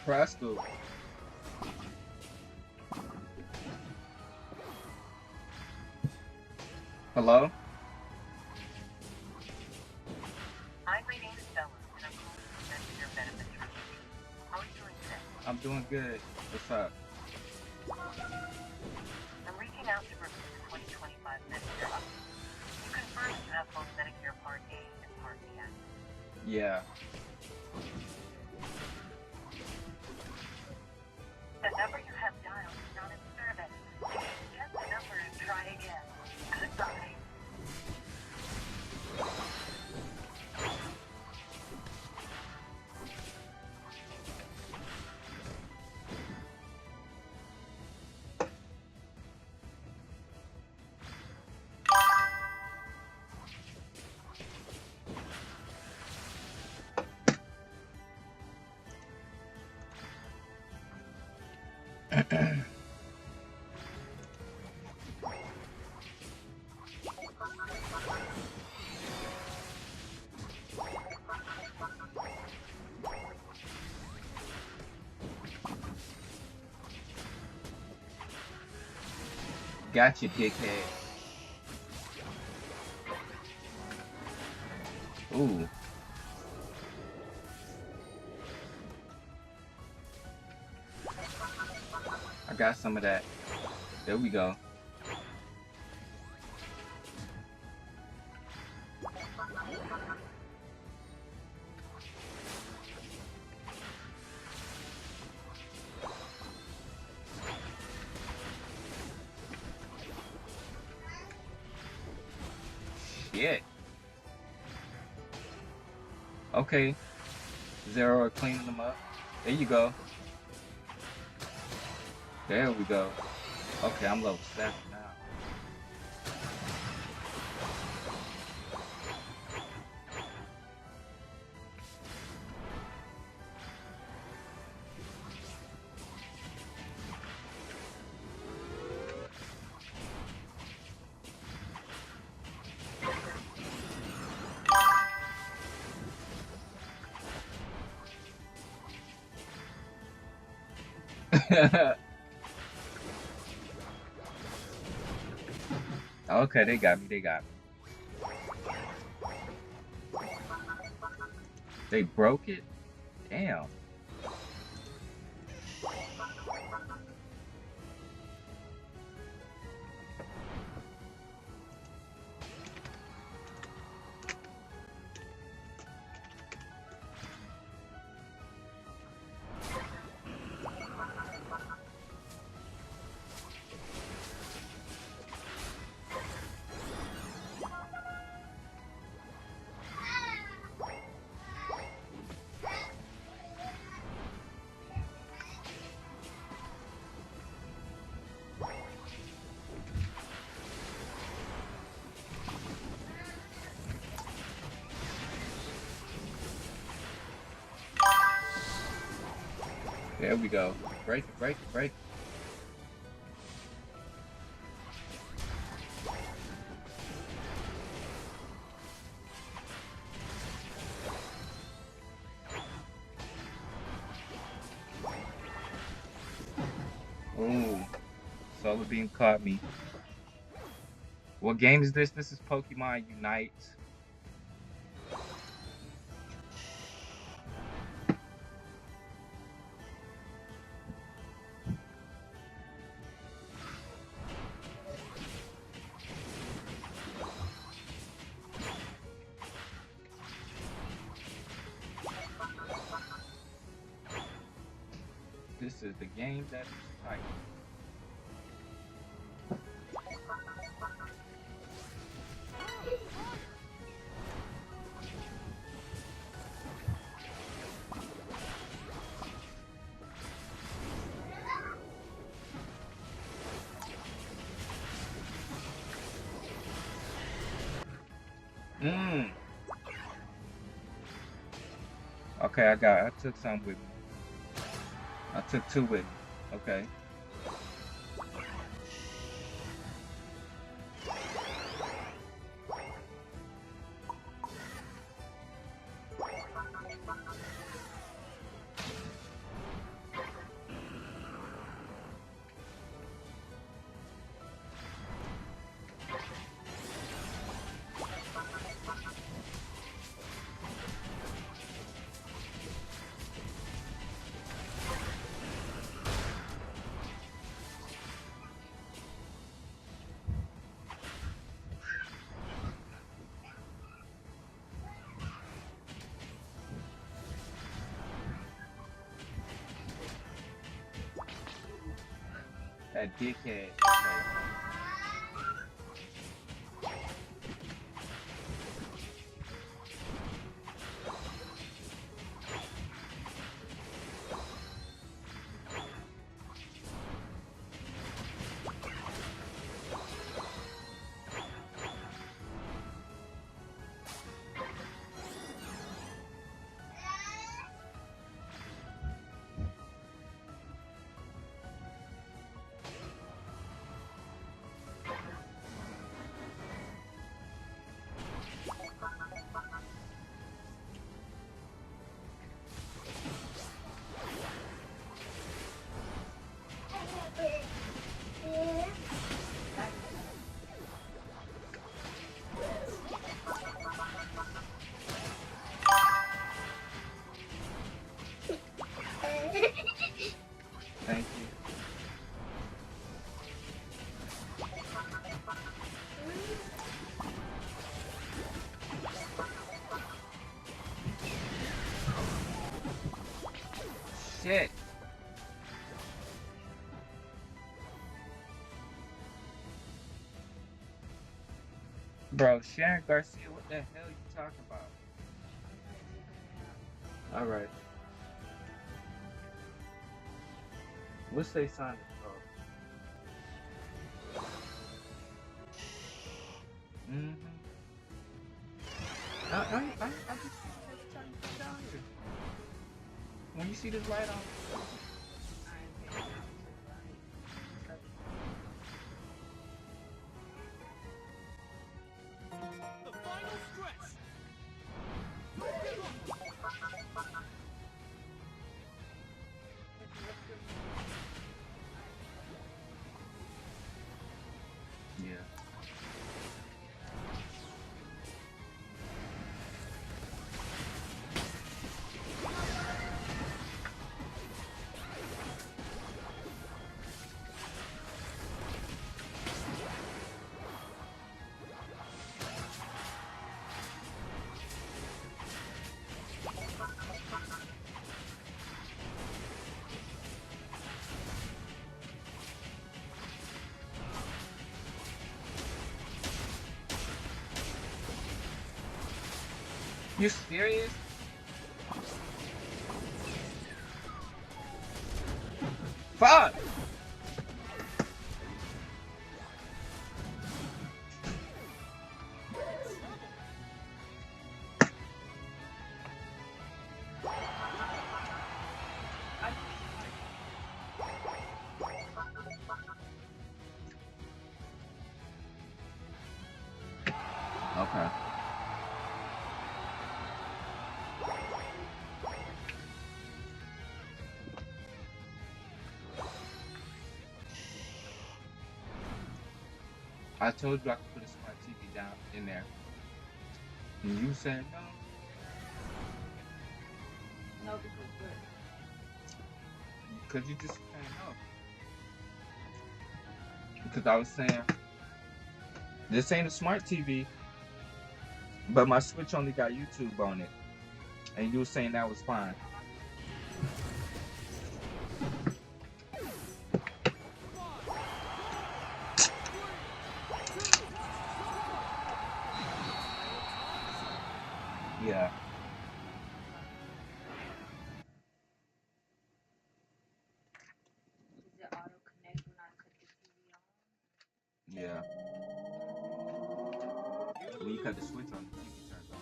Rascal. Hello? Hi, my name is Bella, and I'm calling to present your benefits review. How are you doing today? I'm doing good. What's up? I'm reaching out to review the 2025 Medicare update. Can you confirm if you have both Medicare Part A and Part B active? Yeah. The number you have dialed is not in service. Check the number and try again. Goodbye. Gotcha, dickhead. Ooh. I got some of that. There we go. Shit. Okay. Zero cleaning them up. There you go. There we go. Okay, I'm level 7 now. Okay, they got me. They got me. They broke it? Damn. There we go. Break it, break it, break it. Ooh. Solar Beam caught me. What game is this? This is Pokemon Unite. This is the game that is tight. Mmm. Okay, I took some with me. I took 2 with me. Okay. That dickhead. Okay. Thank you. Shit. Bro, Sharon Garcia, what the hell you talking about? Alright. What's they sign it for? Mm-hmm. I just see it every time you come down here. When you see this light on. The final stretch. Yeah. You serious? Fuck! Okay. I told you I could put a smart TV down in there. And you said no. No, because what? Because you just saying no. Because I was saying, this ain't a smart TV, but my Switch only got YouTube on it. And you were saying that was fine. Yeah. Does it auto connect when I put the TV on? Yeah. When you cut the switch on, the TV turns on.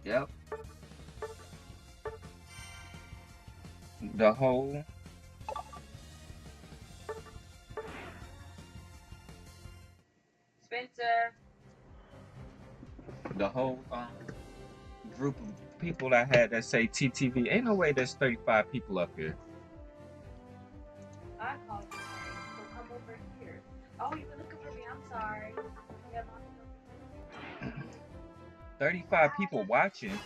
Yep. The whole Spencer. the whole group of people I had that say TTV. Ain't no way there's 35 people up here. I called you. So come over here. Oh, you were looking for me. I'm sorry. Yeah, Mommy. 35 people watching.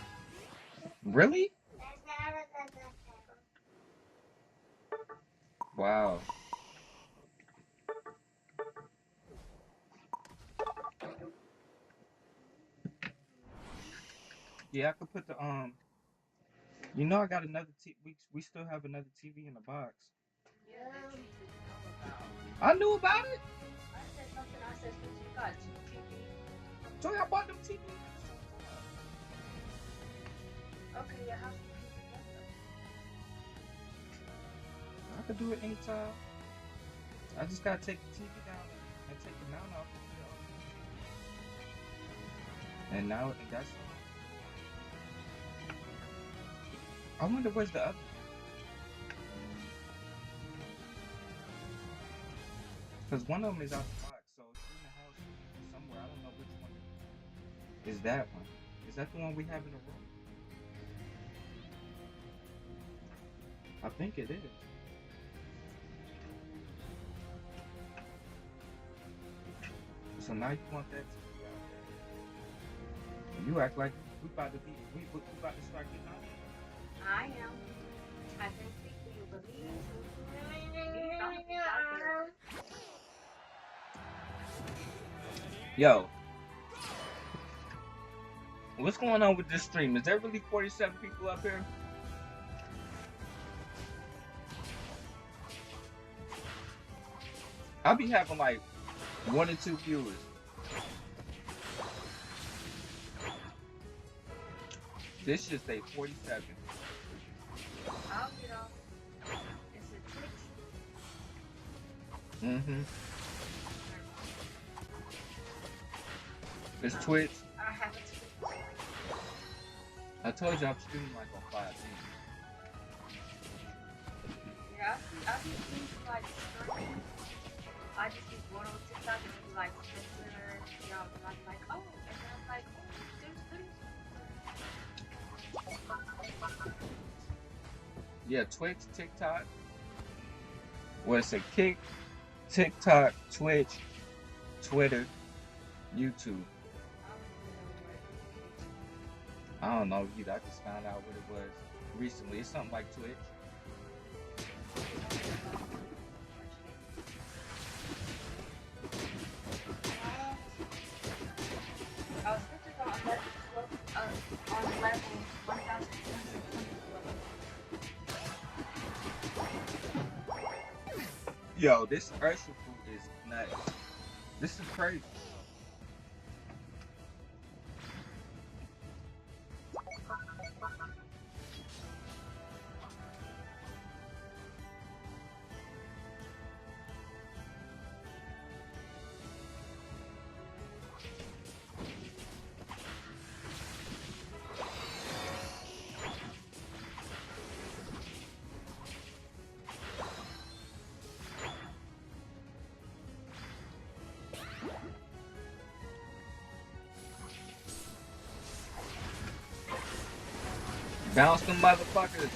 Really? Wow. Yeah, I could put the You know, I got another we still have another TV in the box. Yeah, that you need to know about. I knew about it. I said something. I said since you got two TVs. So I bought them TVs at the same time. Okay, yeah, how's the TV together? I could do it anytime. I just gotta take the TV down and take the mount off. And now that's I wonder where's the other. Because one of them is out the box, so it's in the house somewhere. I don't know which one is that one. Is that the one we have in the room? I think it is. So now you want that TV out there. You act like we about to start getting out there. I am. I can speak for you, believe. These something out there. Yo, what's going on with this stream? Is there really 47 people up here? I'll be having like 1 or 2 viewers. This should say 47. I'll get off. It's a Twitch. Mm-hmm. It's Twitch. I have a Twitch. I told you I'm streaming like on 5 days. Yeah, I be seeing like streaming. I just be going on TikTok and be like Twitter, you know, and I'm like, oh, and then I'm like, oh, there's videos. Yeah, Twitch, TikTok. What's it? Kick, TikTok, Twitch, Twitter, YouTube. I don't know either. I just found out what it was recently. It's something like Twitch. I was thinking on level 1,220. Yo, this Ursula food is nuts. This is crazy. Bounce them motherfuckers.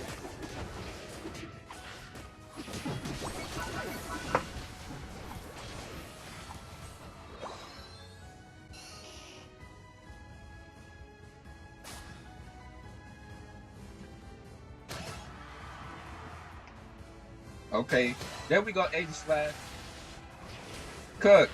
Okay, there we go, 80 slash. Cook.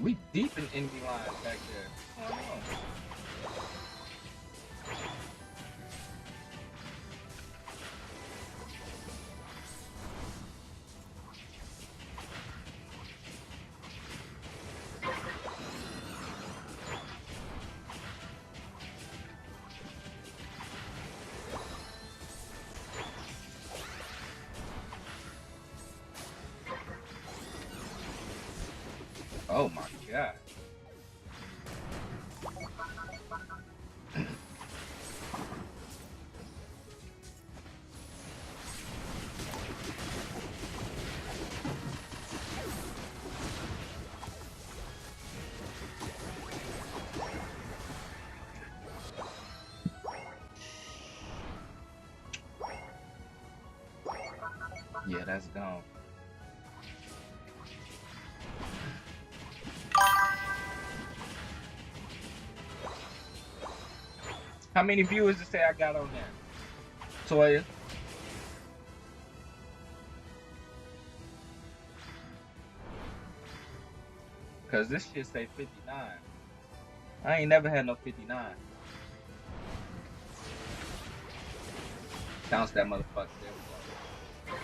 We deep in enemy lines back there. What's going on? Oh my god. Yeah, that's gone. How many viewers to say I got on there? Toya? Cause this shit say 59. I ain't never had no 59. Bounce that motherfucker. There we go.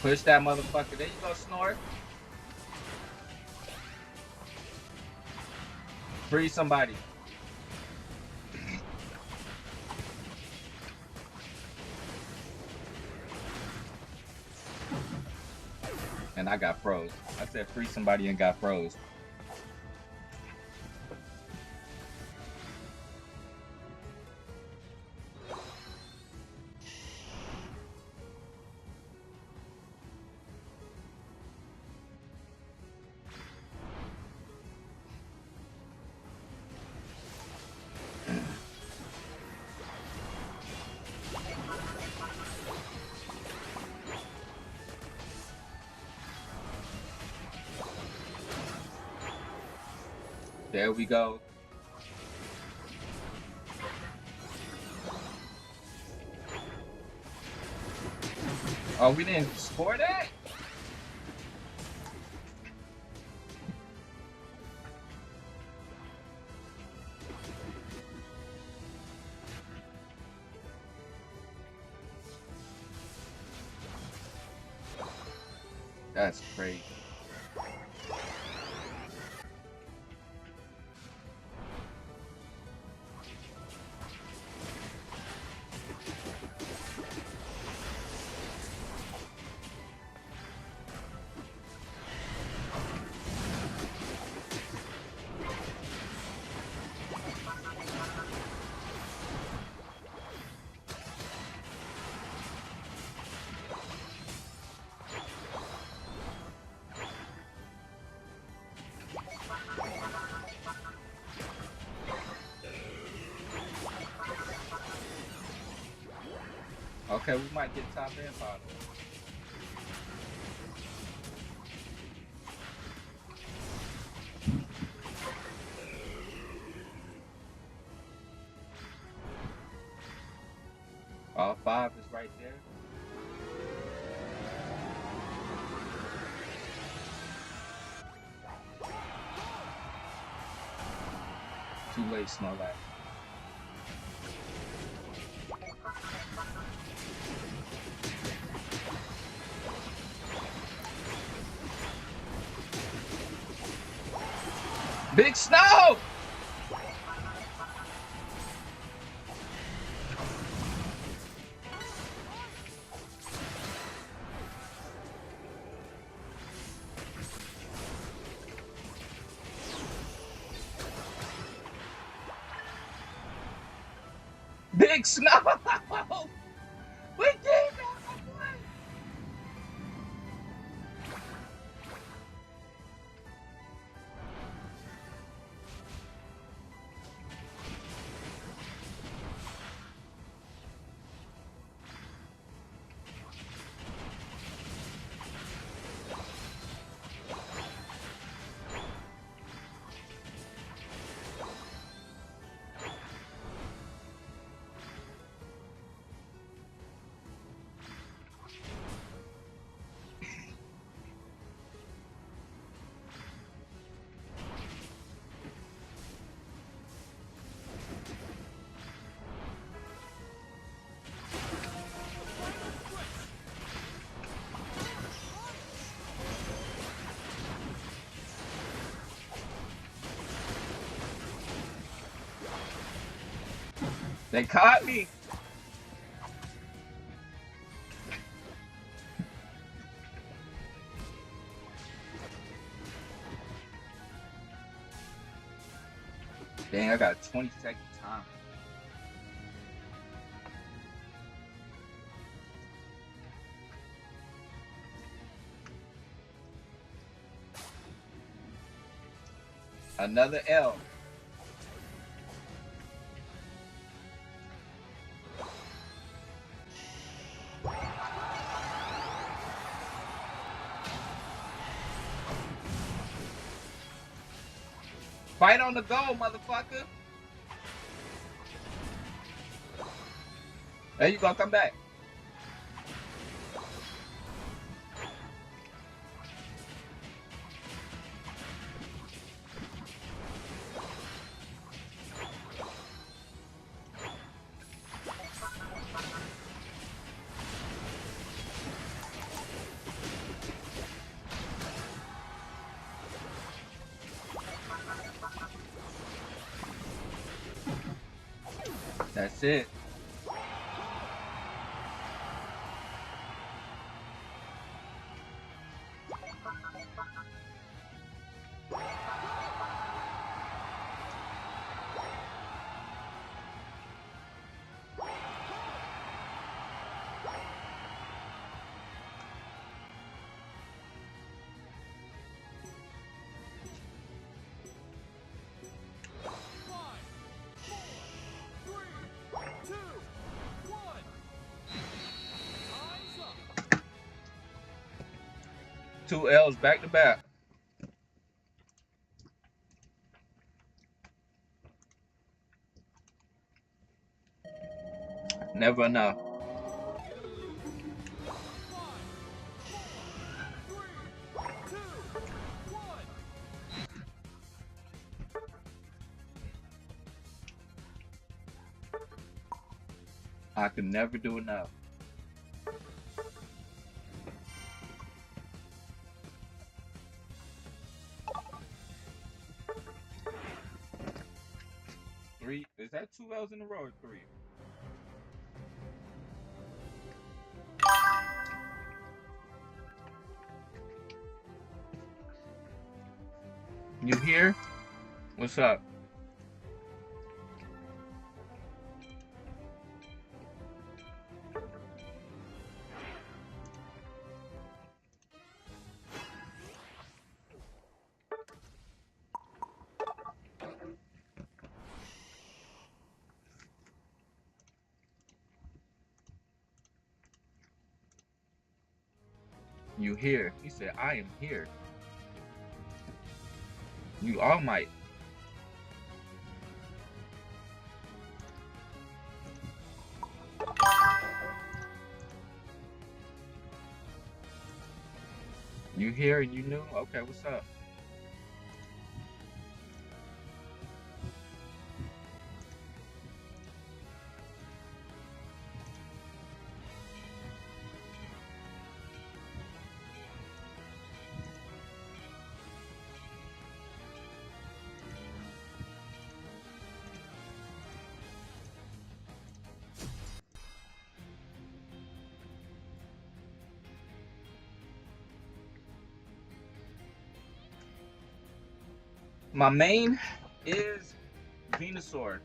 Push that motherfucker. There you go, Snort. Free somebody. And I got froze. I said free somebody and got froze. There we go. Oh, we didn't score that? That's crazy. Okay, we might get top and bottom. All 5 is right there. Too late, Snorlax. Big Snow! Big Snow! We did that, my boy! They caught me. Dang, I got a 20-second time. Another L. Fight on the go, motherfucker. There you go. Come back. That's it. Two L's back to back. Never enough. I could never do enough. Three. Is that two L's in a row or three? You here? What's up? You here? He said, I am here. You all might. You here and you knew? Okay, what's up? My main is Venusaur.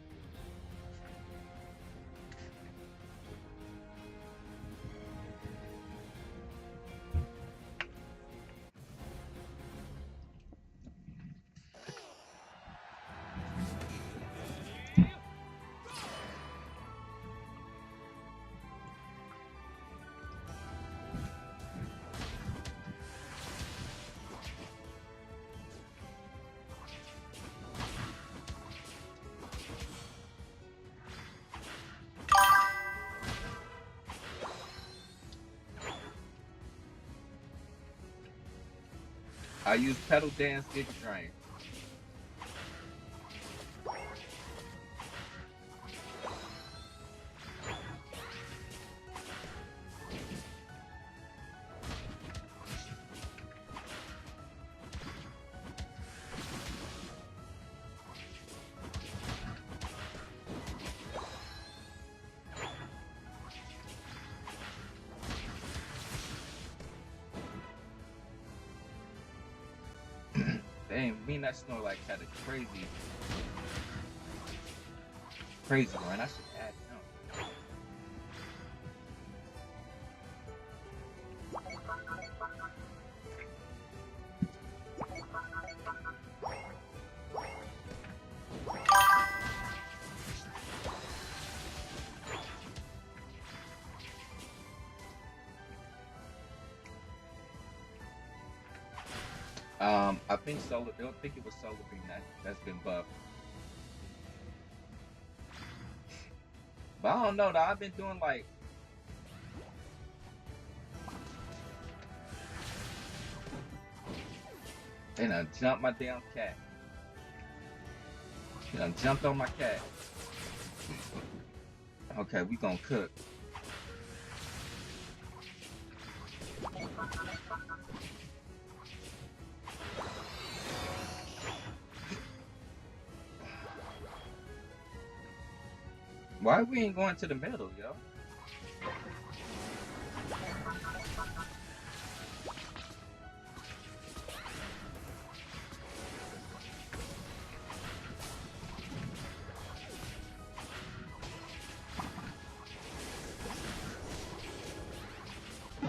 I use Pedal Dance Giga Drain. Dang, me and that Snorlax had a crazy run. I should add him. I think Solar. I don't think it was Solar Beam that's been buffed. But I don't know though. I've been doing like. And I jumped my damn cat. And I jumped on my cat. Okay, we gonna cook. Why we ain't going to the middle, yo?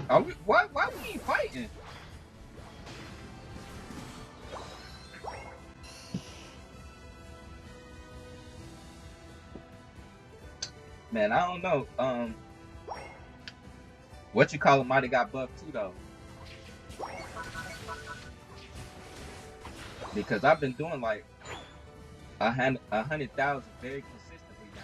Are we? Why we ain't fighting? Man, I don't know. What you call it might have got buffed too though. Because I've been doing like 100,000 very consistently now.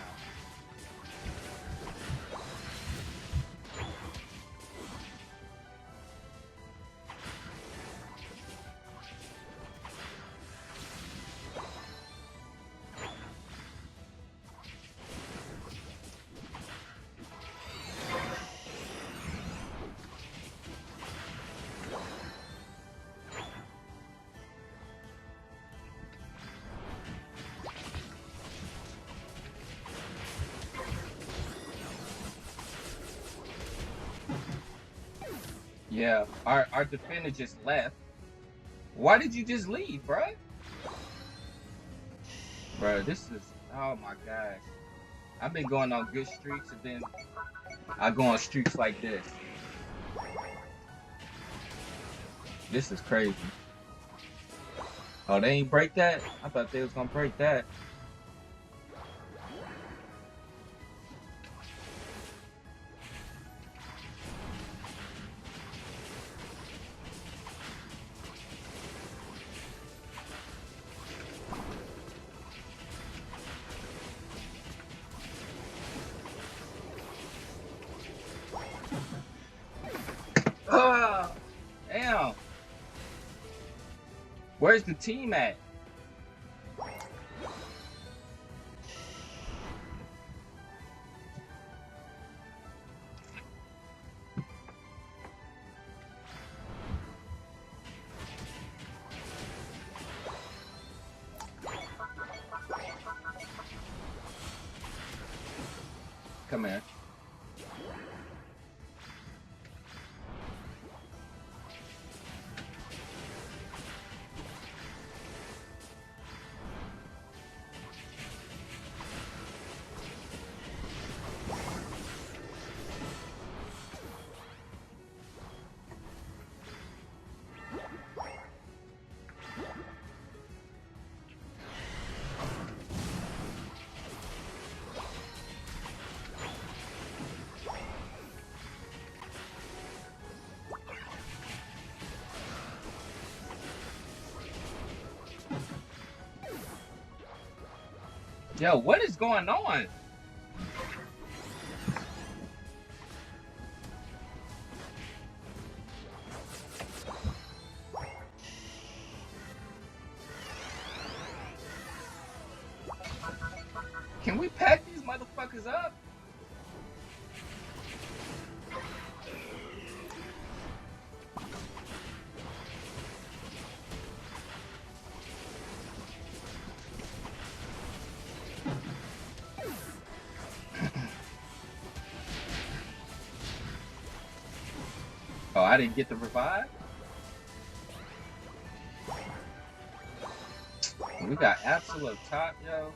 Yeah, our defender just left. Why did you just leave, bruh? Bruh, this is, oh my gosh. I've been going on good streaks and then I go on streaks like this. This is crazy. Oh, they ain't break that? I thought they was gonna break that. Oh, damn. Where's the team at? Come here. Yo, what is going on? Can we pack these motherfuckers up? Oh, I didn't get the revive? We got absolute top, yo.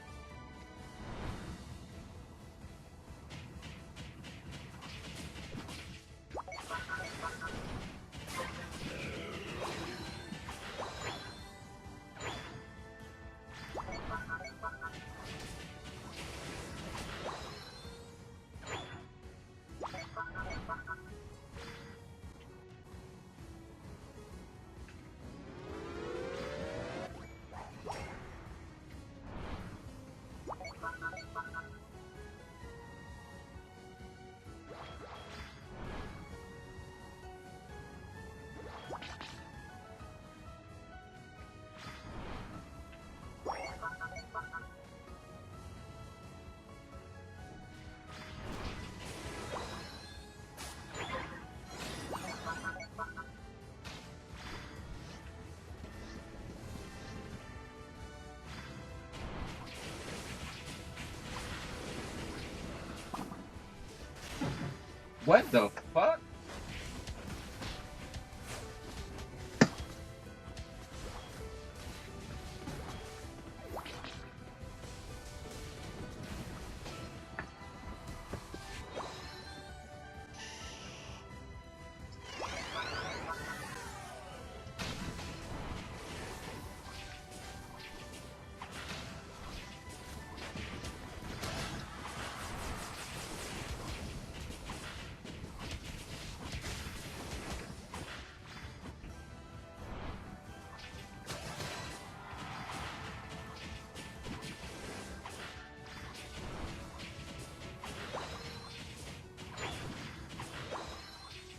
What the fuck?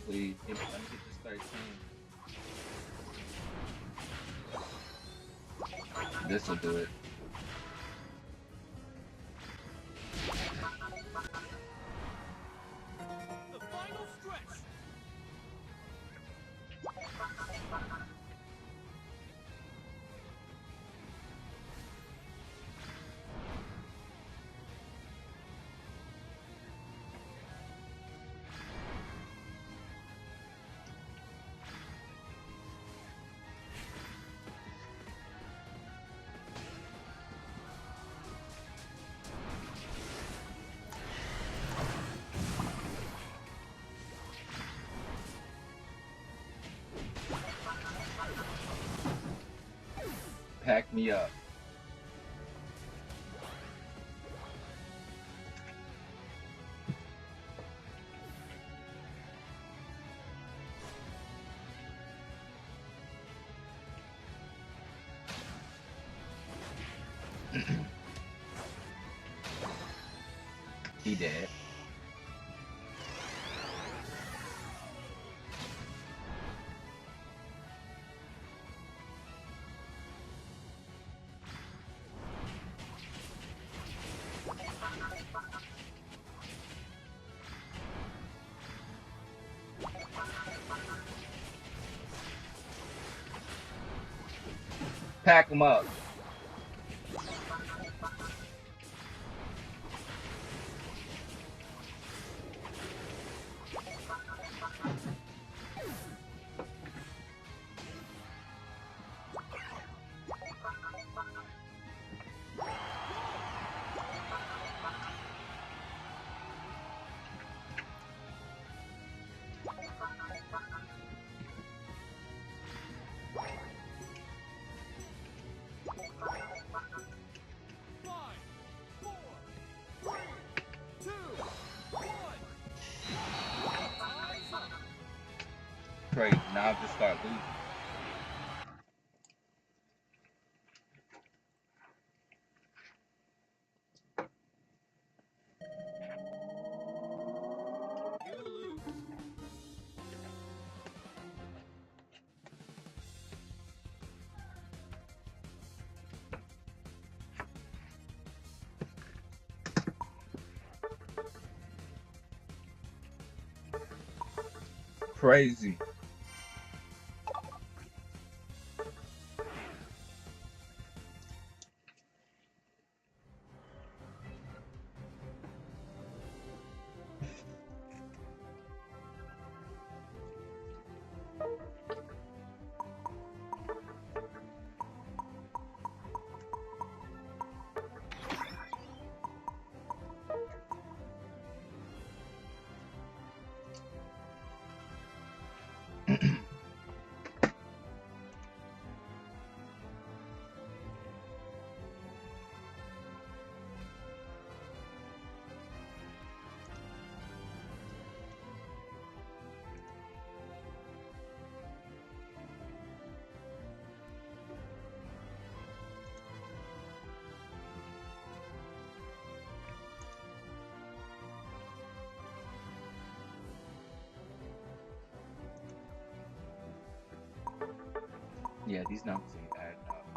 Please, let me get this 13. This'll do it. The final stretch. Pack me up. He dead. Pack him up. Five, four, three, two, one. Time's up. Crazy. Now I just start losing. You lose. Crazy. Yeah, these numbers ain't adding up.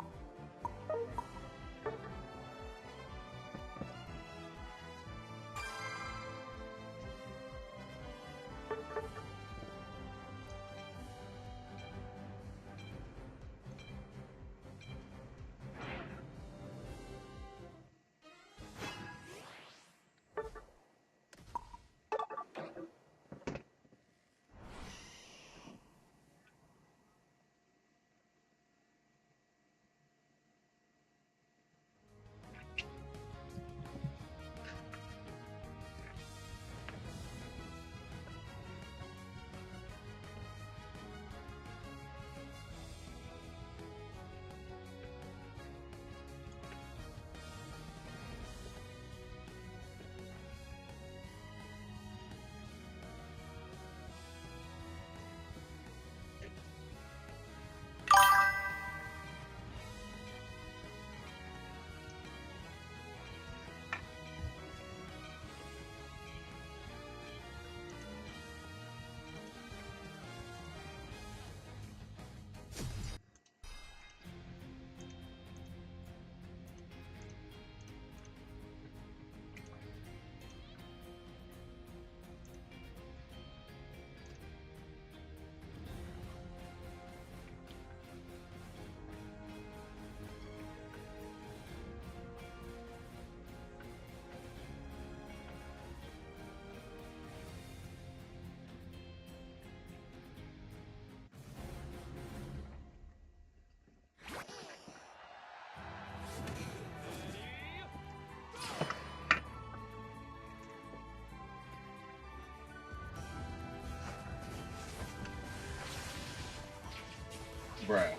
Bruh.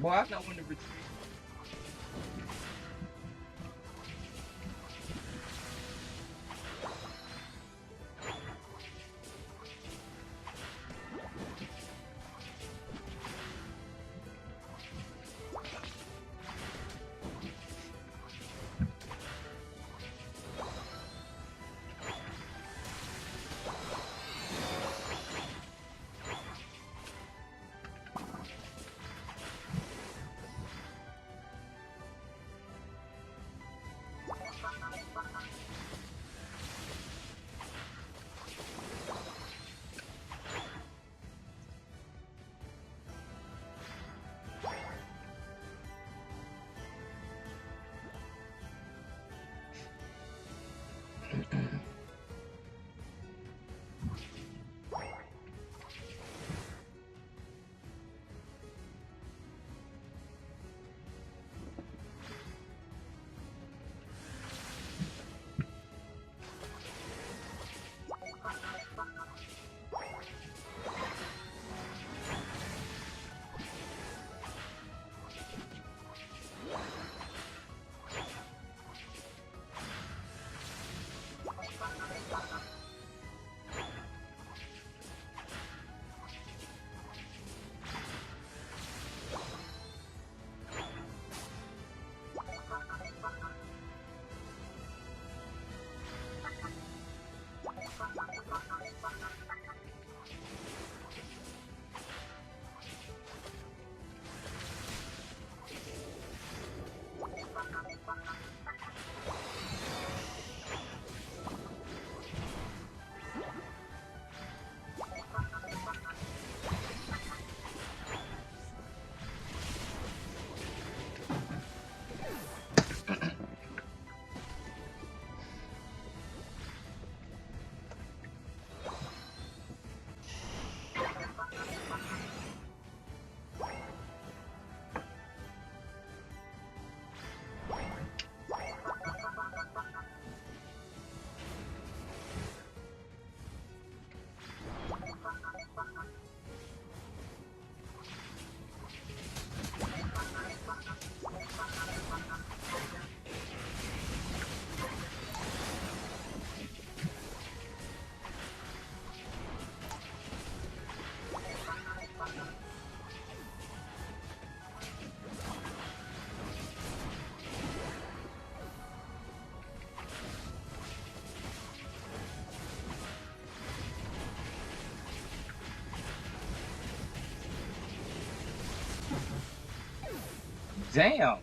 Boy, I know when to retreat. Damn.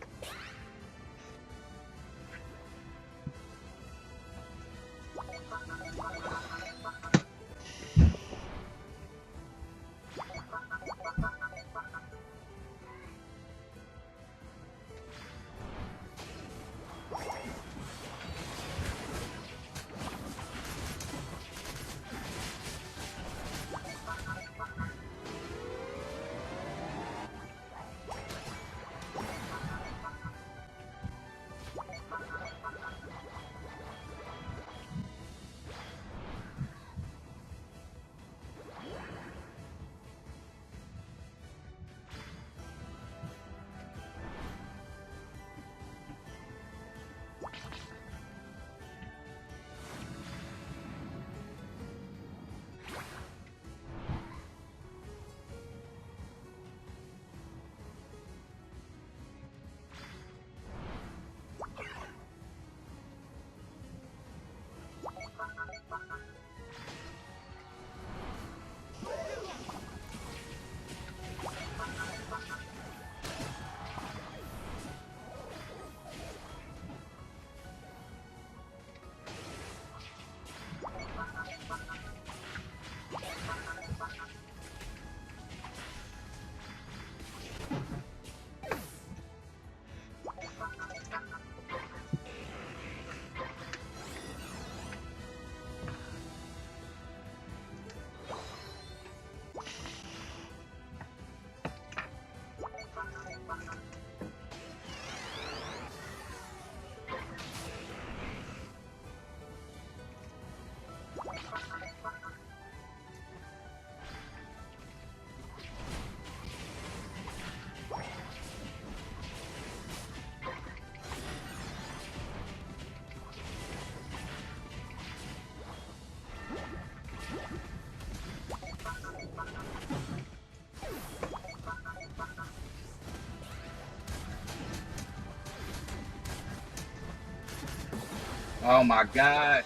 Oh my gosh.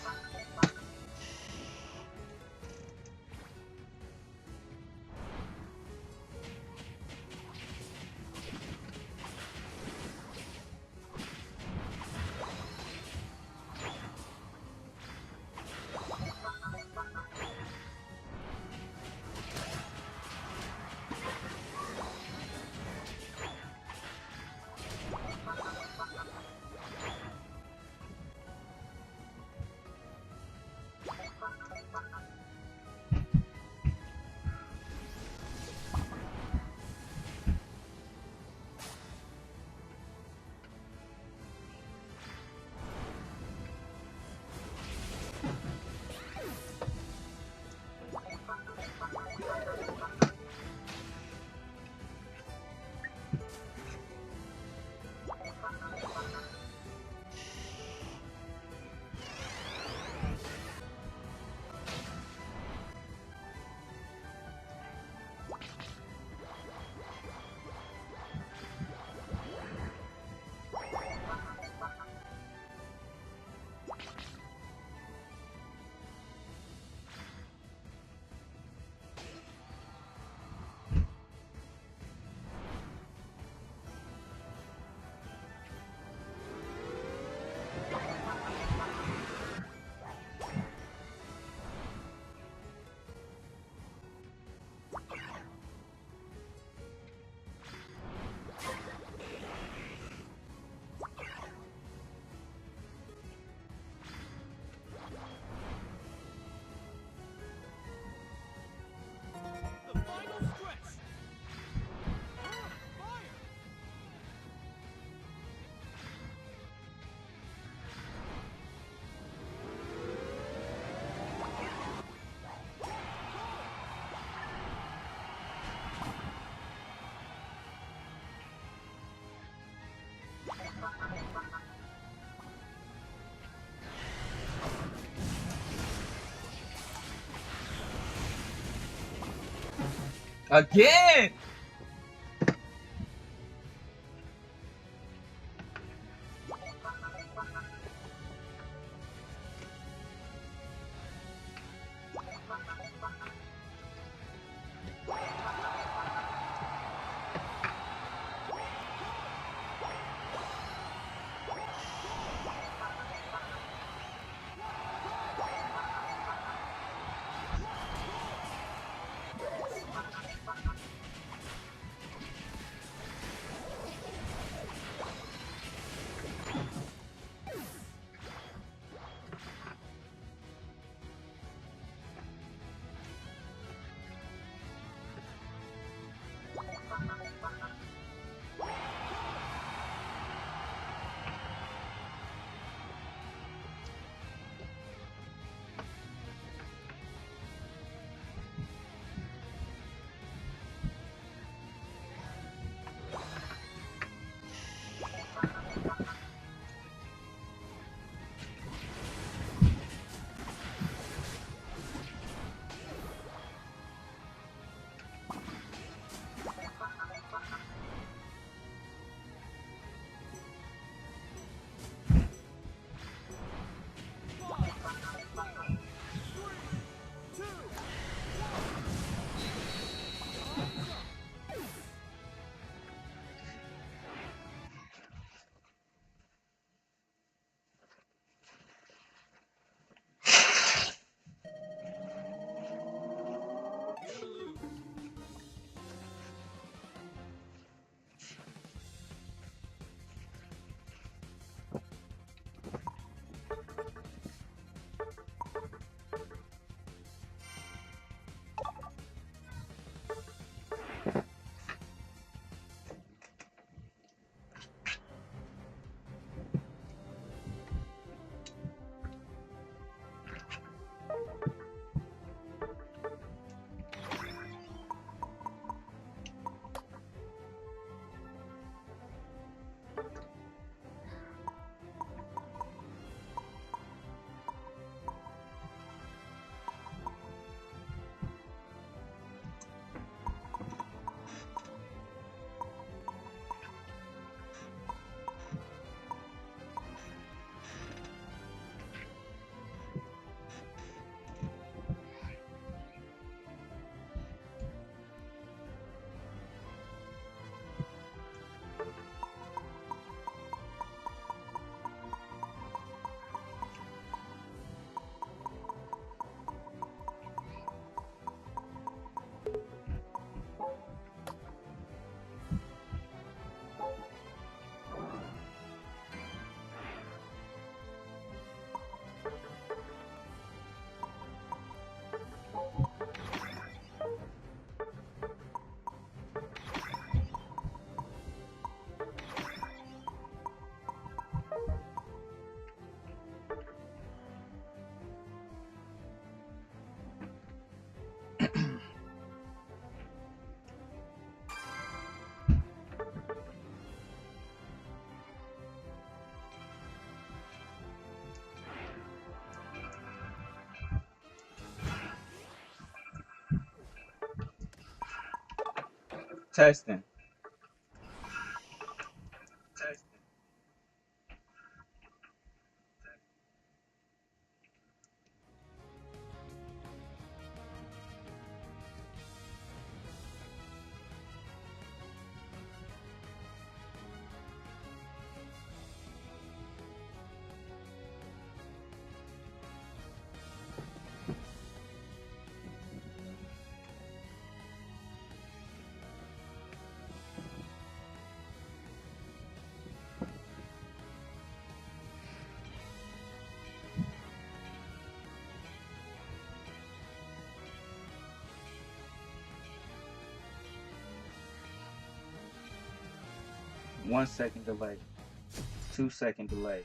The final stretch. Fire. Again. Testing. 1 second delay. 2 second delay.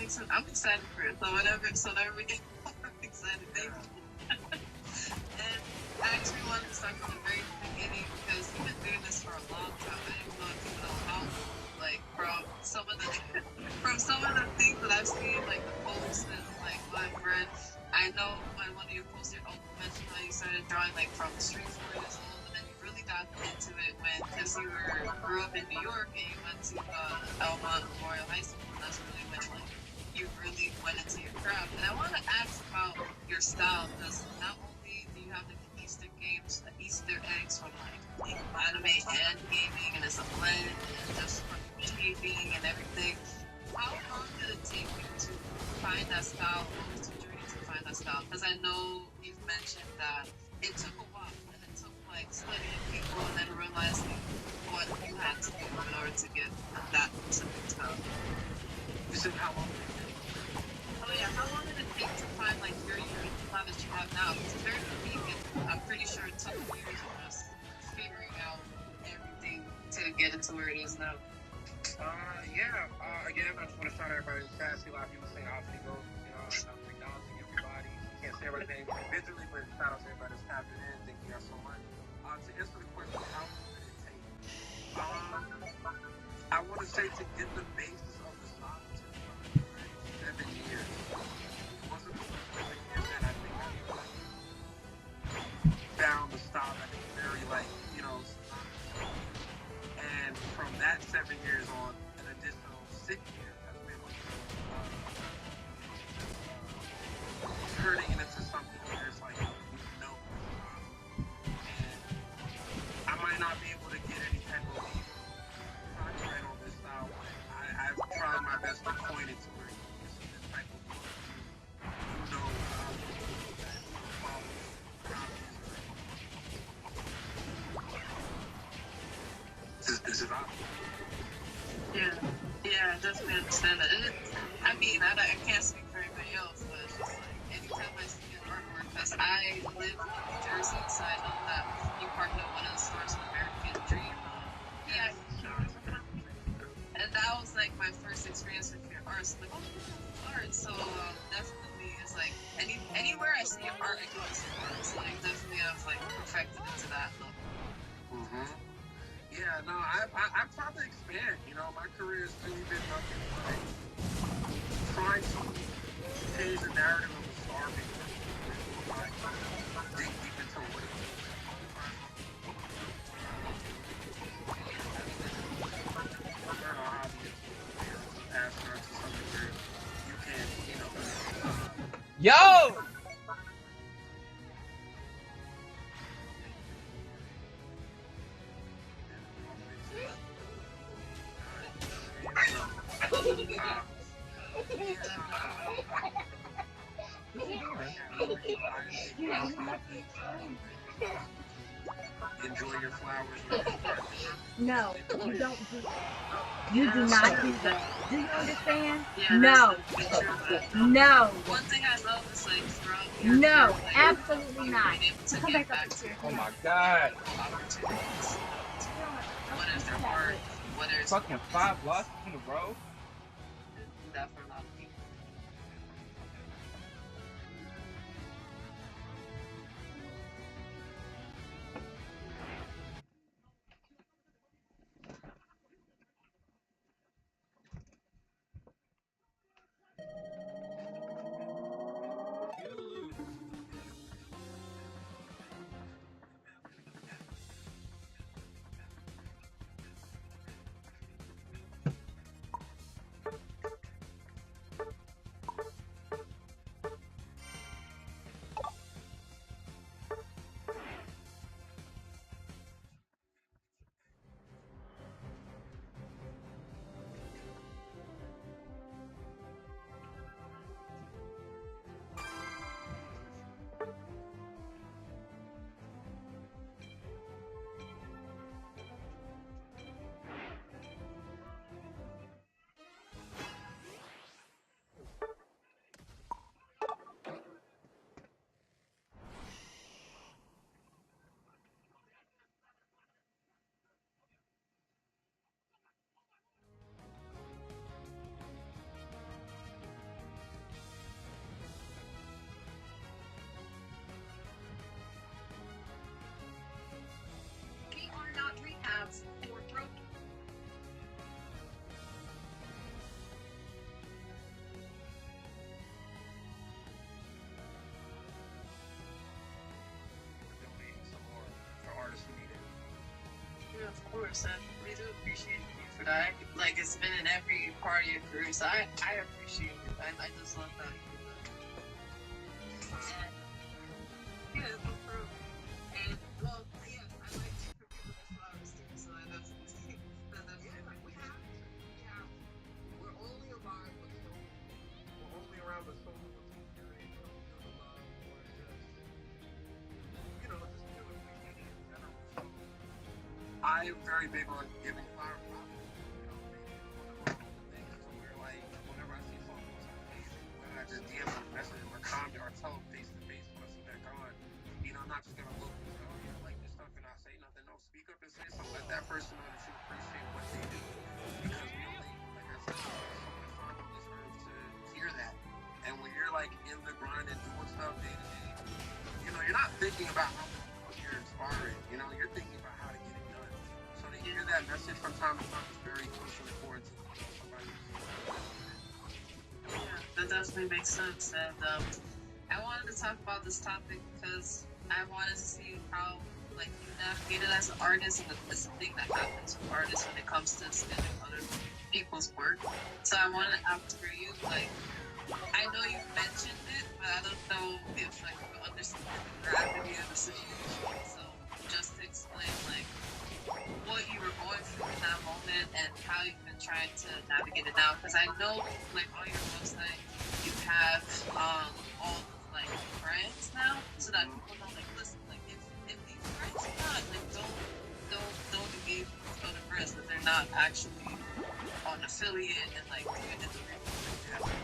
I'm excited for it. So whenever we get more, I'm excited. Thank you. And I actually wanted to start from the very beginning because we've been doing this for a long time. I didn't know if you know how. Like from some of the things that I've seen, like the posts and like what I've read. I know when one of your posts you mentioned how you started drawing like from 3, 4 years old, and then you really got into it because you grew up in New York and you went to Elmont Memorial High School, and that's really when like you really went into your craft. And I want to ask about your style because not only do you have like the Easter eggs from like anime and gaming, and it's a blend and just from shaping and everything. How long did it take you to find that style? What was the journey to find that style? Because I know you've mentioned that it took a while and it took like studying people and then realizing what you had to do in order to get that specific style. You said how long did it take? Oh yeah, how long did it take to find like your unique style that you have now? It's very unique, and I'm pretty sure it took years of just figuring out everything to get it to where it is now. Again, I just want to shout out everybody in chat. See a lot of people saying Obstacle, I'm acknowledging everybody. Can't say everything individually, but shout out to everybody that's tapping in. Thank you guys so much. To answer the question, how long did it take? I want to say to get the basis of the style, it took about 7 years. It wasn't the first 7 years that I think I found the style that is very and from that 7 years on, an additional 6 years has been turning it into something where it's like, and I might not be able to get any type of copyright on this style, but I've tried my best to point it to where this is the type of look this is awesome. Yeah, I definitely understand that. And I mean, I can't speak for anybody else, but it's just like anytime I see your artwork, because I live in New Jersey, so I know that you partnered with one of the stores from American Dream. Yeah, and that was like my first experience with your art. So like, oh, art. So definitely, it's like anywhere I see your art, I go to see art. So like, definitely, I was like perfected into that level. Mm-hmm. Yeah, no, I'm trying to expand. My career has really been nothing but trying to change the narrative of a starving dig deep into what it is. Learn a hobby to pass on to something where you can, Yo! Enjoy your flowers. No, you don't do that. You do not do that. Do you understand? Yeah, No. that's true. No. One thing I love is like throughout No, absolutely not. to Come get back back up to here. Oh my god. opportunities. Whether it's their art, whether it's Fucking 5 losses in a row? that for a lot of people. Of course, we do appreciate you for that. Like, it's been in every part of your career, so I appreciate it. I just love that you do that. And, yeah, it's true. And, well, yeah, I like to for people to flowers too, so that's like, we're only alive with soul. We're only around with soul who will take care of you, feel the love, or just, just feel appreciated in general. So, I am very big on giving flowers. Maybe one of my things to where, like, whenever I see someone on some page, whether I just DM them, message them, or comment, or tell them face to face when I see that on, I'm not just gonna look and say, oh, yeah, I like this stuff and not say nothing. No, speak up and say something. Let that person know that you appreciate what they do. Because we only, like I said, so much time on this earth to hear that. And when you're like in the grind and doing stuff day to day, you're not thinking about how you're inspiring. You're thinking about how to get it done. So to hear that message from time to time is very crucial and important to somebody. Yeah, that definitely makes sense. And I wanted to talk about this topic because I wanted to see how, like, you navigate it as an artist, and it's a thing that happens with artists when it comes to stealing other people's work. So I wanted to ask for you, like, I know you mentioned it, but I don't know if, like, you understand the gravity of the situation. So just to explain, like, what you were going through in that moment and how you've been trying to navigate it now. Because I know, like, on your website, you have all like friends now, so that people know, like, listen, like, if these friends are not, like, don't engage with other friends that they're not actually an affiliate and, like, doing this.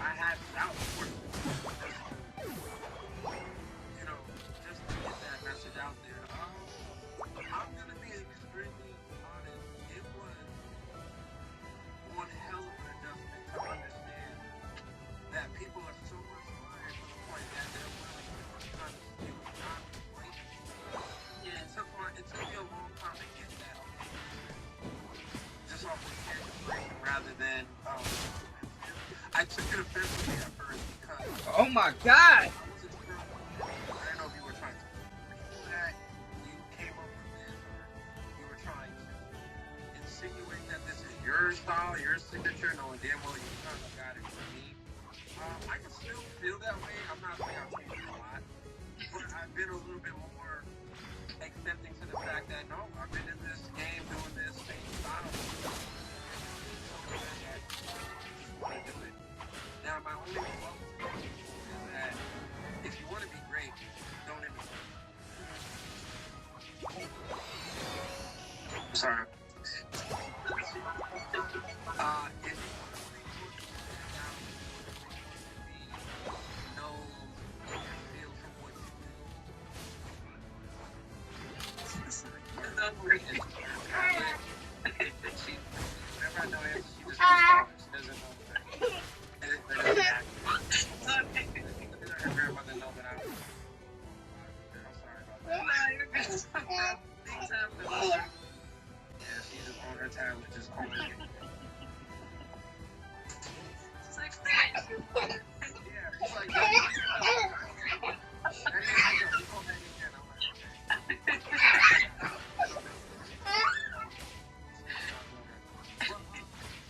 I had that before. Just to get that message out there. I'm gonna be extremely honest. It was one hell of an adjustment to understand that people are so much higher to the point that they're willing to kind of stick not wait. Yeah, it took me a long time to get that. Just off the character rather than I took it offensively at first because Oh my God! I wasn't sure. I didn't know if you were trying to that you came up with this, or you were trying to insinuate that this is your style, your signature, knowing damn well you kind of got it from me. I can still feel that way. I'm not saying I've changed a lot, but I've been a little bit more accepting to the fact that no, I've been in this game doing this same style. Now, my only result is that if you want to be great, don't imitate. Sorry. If you want to be known and feel from what you do. Whenever I know Angie, she just doesn't know. Her grandmother know that I'm sorry about that. Things happen. Yeah, she's just on her tablet, just calling me. It's like, Yeah, she's like, that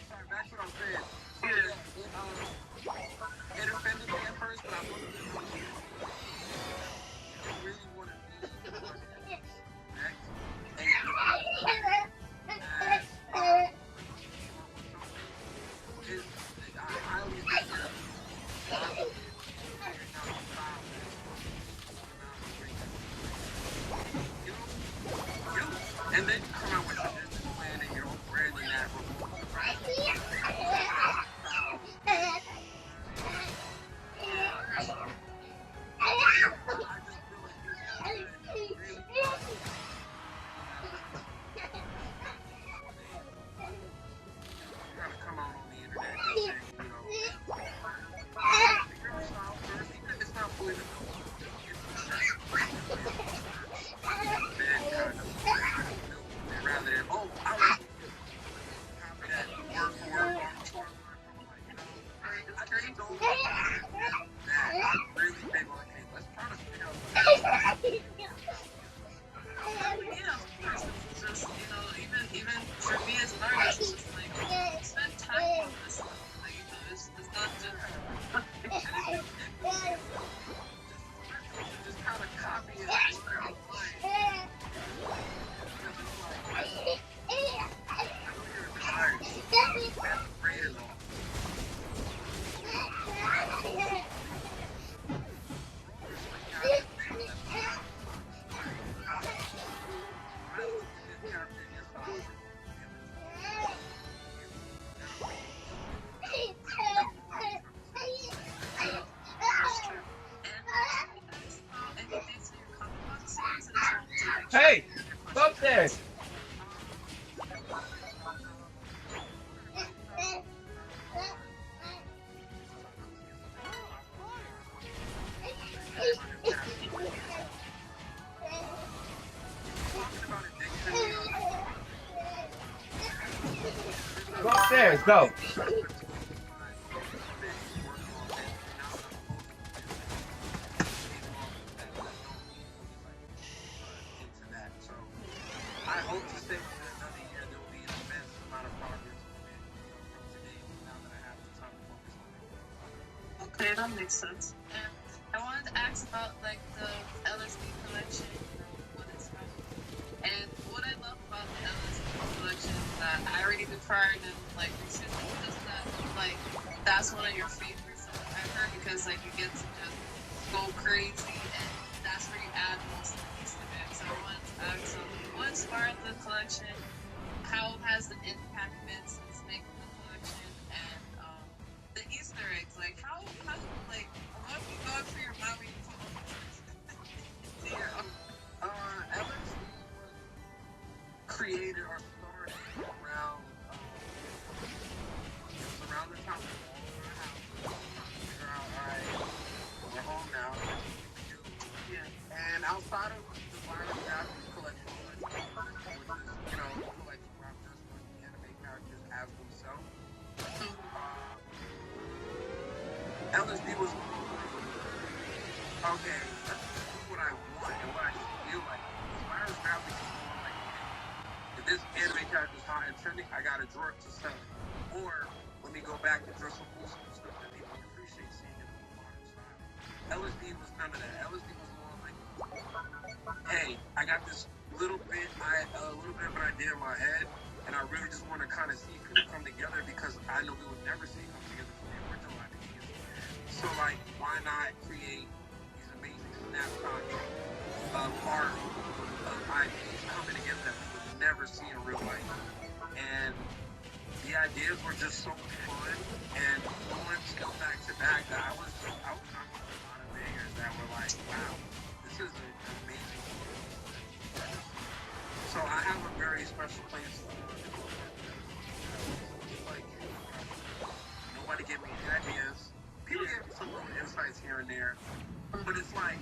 sorry, back to what I'm saying. It offended me at first, but I wanted to know you really want to be next. I always think and then you come out with your business plan and your own brand and that. Rather than Downstairs, go. I hope to stay within another year. There will be an immense amount of progress from today. Now that I have the time to focus on it. Okay, that makes sense. And I wanted to ask about like the LSD collection, what it's from. And what I love about the LSD collection is that I already confirmed and like recently just that like that's one of your favorites ever because like you get to just go crazy and that's where you add most of the Easter eggs. So I wanted to ask what inspired the collection? How has the impact been since making the collection? And the Easter eggs, like how like what you going through your mind when you put all the LSD was created or started around it was around the time of our house. Figure out, alright, we're home now. Yeah. And outside of the Virus Graphics collection, which is, you know, the collection where I'm just with the anime characters as themselves. LSD was okay, let's do what I want and what I feel like. Virus Graphics is more like, if this anime character is hot and trending, I gotta draw it to sell it. Or let me go back and draw some cool stuff that people appreciate seeing in the modern style. LSD was none of that. LSD was more like, hey, I got this little bit of an idea in my head, and I really just want to kind of see it come together because I know we would never see it come together from the original ideas. So like, why not create these amazing snapshots of art, of ideas coming together that we would never see in real life? And the ideas were just so fun and going still back to back that I was coming with a lot of bangers that were like, wow, this is an amazing work. So I have a very special place. Like, nobody gave me any ideas. People gave me some little insights here and there, but it's like,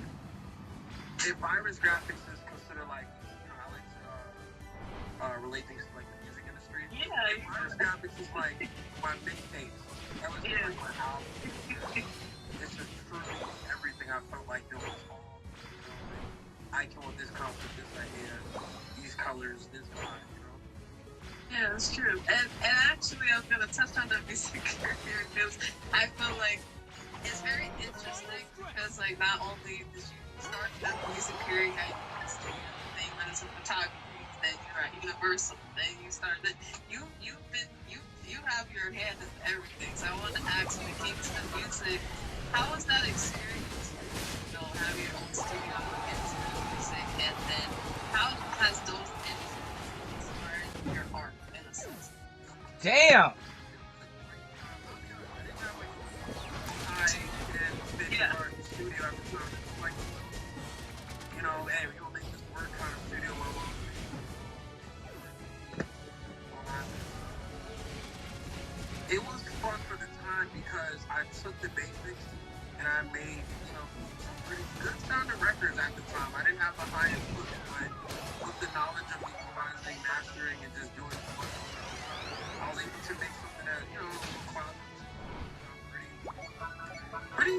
if Virus Graphics is considered like, you know, I like to relate things to like the music industry. Yeah. Virus Graphics is like my mixtapes. That was like my album. It's just truly everything I felt like there was all. I came with this concept, this idea, these colors, this vibe, you know? Yeah, that's true. And actually, I was going to touch on the music career because I feel like it's very interesting because, like, not only did you start that music career, you had your studio, then you went into photography, then you're at Universal, then you started. You have your hand in everything. So I wanted to ask you, when it came to the music, how was that experience? You know, have your own studio into music, and then how has those influences inspired your art in a sense? Damn. Yeah. Studio every time. Like, you know, hey, we're gonna make this work kind of studio level. It was fun for the time because I took the basics and I made some pretty good sounding records at the time. I didn't have the highest equipment, but with the knowledge of equalizing, mastering, and just doing so much stuff, I was able to make something that, you know,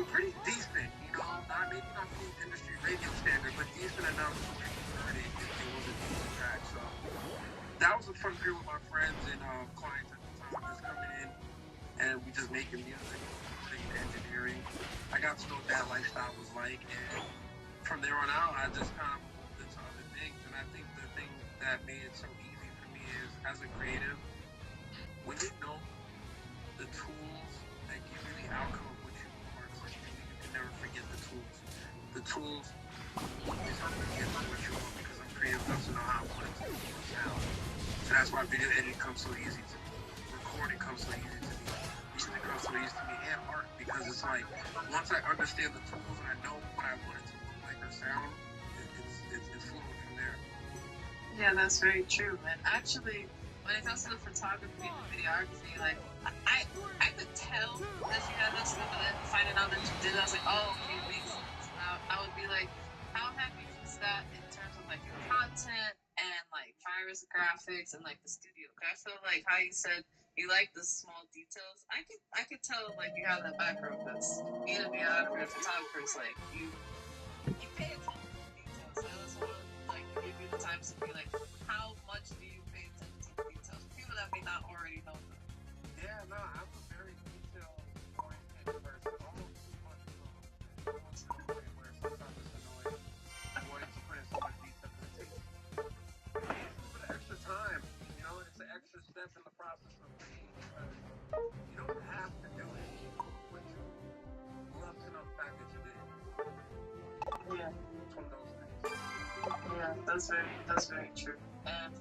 pretty decent, you know, not maybe not the industry radio standard, but decent enough to where you heard it if it was a decent track. So that was a fun period with my friends and clients at the time, just coming in and we just making music, recording, engineering. I got to know what that lifestyle was like, and from there on out, I just kind of moved into other things. And I think the thing that made it so easy for me is, as a creative, when you know the tools that give you the outcome of what you want, you can never forget the tools. The tools is helping me get to what you want because I'm creative enough to know how I want it to sound. So that's why video editing comes so easy to me. Recording comes so easy to me. Music comes so easy to me, and art, because it's like, once I understand the tools and I know what I want it to look like or sound, it's fluid from there. Yeah, that's very true. And actually, when it comes to the photography and the videography, like I could tell that you had that stuff, but then finding out that you did, I was like, oh, okay, it makes sense. Now I would be like, how happy was that in terms of like your content and like Fire's graphics and like the studio. 'Cause I feel like how you said you like the small details. I could tell like you have that background because being a photographer is like you pay attention to details. So I just want to like give you the time to be like, how much do you pay attention to the details? People that may not already know them. Yeah, no, I'm a very detail-oriented person. Almost too much so. Almost to the point where sometimes it's annoying. Wanting to put in so much detail because it takes a little bit of extra time. You know, it's an extra step in the process of painting because you don't have to do it, but you love to know the fact that you did. Yeah. It's one of those things. Yeah, that's very true. And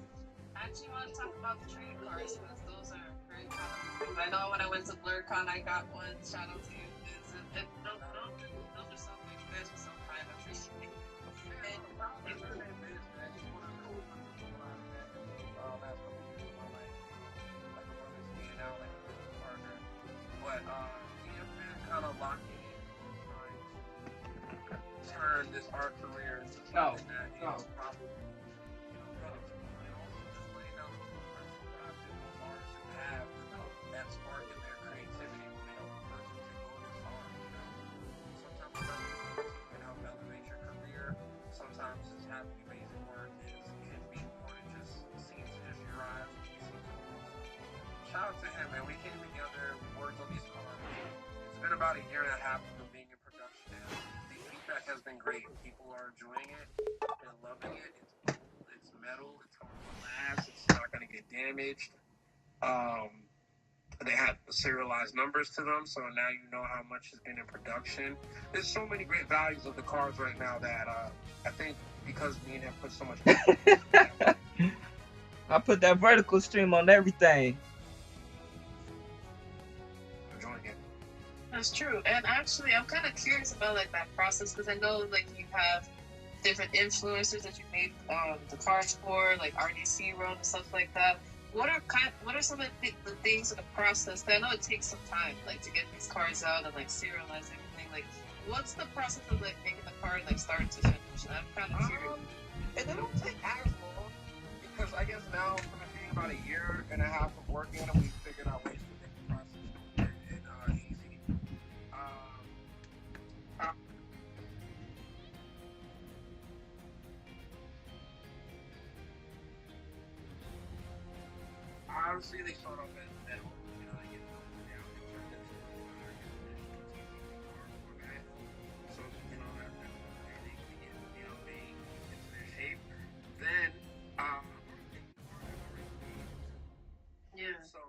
I actually want to talk about the trading cards because those are very common. I know when I went to BlurCon, I got one. Shout out to you. Those are so good. You guys were so kind. I appreciate it. But we have been kind of locking in trying to turn this art career into something that is probably, gonna and also just laying down the blueprint for what I feel most artists should have that spark in their creativity when they help a person to go this far. Sometimes it can help elevate your career. Sometimes just having amazing work can be more than just seems to just your eyes. Shout out to him, man. We came together, we worked on these cards. It's been about a year and a half of being in production, and the feedback has been great. People are enjoying it, they're loving it. It's cool, it's metal, it's going to last, it's not going to get damaged. They have serialized numbers to them, so now you know how much has been in production. There's so many great values of the cards right now that I think because me and him put so much I put that vertical stream on everything. enjoying it. That's true. And actually, I'm kind of curious about like that process because I know like you have different influencers that you made the cards for, like RDC Road and stuff like that. What are some of the things in the process? I know it takes some time, like to get these cards out and like serialize everything. Like, what's the process of like making the card like start to finish? I'm kind of curious. And they don't take as long because I guess now from it being about a year and a half of working on it, we figured out ways to make the process quicker and easy. Obviously, they start off as metal, they get dumbed down and turned into format. So, that they get, made into their shape. Then, Yeah. so,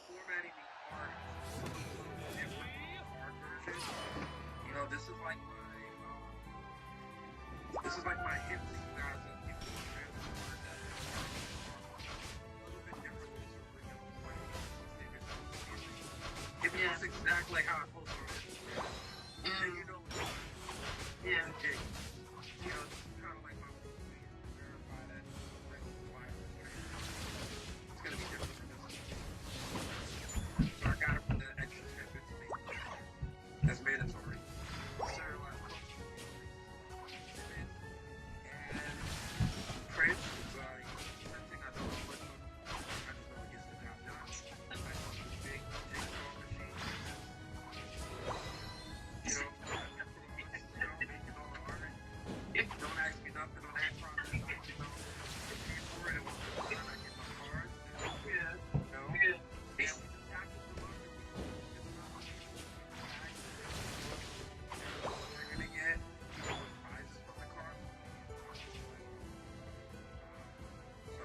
formatting the art is a little different from the art version. This is like my hip to you guys and people who have the art that a little bit different than this original play. If it looks exactly like how I posted it, then you know it's Yeah. a jig. It's kind of like my way to verify that regular flyer is true. It's gonna be different from this. So I gotta put that extra step into me. That's mandatory. Serialized culture. And Prince is one thing I don't know much of. I just know it gets the job done. I know it's a big jigsaw machine. Making all the art. Don't ask me nothing on that process. I pay for it and once it's done, I get my cards. Yeah. And we just practice the look. You're gonna get prizes from the cards. So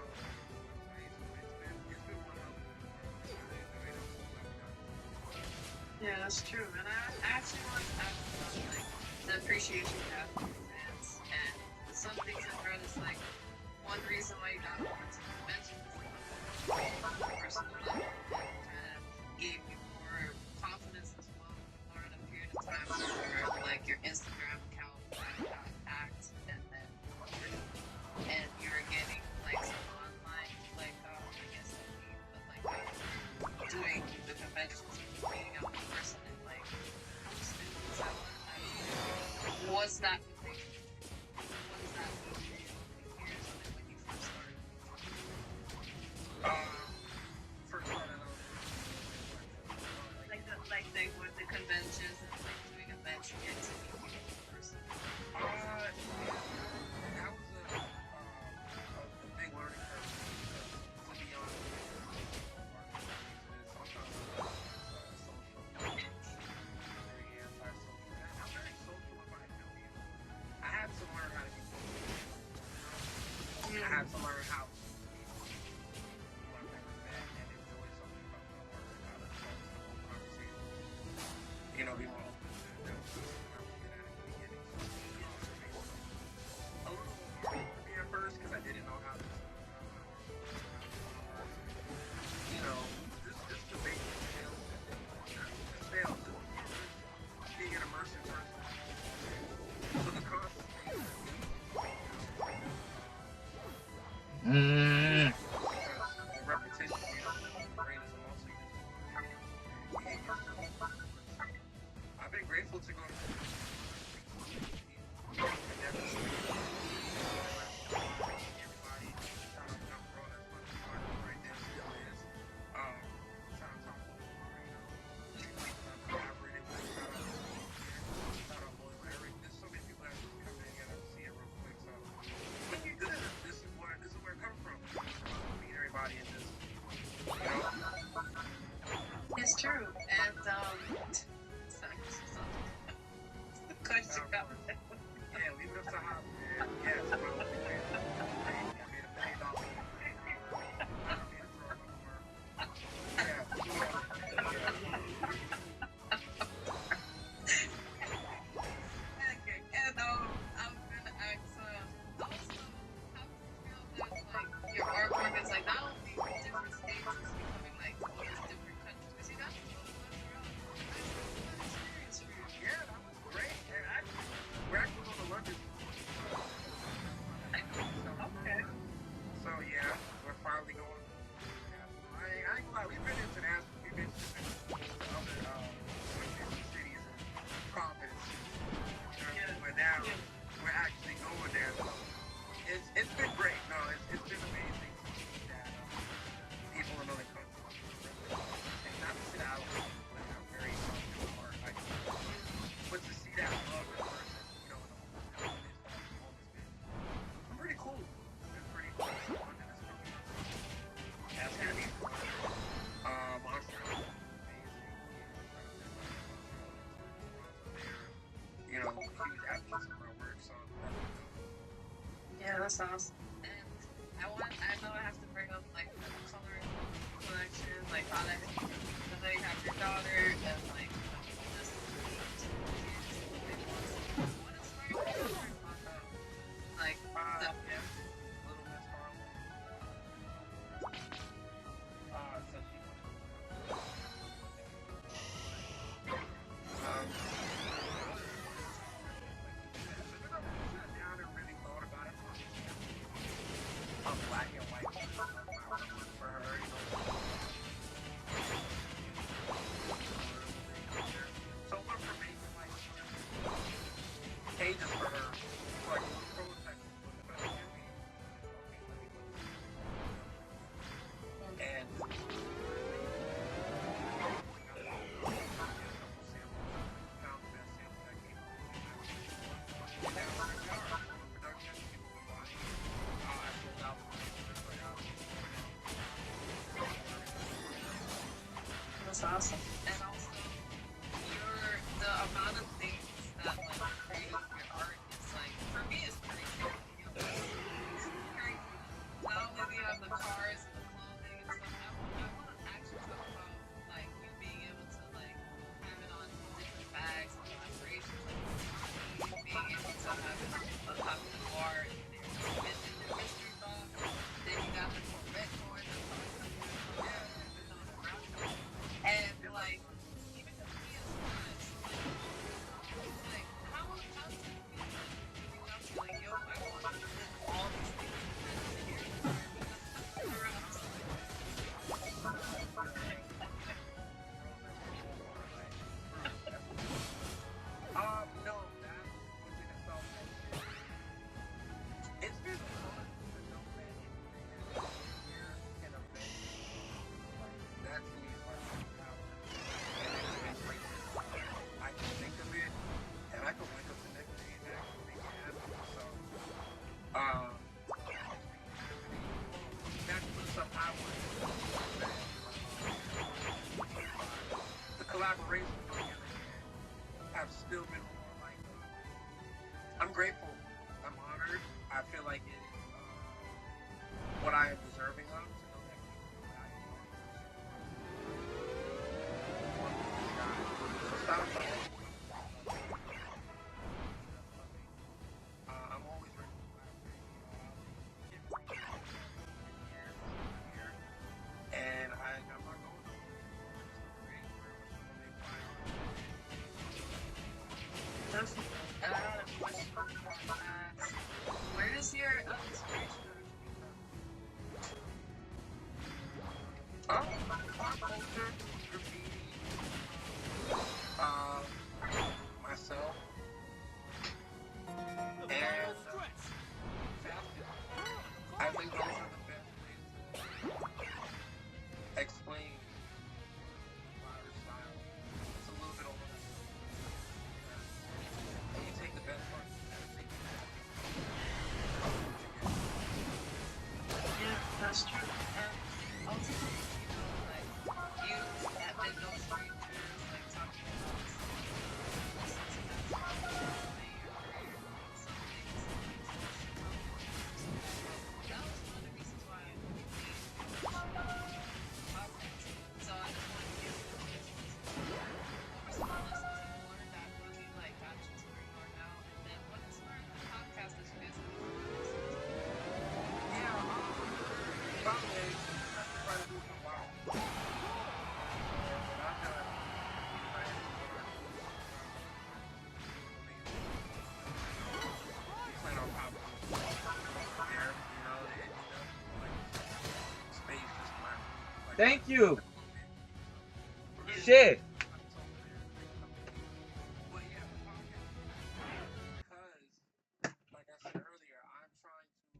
it's been one of Yeah, that's true. And I actually want to ask about like the appreciation you have for your fans. And some things I've read is like one reason why you got more to conventions is like personal level and gave you more confidence as well. During a period of time where like your Instagram account got hacked and you're getting like some online like I guess doing the conventions, meeting out in person and like hosting. So was that the thing? What does that mean for you over the years when you first started? had to learn how to speak to people I've never met and enjoy something about my work and how to talk to the whole conversation. You know, be more open to that. That was something I was good at the beginning. So, a little hard for me at first because I didn't know how to, you know, just the basic sales. Just sales. Just being an immersive person. So the cost Mm. the repetition, you know, the brain is a muscle. You get used to it. I've been grateful to go to school. I never seen everybody. Shout out Jump Bro, that's my partner right there, still is. Shout out Tom Omar, you know, collaborated with. Shout out Boy Larry. There's so many people that just come in and see it real quick. So this is where it comes from. Meet everybody and just, you know. It's true. And sorry, the question got me. Yeah, leave it up to Hop, man. Yes, bro. I made $1 million. I don't need to throw it over. Okay, and I was gonna ask also how do you feel that like your artwork is like not only in different states, it's becoming like all these different countries. Because you got to go to Montreal. That's a good experience for you. Yeah, that was great. And actually, we're actually going to London. Okay. So yeah, we're finally going. I ain't gonna lie, we've been international. We've been to other cities and provinces. But now we're actually going there. So it's been great. No, it's been amazing to see that people in other countries and not to see that I have very good art, like, but to see that love in person, you know, in the pretty cool. It's been pretty cool. London is coming up. That's gonna be fun. Montreal is amazing. You know, huge advocates of our work, so Yeah, that's awesome. And I know I have to bring up like the coloring collection, like how that because you have your daughter and like this what is my coloring like the yeah, Little Miss Harlem. So she sat down and really thought about it. Black and white for her, you know. So what for making like pages for her, like prototype was the best can be. And That's awesome. And also, the amount of things that like create your art is like, for me, it's crazy. You know, it's crazy. Not only do you have the cars and the clothing and stuff, I want to actually talk about like you being able to like have it on different bags and collaborations, like being able to have it on top of the bar and there's in the mystery box. Then you got the Corvette going. And like, even the PS5, like how do you feel like, yo, I want to live all these things no, that within itself, it's been fun to know that anything here can affect that to me is my superpower. And it's been great. I can think of it, and I can wake up the next day and actually make it happen. So, that's the stuff I want. The collaboration have still been more like, I'm grateful. I'm honored. I feel like it is culture, graffiti, myself, The and final stretch. fashion. I think those are the best ways to explain modern style. It's a little bit over. You take the best part of that, take the best Yeah, that's true. And ultimately, like, you have been no strangers, like, talking about listen to that song, resume your career, some things that you that was one of the reasons why I made podcast. So I just wanted to get some personal lessons in order that really, like, got you to where you are now. And then what inspired the podcast that you guys have been listening to? Yeah, by the way, I'm trying to do some wild. Plan on popping there, space just like Thank you. Shit. But yeah, the podcast, because, like I said earlier, I'm trying to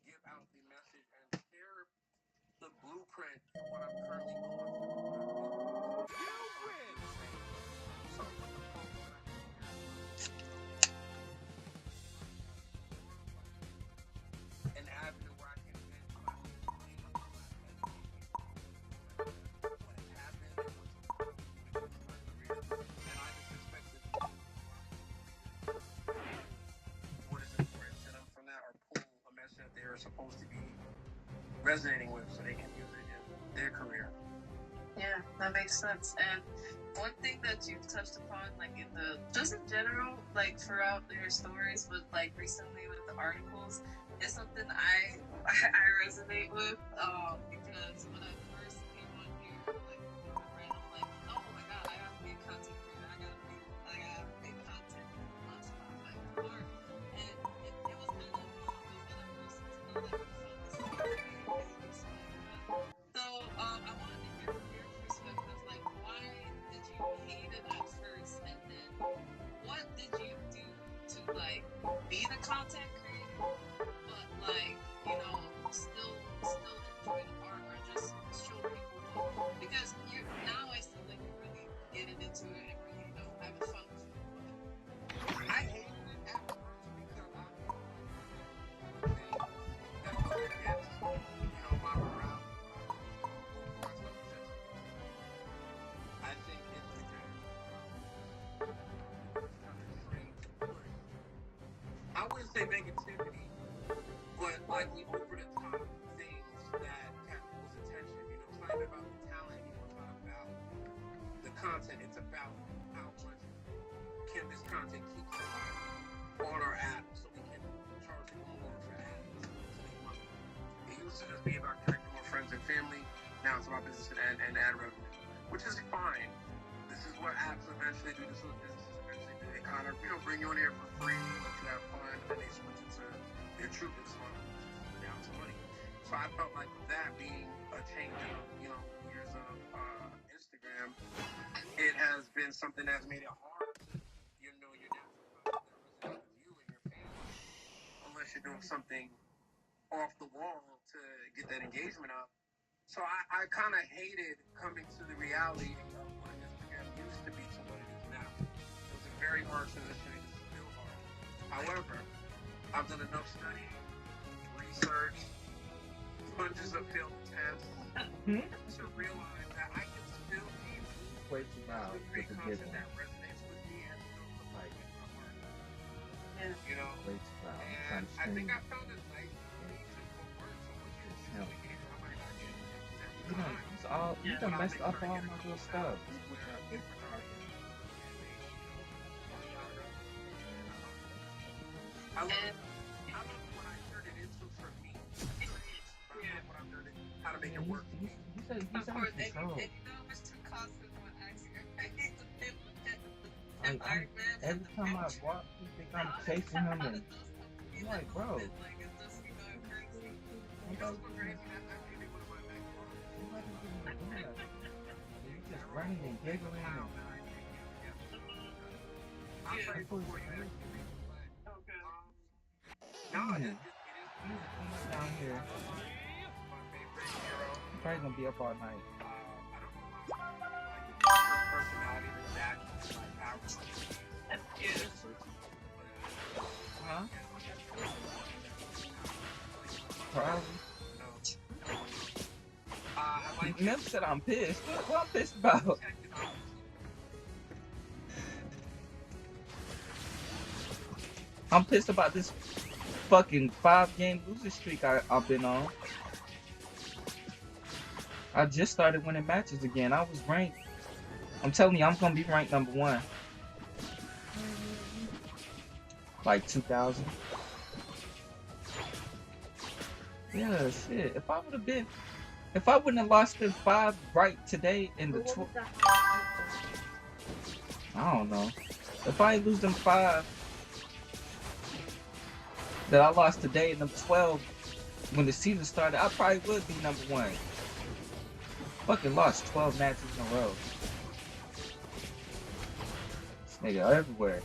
give out the message and share the blueprint for what I'm currently going through. You win. So with the post that I share, an avenue where I can vent my feelings, what has happened, and what's my career, and I just expect it to what is important to them from that or pull a message that they're supposed to be resonating with so they can use it in their career. Yeah, that makes sense. And one thing that you've touched upon, like in the just in general, like throughout your stories, but like recently with the articles, is something I resonate with. Because when I first came on here, like random, like, oh my god, I gotta be a content creator. I gotta make content on Spotify or and it was kind of one of those other persons that like felt the same way. So I wanted to hear from your perspective, like why did you hate it at first, and then what did you do to like be the content creator, but like still enjoy the art or just show people love? Because you now I see like you're really getting into it and really having fun with it. I hated it at first because I that was against, my morale. I think Instagram is kind of trained to push. I wouldn't say negativity, but like the over the top things that catch people's attention. It's not even about the talent anymore. It's not about the content. It's about how much can this content keep somebody on our app so we can charge people more for ads to make money. It used to just be about connecting more friends and family. Now it's about business and ad revenue, which is fine. This is what apps eventually do. This is what businesses eventually do. They kind of, bring you on here for free, let you have fun, and then they switch it to their true business model, which is down to money. So I felt like with that being a change of, years of Instagram, it has been something that's made it hard to, your natural content that resonates with you and your fans, unless you're doing something off the wall to get that engagement up. So I kind of hated coming to the reality of what Instagram used to be to what it is now. It was a very hard transition. It's still hard. However, I've done enough studying, research, bunches of failed tests to realize that I can still be Way too loud. create It's a content given. that resonates with me and still put my work. Yeah. Way too loud. And I Trying to think scream. I found a nice niche of what works. So what you're Hell. doing here, I might not get it You every done, time. it's all, you done messed up all my little stuff. I love what I turned it into for me. I love what I've done it, how to make it work for me. He said he's Of out course, of and control. you know it's too constant when asking Like, every time I walk, he think I'm chasing him, and I'm like, bro. Like it's just crazy. You know what's crazy? That's actually one of my backgrounds. Nobody even doing that. ain't even giggling. I don't know. I played before you actually, but no, Man, it is he's down here. my favorite hero. He's probably gonna be up all night. I don't know why his personality is that like powerful. Huh? Probably. I like Mem said I'm pissed. What I'm pissed about? I'm pissed about this fucking 5-game losing streak I've been on. I just started winning matches again. I was ranked. I'm telling you, I'm gonna be ranked number 1. Like 2000. Yeah, shit. If I wouldn't have lost them 5 right today in the But what was 12, that? I don't know. If I ain't lose them 5 that I lost today in them 12 when the season started, I probably would be number 1. Fucking lost 12 matches in a row. This nigga everywhere.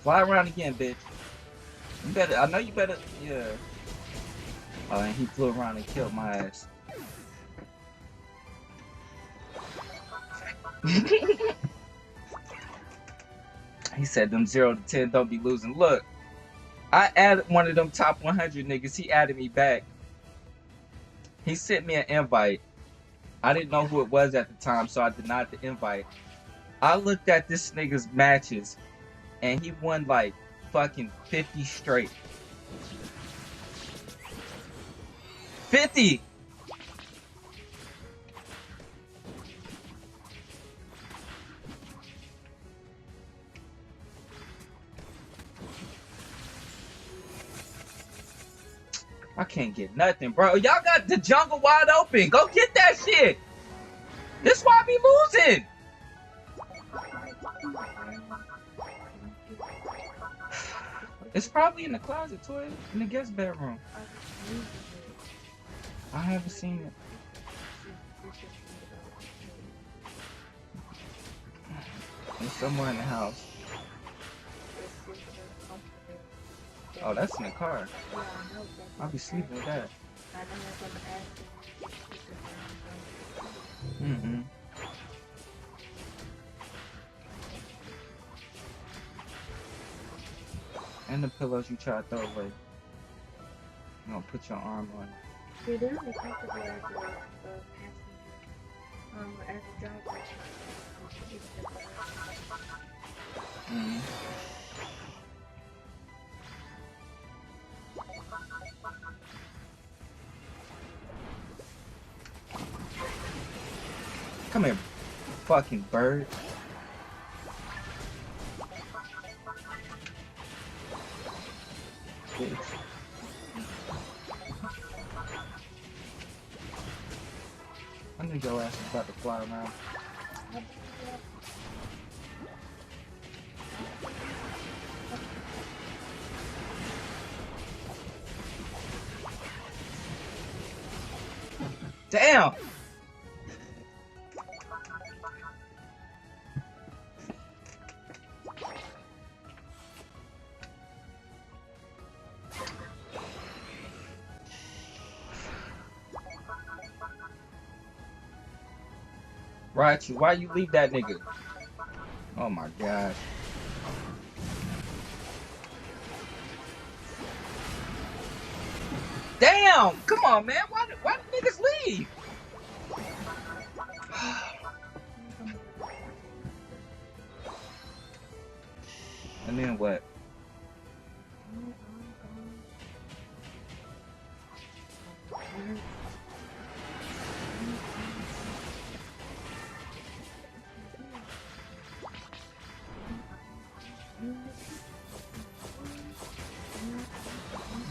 Fly around again, bitch. You better, I know you better, yeah. Oh, and he flew around and killed my ass. He said them 0 to 10 don't be losing. Look, I added one of them top 100 niggas. He added me back. He sent me an invite. I didn't know who it was at the time, so I denied the invite. I looked at this nigga's matches, and he won like fucking 50 straight. 50! I can't get nothing, bro. Y'all got the jungle wide open. Go get that shit. This why I be losing. It's probably in the closet, toilet, in the guest bedroom. I haven't seen it. It's somewhere in the house. Oh, that's in the car. I'll be sleeping with that. Mm-hmm. And the pillows you try to throw away. You gonna put your arm on it. You're definitely comfortable as a passenger. As a driver. Mm-hmm. Come here, fucking bird. Bitch. I knew your ass was about to fly around. Damn! Right, why you leave that nigga? Oh my god. Damn! Come on, man. Why did niggas leave? And then what?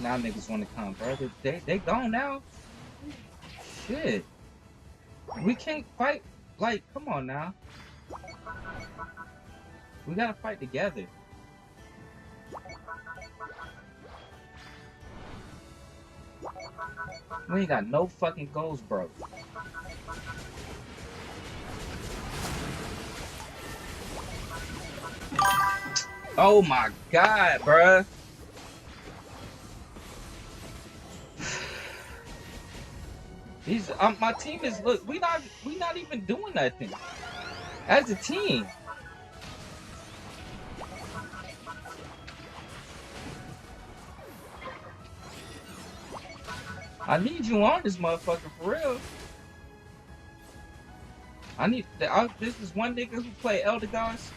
Now niggas want to come, bro. They gone now. Shit. We can't fight. Like, come on now. We gotta fight together. We ain't got no fucking goals, bro. Oh my god, bruh. These my team is look. We not even doing nothing as a team. I need you on this motherfucker for real. I need. This is one nigga who play Elder Gods.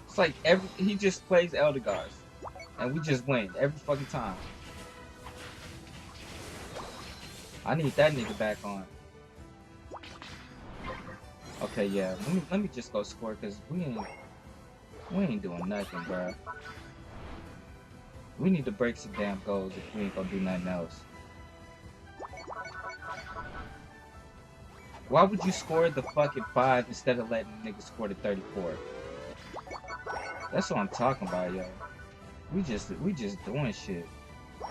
It's like he just plays Elder Gods, and we just win every fucking time. I need that nigga back on. Okay, yeah. Let me just go score because we ain't doing nothing, bro. We need to break some damn goals if we ain't gonna do nothing else. Why would you score the fucking 5 instead of letting the nigga score the 34? That's what I'm talking about, yo. We just doing shit.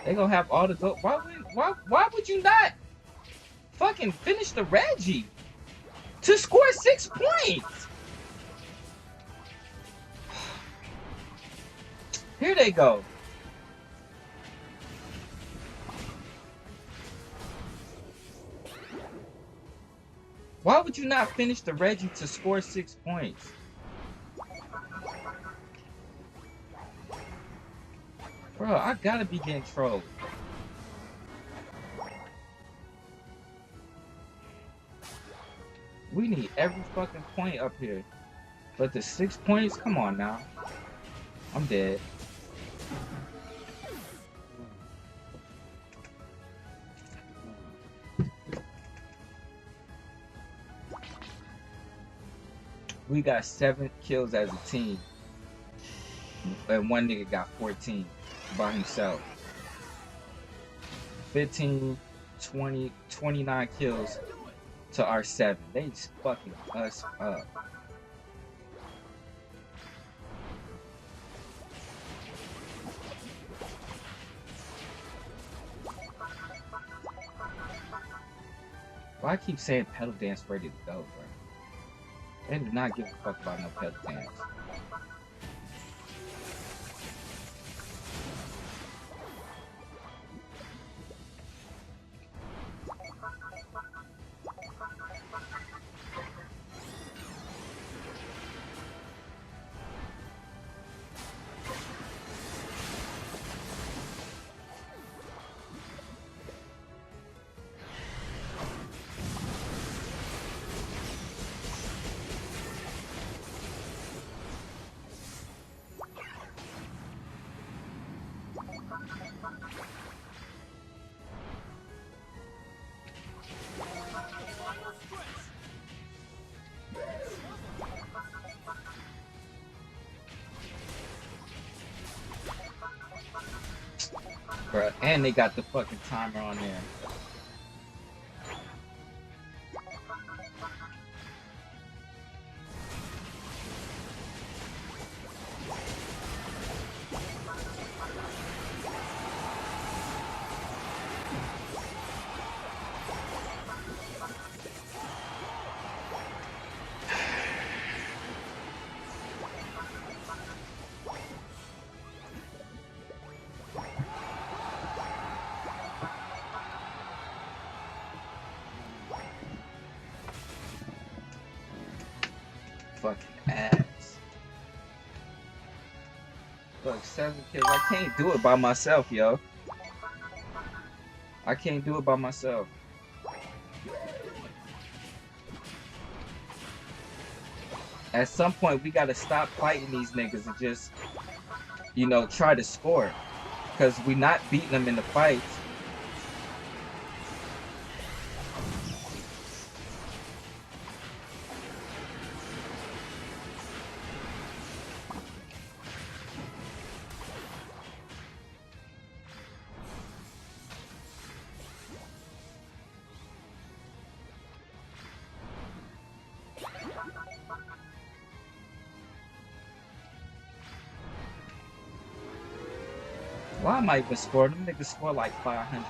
They gonna have all the go. Why would you not fucking finish the Reggie to score 6 points? Here they go. Why would you not finish the Reggie to score 6 points? Bro, I gotta be getting trolled. We need every fucking point up here. But the 6 points? Come on now. I'm dead. We got 7 kills as a team. And one nigga got 14 by himself. 15, 20, 29 kills to our 7. They just fucking us up. Why I keep saying pedal dance ready to go, bro? They do not give a fuck about no pedal dance. Bruh, and they got the fucking timer on there. Fucking ass. Look, 7 kills. I can't do it by myself, yo. I can't do it by myself. At some point, we gotta stop fighting these niggas and just, you know, try to score. Because we not beating them in the fights. Why am I even scoring? Them niggas score like 500.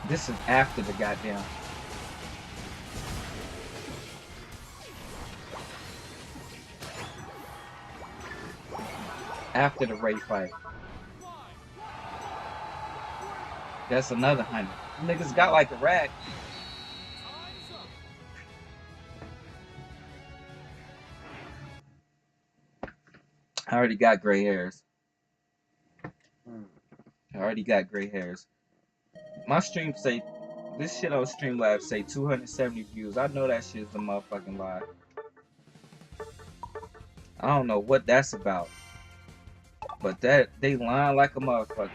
This is after the goddamn. after the Ray fight. That's another 100. Niggas got like a rack. Time's up. I already got gray hairs. I already got gray hairs. My stream say, this shit on Streamlabs say 270 views. I know that shit's a motherfucking lie. I don't know what that's about. But that, they lying like a motherfucker.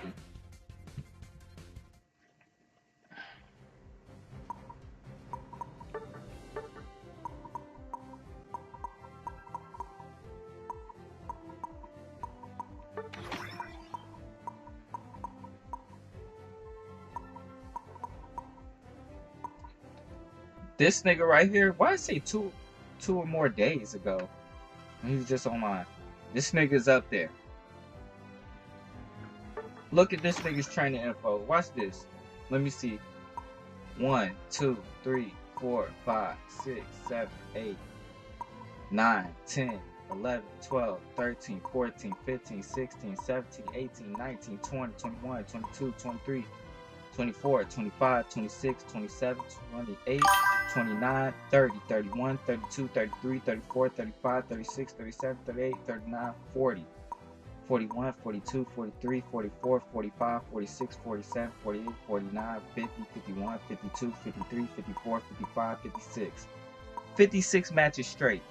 This nigga right here, why I say two or more days ago? He was just online. This nigga's up there. Look at this nigga's training info. Watch this. Let me see. 1, 2, 3, 4, 5, 6, 7, 8, 9, 10, 11, 12, 13, 14, 15, 16, 17, 18, 19, 20, 21, 22, 23, 24, 25, 26, 27, 28, 29, 30, 31, 32, 33, 34, 35, 36, 37, 38, 39, 40, 41, 42, 43, 44, 45, 46, 47, 48, 49, 50, 51, 52, 53, 54, 55, 56. 56 matches straight.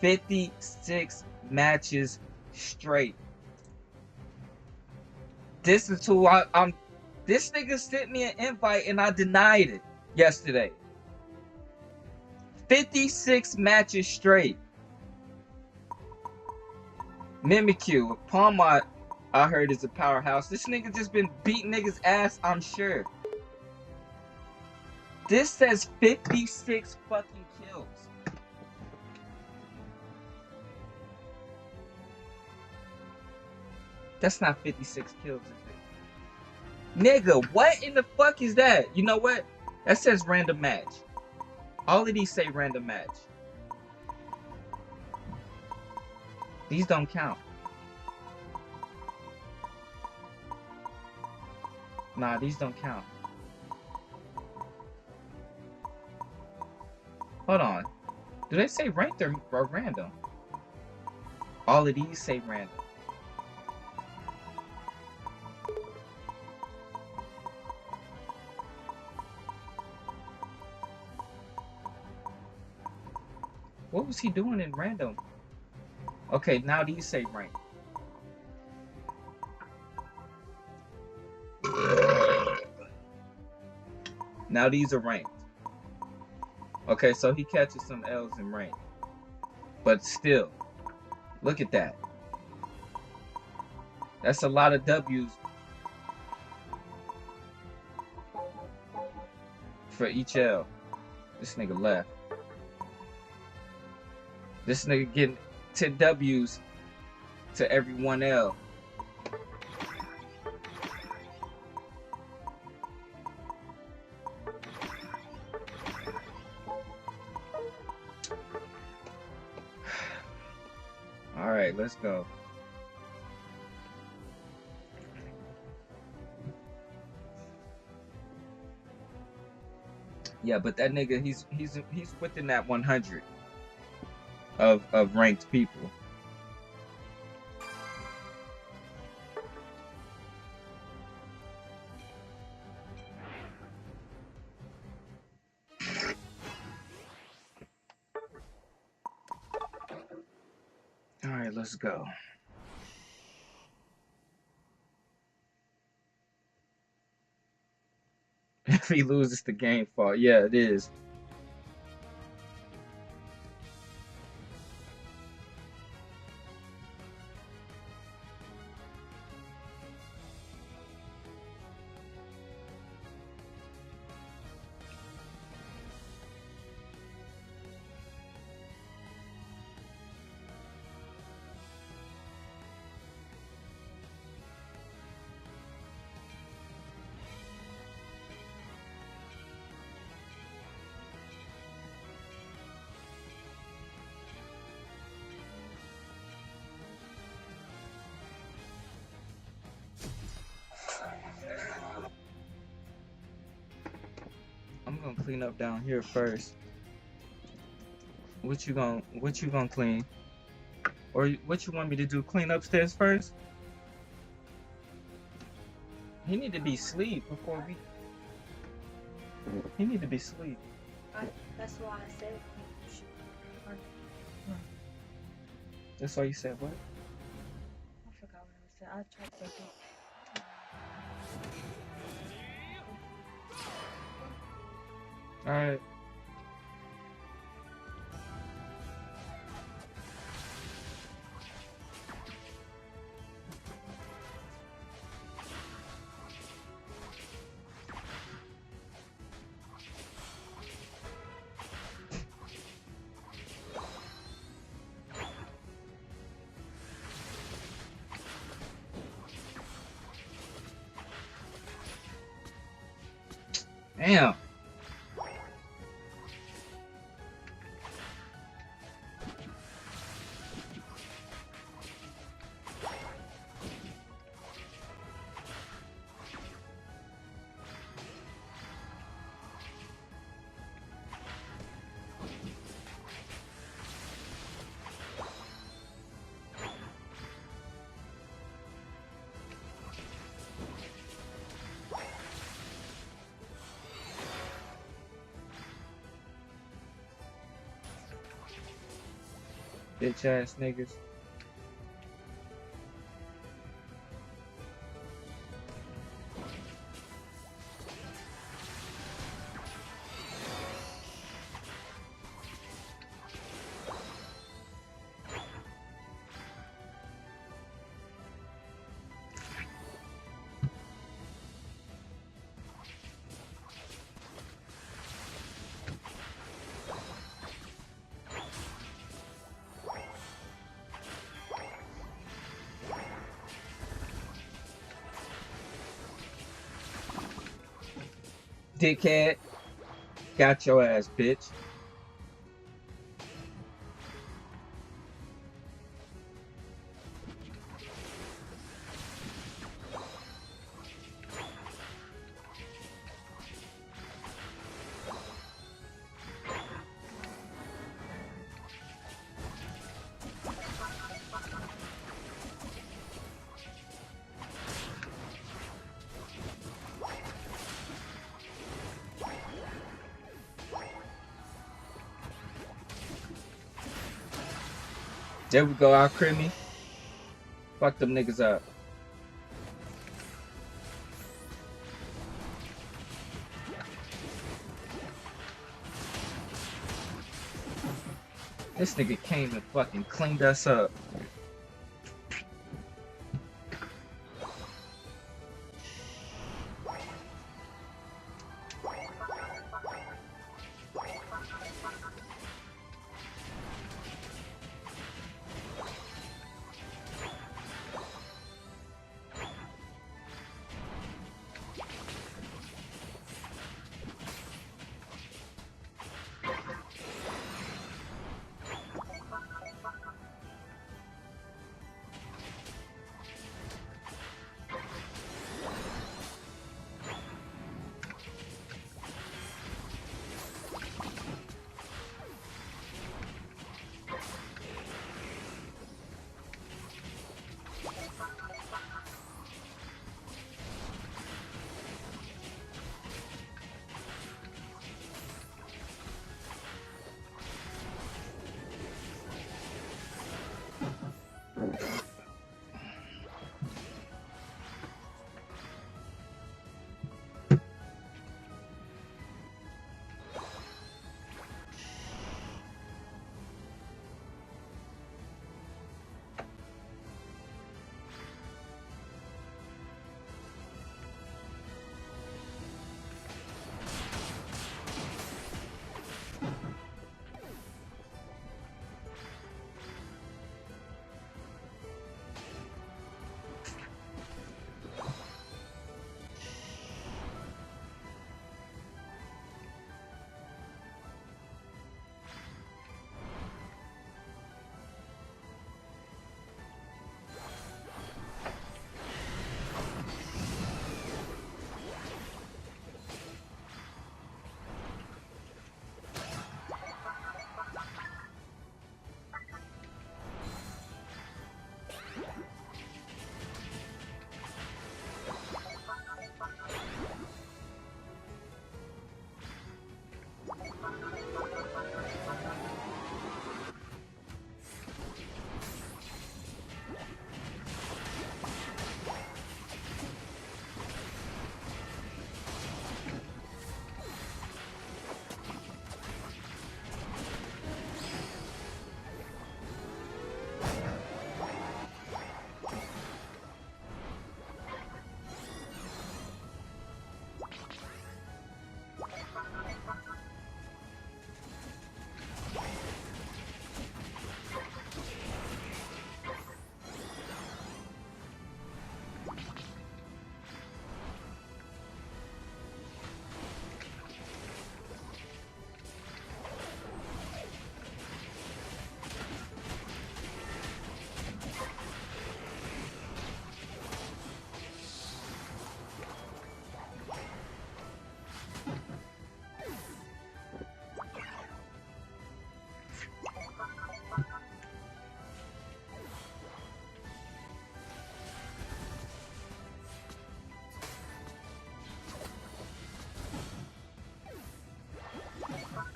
56 matches straight. This is who I'm. This nigga sent me an invite and I denied it yesterday. 56 matches straight. Mimikyu, Palmont, I heard is a powerhouse. This nigga just been beating niggas' ass, I'm sure. This says 56 fucking kills. That's not 56 kills, is it? Nigga, what in the fuck is that? You know what? That says random match. All of these say random match. These don't count. Nah, these don't count. Hold on. Do they say ranked or random? All of these say random. What was he doing in random? Okay, now these say ranked. Now these are ranked. Okay, so he catches some L's in ranked. But still, look at that. That's a lot of W's for each L. This nigga left. This nigga getting 10 W's to every 1 L. All right, let's go. Yeah, but that nigga, he's within that 100 of ranked people. All right, let's go. If he loses the game fall, yeah, it is. gonna clean up down here first. What you gonna clean? Or what you want me to do? Clean upstairs first? He need to be asleep before we. He need to be asleep. That's why I said you should. That's why you said what? I forgot what I said. I tried to think. All right. Damn. Bitch ass niggas. Dickhead. Got your ass, bitch. There we go, our Crimmy. Fuck them niggas up. This nigga came and fucking cleaned us up.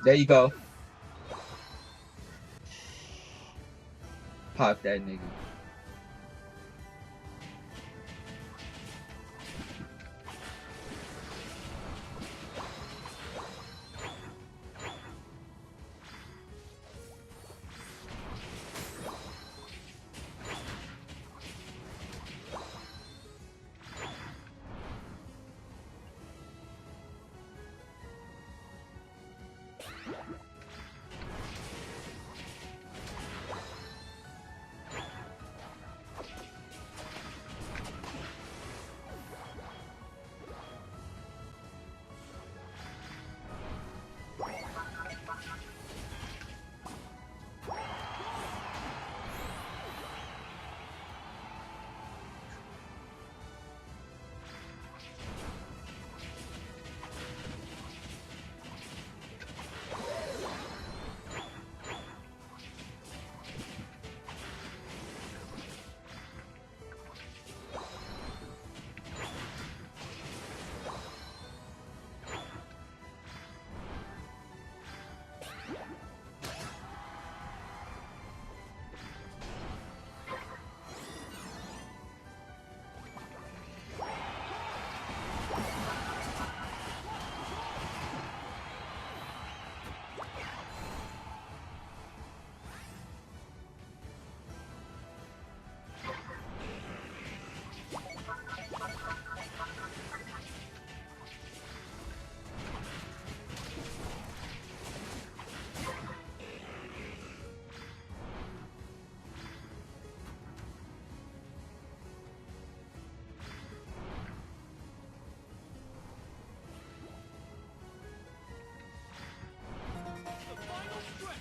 There you go. Pop that nigga. The final stretch.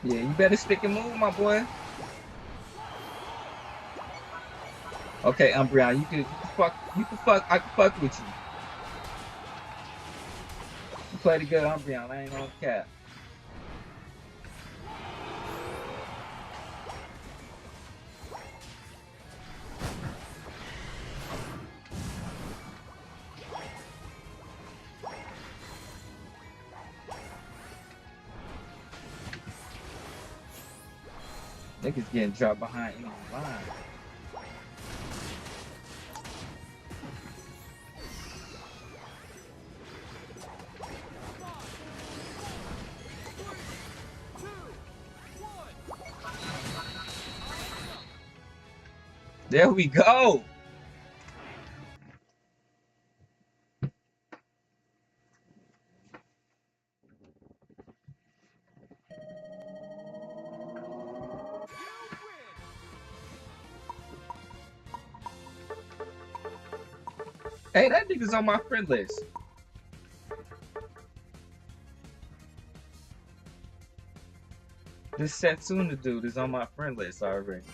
Yeah, you better stick and move, my boy. Okay, Umbreon, I can fuck with you. You played a good Umbreon, I ain't on cap. Niggas getting dropped behind enemy line. There we go. Hey, that nigga's on my friend list. This Setsuna dude is on my friend list already.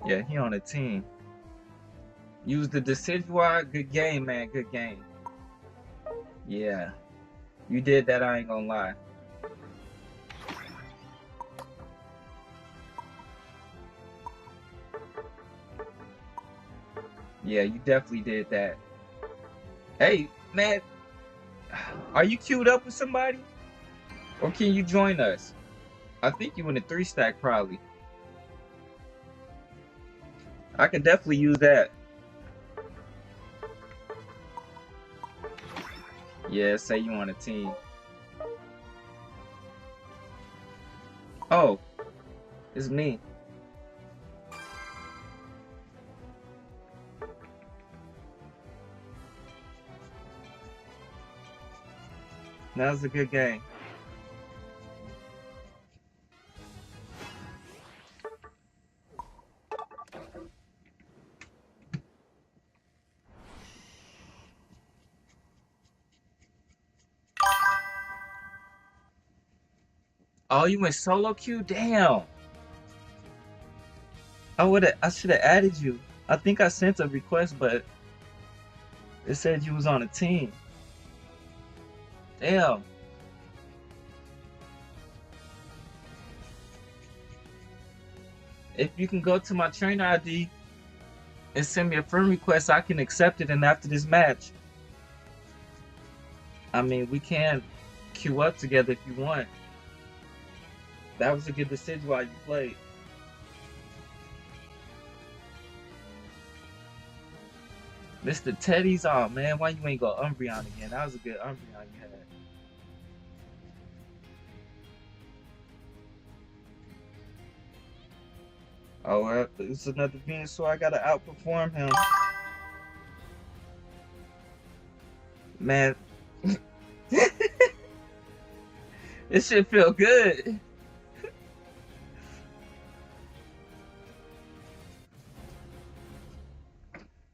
Yeah, he on a team. Use the Decidueye. Good game, man. Good game. Yeah. You did that, I ain't gonna lie. Yeah, you definitely did that. Hey, man, are you queued up with somebody? Or can you join us? I think you in a 3-stack probably. I can definitely use that. Yeah, say you on a team. Oh, it's me. That was a good game. Oh, you went solo queue? Damn. I should have added you. I think I sent a request, but it said you was on a team. Damn. If you can go to my trainer ID and send me a friend request, I can accept it. And after this match, I mean, we can queue up together if you want. That was a good decision while you played. Mr. Teddy's, oh man, why you ain't go Umbreon again? That was a good Umbreon you had. Oh, well, it's another Venusaur. I gotta outperform him. Man, this shit feel good.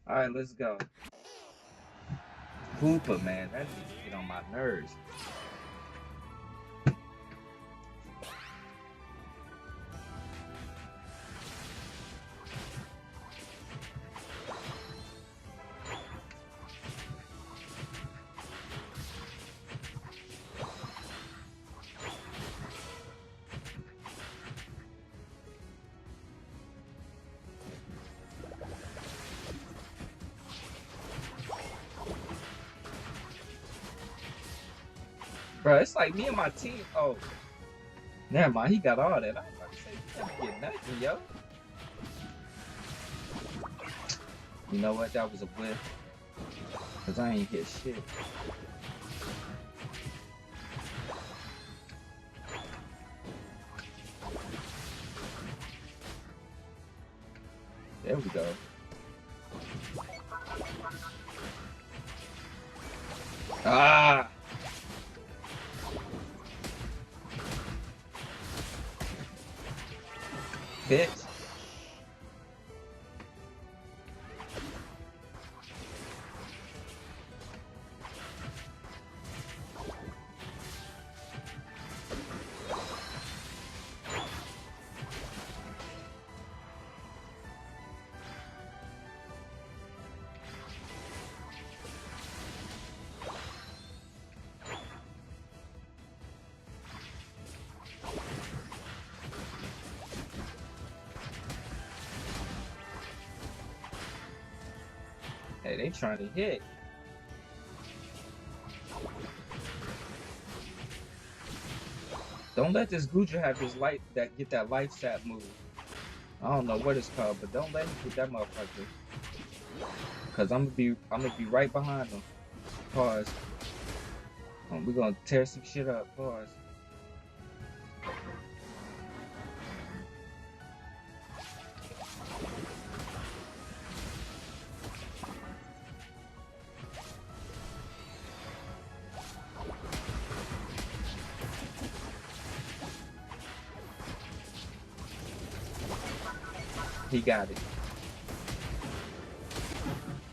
All right, let's go. Hooper, man, that needs to get on my nerves. Bro, it's like me and my team. Oh, never mind. He got all that. I was about to say, you can't get nothing, yo. You know what? That was a whiff. Because I ain't hit shit. There we go. Ah! Bitch. Hey, they trying to hit. Don't let this Guja have his life get that life sap move. I don't know what it's called, but don't let him get that motherfucker. Cause I'm gonna be right behind him. Pause. We're gonna tear some shit up. Pause. He got it.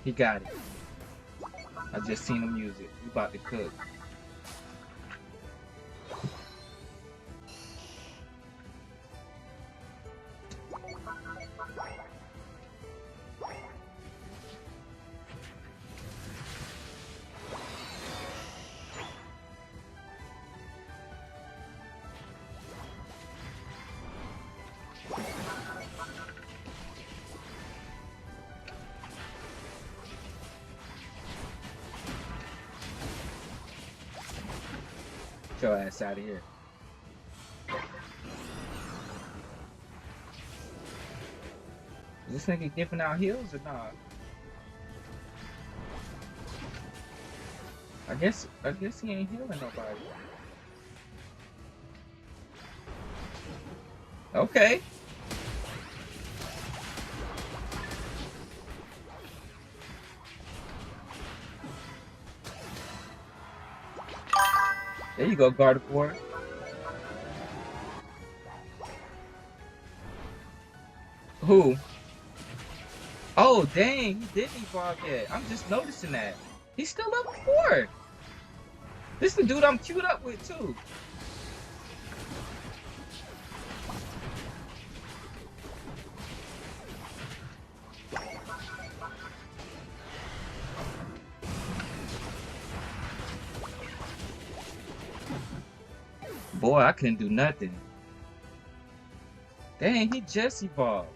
He got it. I just seen him use it. We about to cook. Get your ass out of here. Is this nigga giving out heals or not? I guess he ain't healing nobody. Okay. There you go, Gardevoir. Who? Oh, dang, he didn't evolve yet. I'm just noticing that. He's still level 4. This is the dude I'm queued up with, too. Boy, I couldn't do nothing. Dang, he just evolved.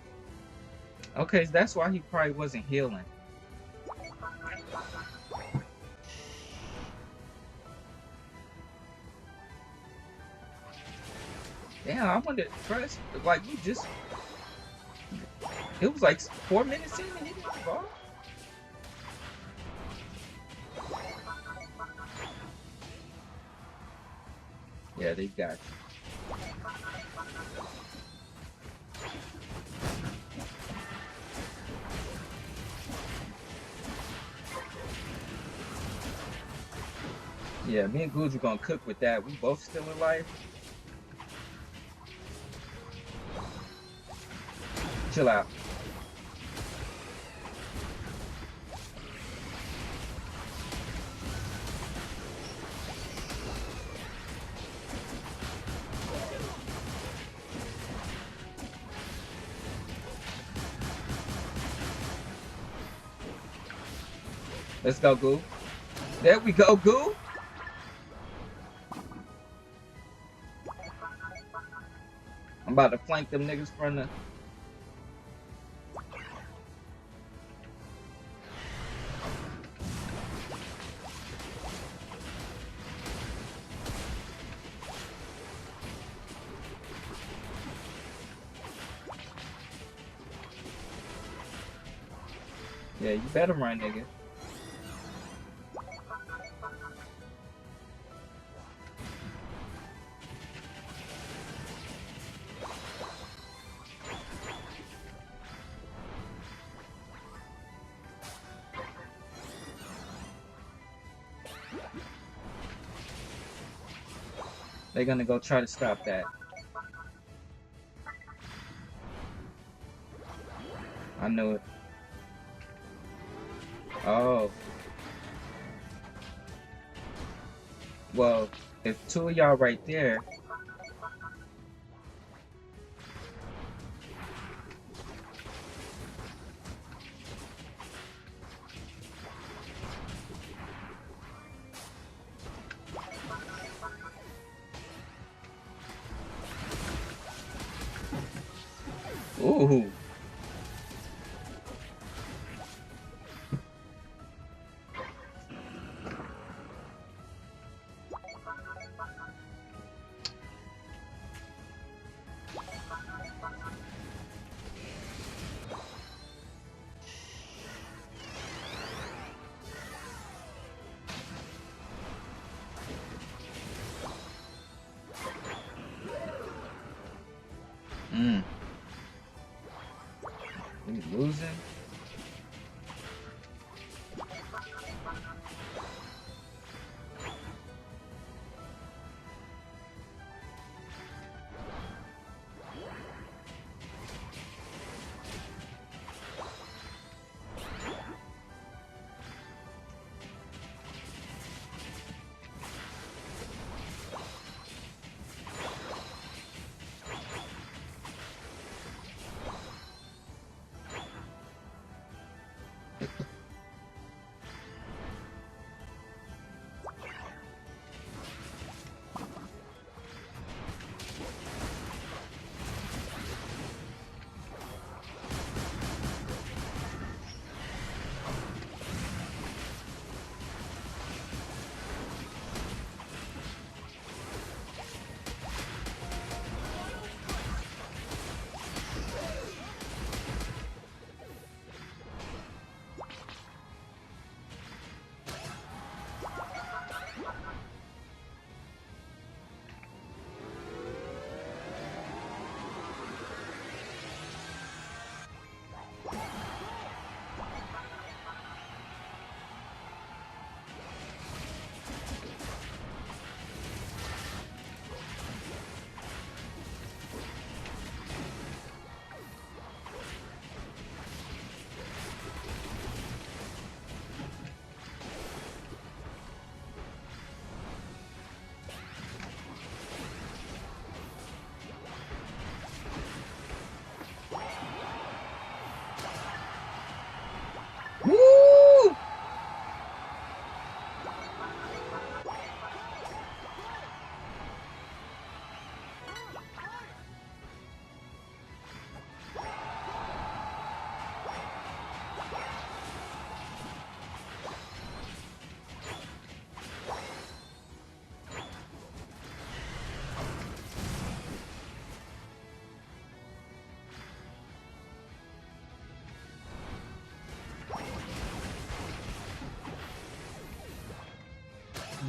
Okay, so that's why he probably wasn't healing. Damn, I wonder, first, like, we just... It was like 4 minutes in and he didn't evolve? Yeah, they got you. Yeah, me and Guju gonna cook with that. We both still alive. Chill out. Let's go, Goo. There we go, Goo. I'm about to flank them niggas from the... Yeah, you better run, nigga. They're gonna go try to stop that. I knew it. Oh. Well, if two of y'all right there... Ooh. He's losing.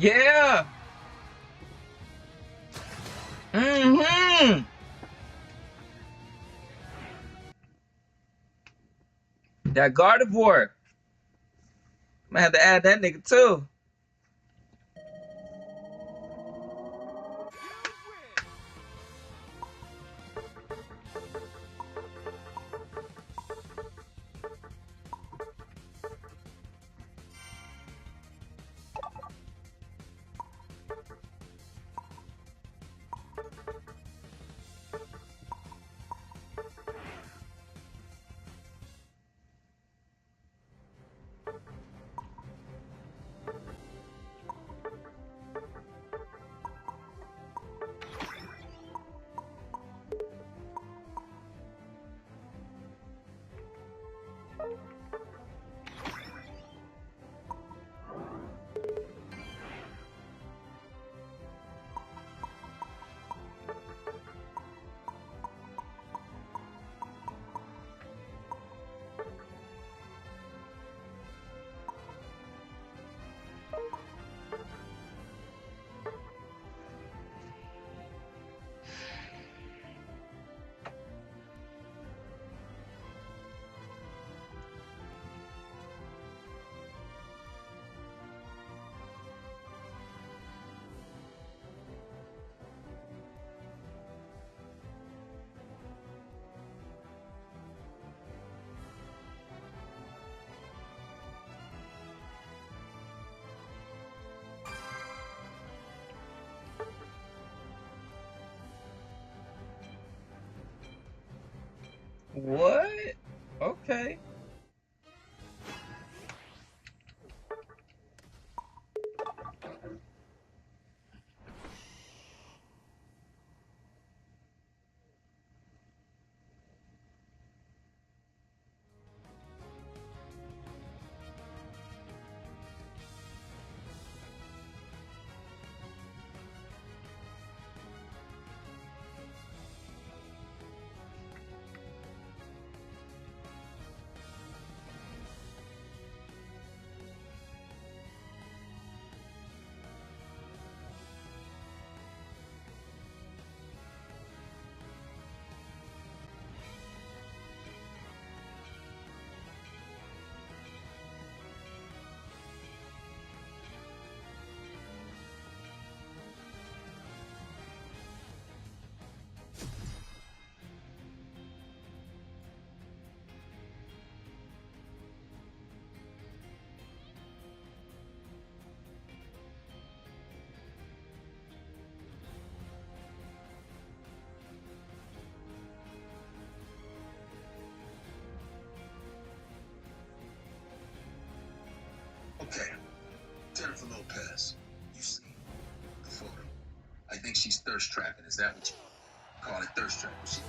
Yeah. Mm-hmm. That Gardevoir. I'm gonna have to add that nigga too. You win. What? Okay. Okay, Jennifer Lopez. You see the photo. I think she's thirst trapping. Is that what you call it? Thirst trapping. She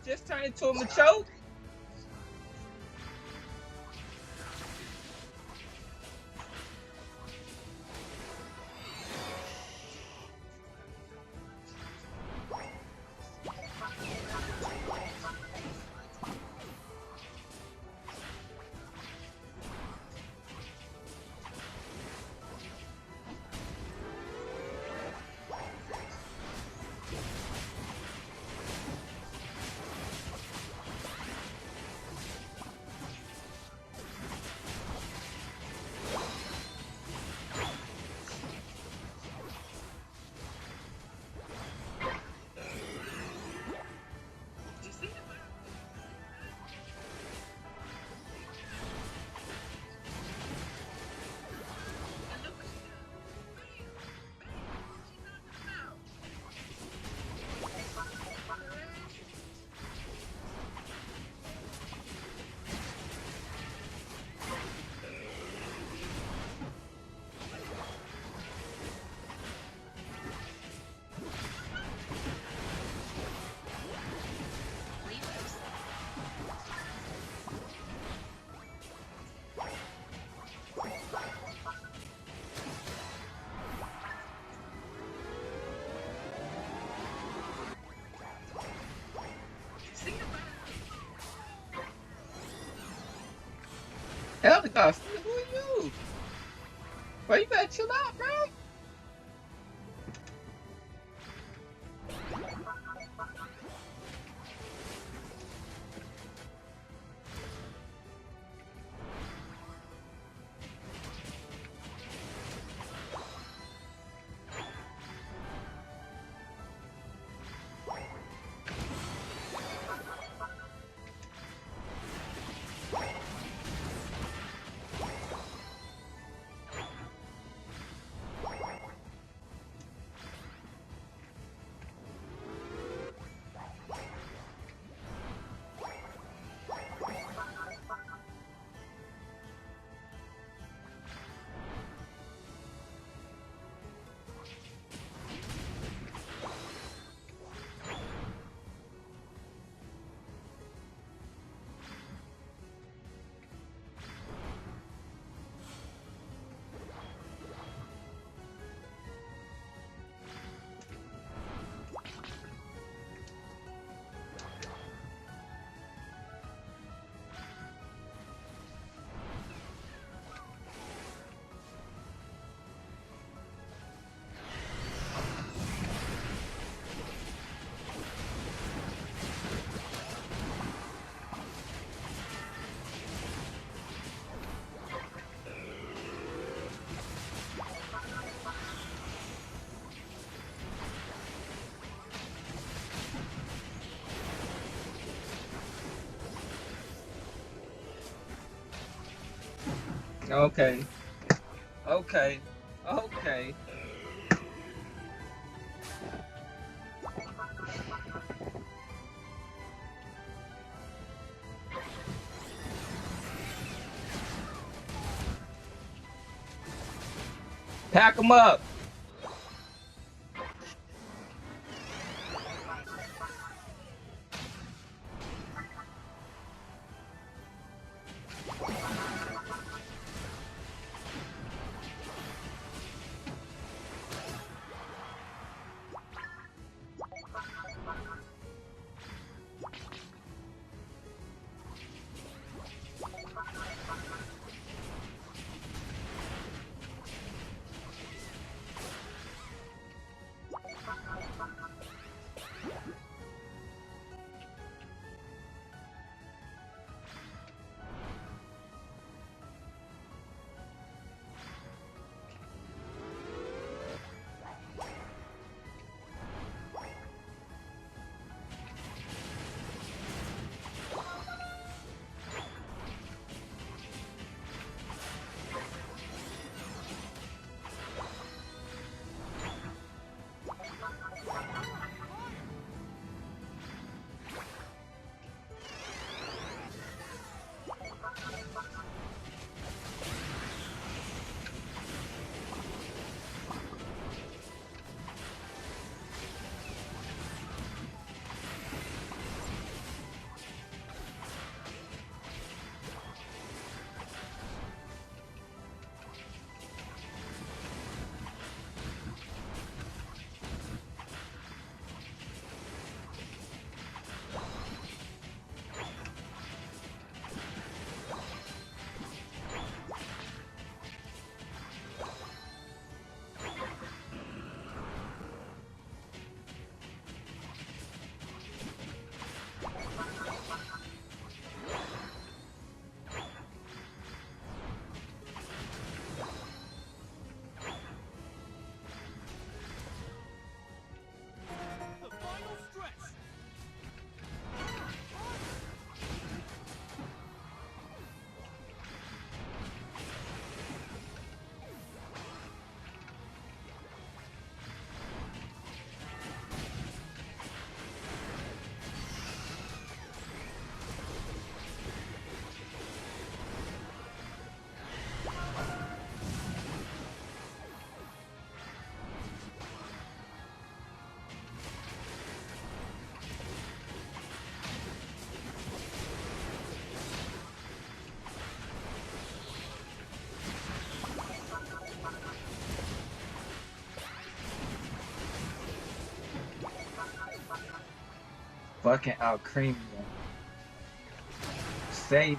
Just turn into a Machoke. Did you see the move? And look what she did. Bam! Bam! She knocked him out. See the move? Elder Gods, who are you? Bro, you better chill out, bro. Okay. Okay. Okay. Pack them up. fucking out creaming him. Save me.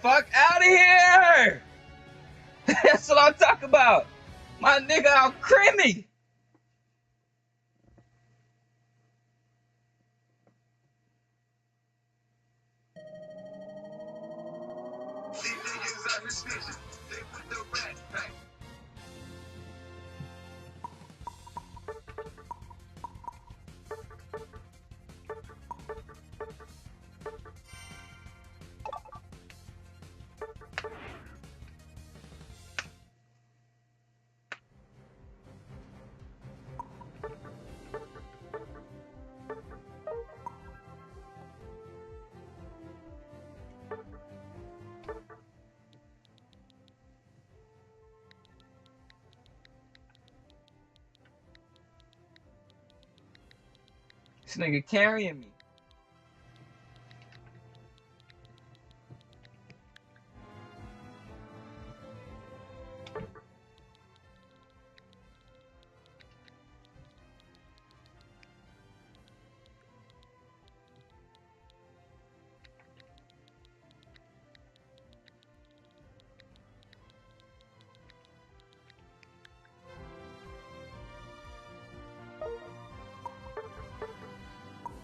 Fuck out of here! That's what I'm talking about. My nigga out creamy. These niggas out here snitching. They put the rat back. This nigga carrying me.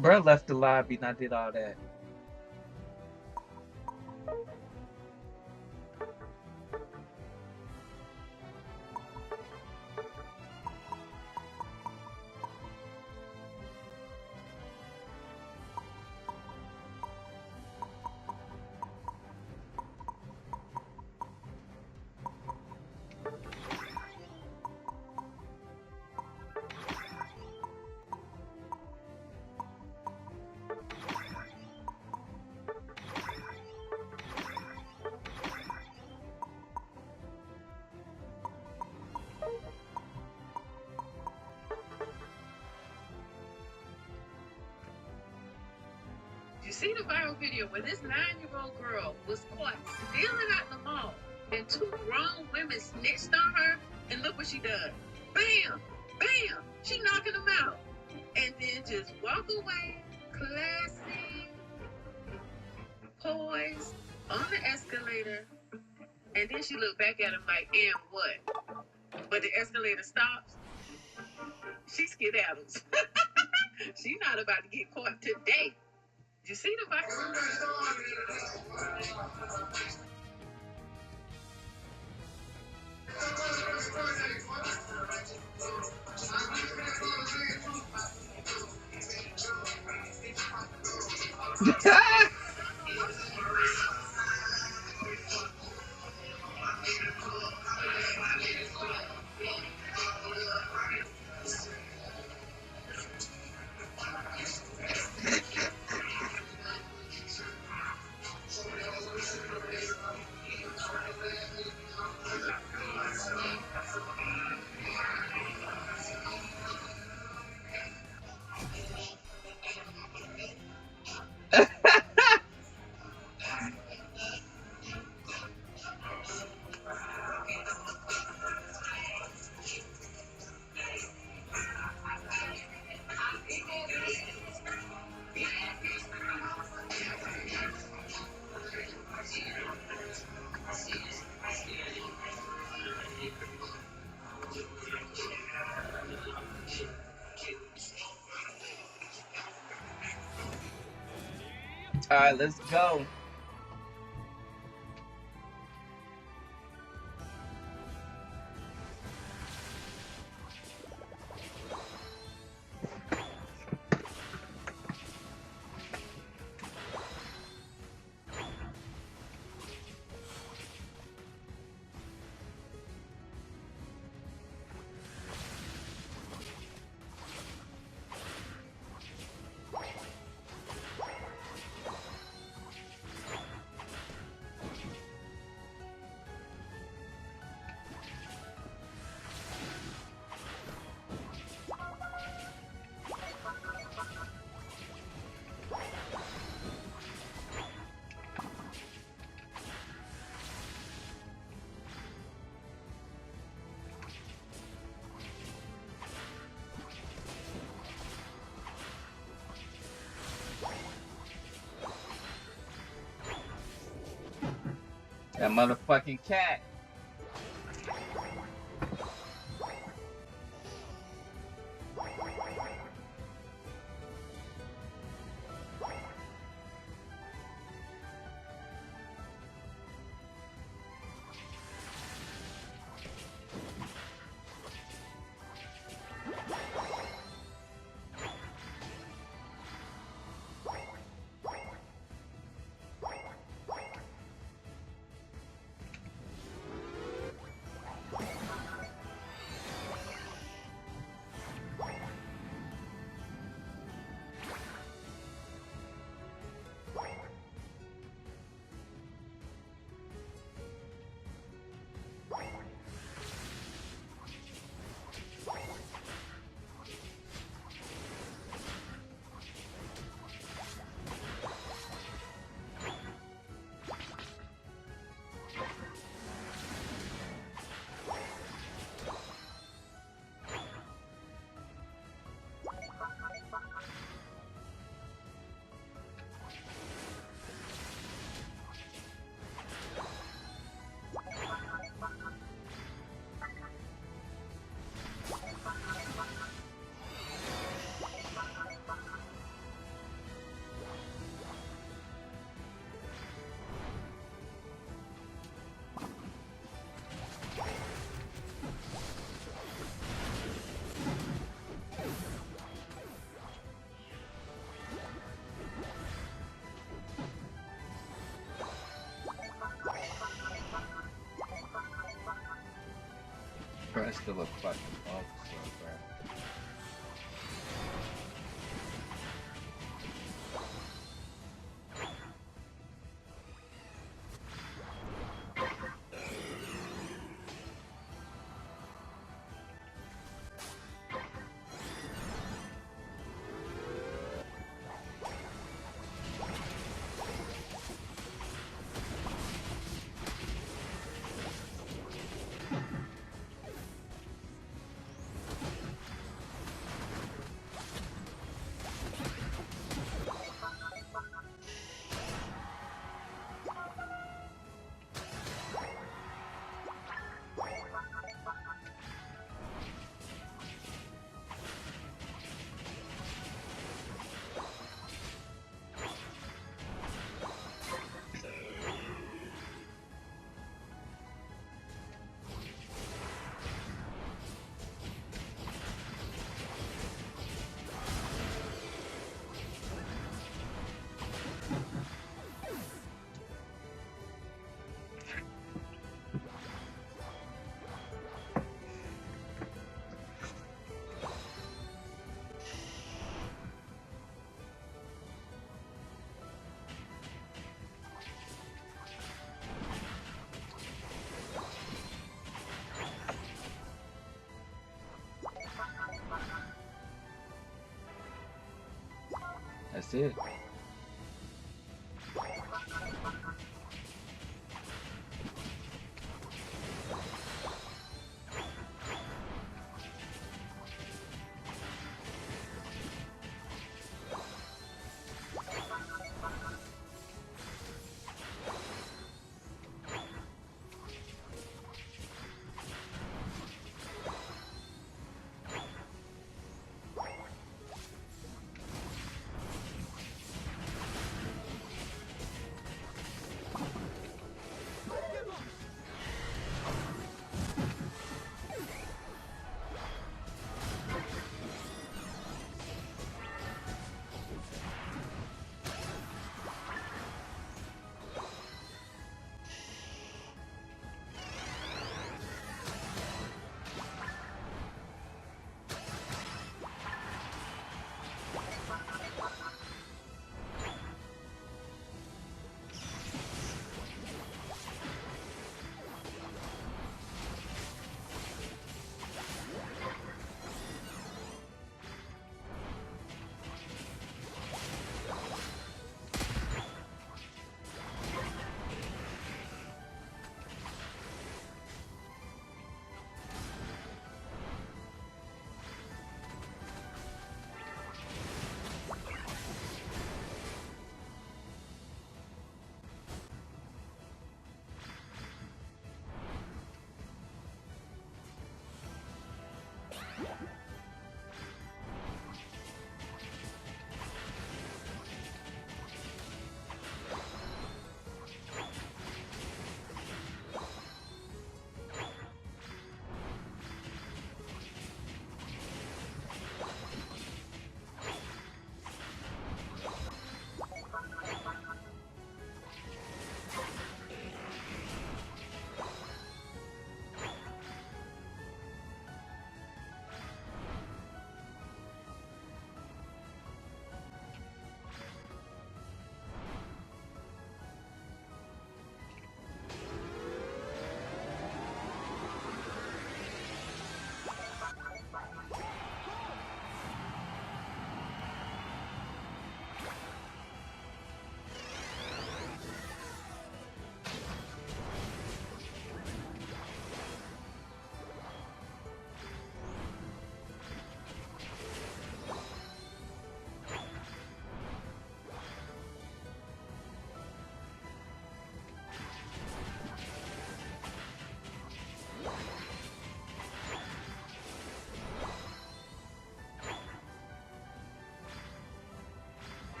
Bruh left the lobby and I did all that. You see the viral video where this 9-year-old girl was caught stealing at the mall and two grown women snitched on her, and look what she does. Bam! Bam! She knocking them out. And then just walk away, classy, poised, on the escalator. And then she looked back at him like, and what? But the escalator stops. She skedaddles. She's not about to get caught today. You see the viral? All right, let's go. That motherfucking cat. Bro, it's still a fucking officer, bro. That's it. The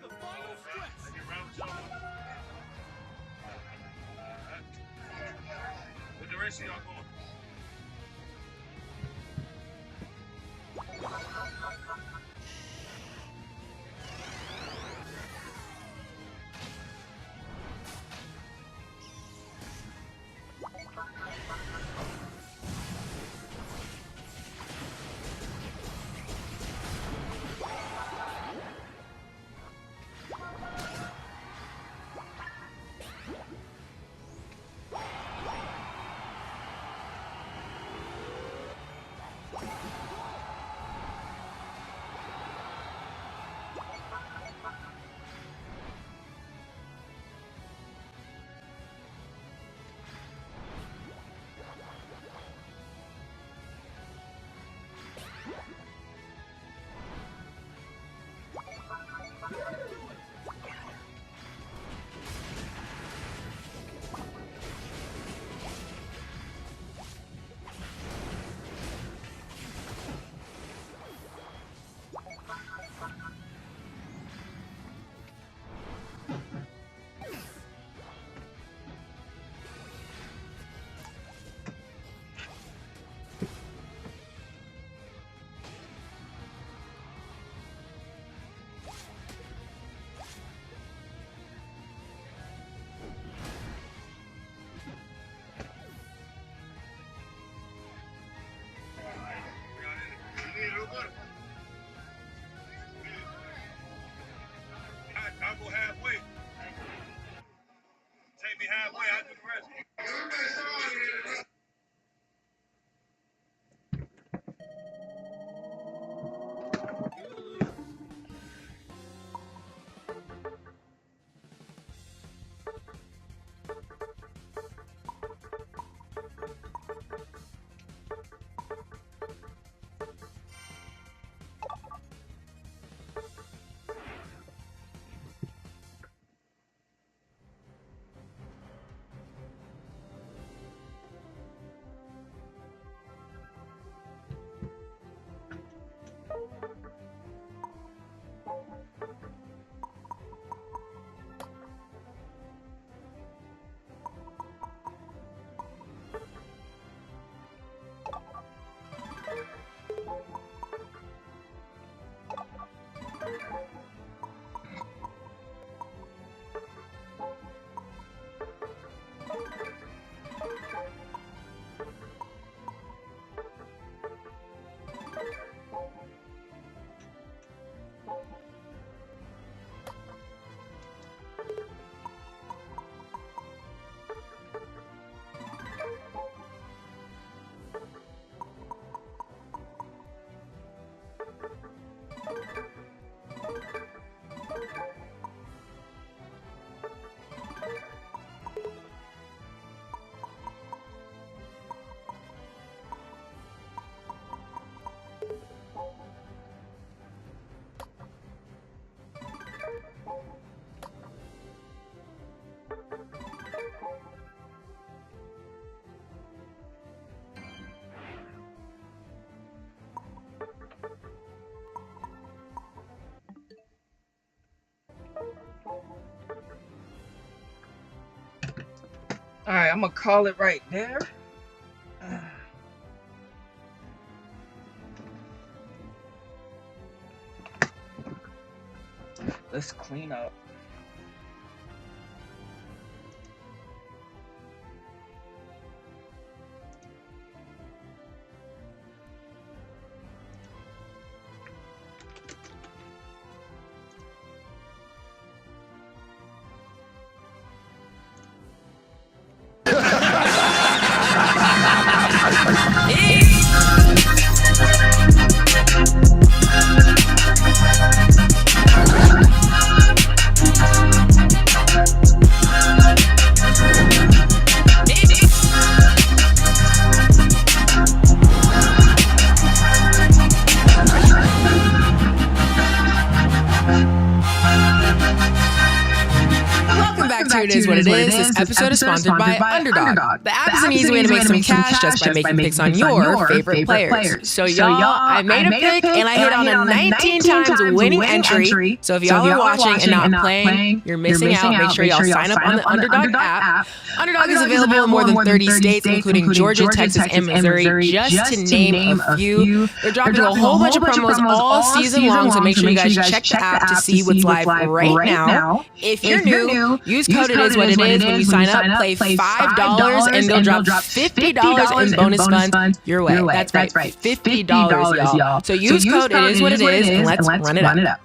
final stretch. What direction y'all going? I'll go halfway. Take me halfway, I'll do the rest. All right, I'm gonna call it right there. Let's clean up. It is what it is. This episode is sponsored by Underdog. The app is an easy way to make some cash just by making picks on your favorite players. So y'all, I made a pick and I hit on a 19 times winning entry. So if y'all are watching and not playing, you're missing out. Make sure y'all sign up on the Underdog app. Underdog is available in more than 30 states, including Georgia, Texas, and Missouri, just to name a few. They're dropping a whole bunch of promos all season long, so make sure you guys check the app to see what's live right now. If you're new, use code It Is What It Is when you sign up. Play $5 and they'll drop $50 in bonus funds your way. That's right, $50, y'all. So use code It Is What It Is and let's run it up.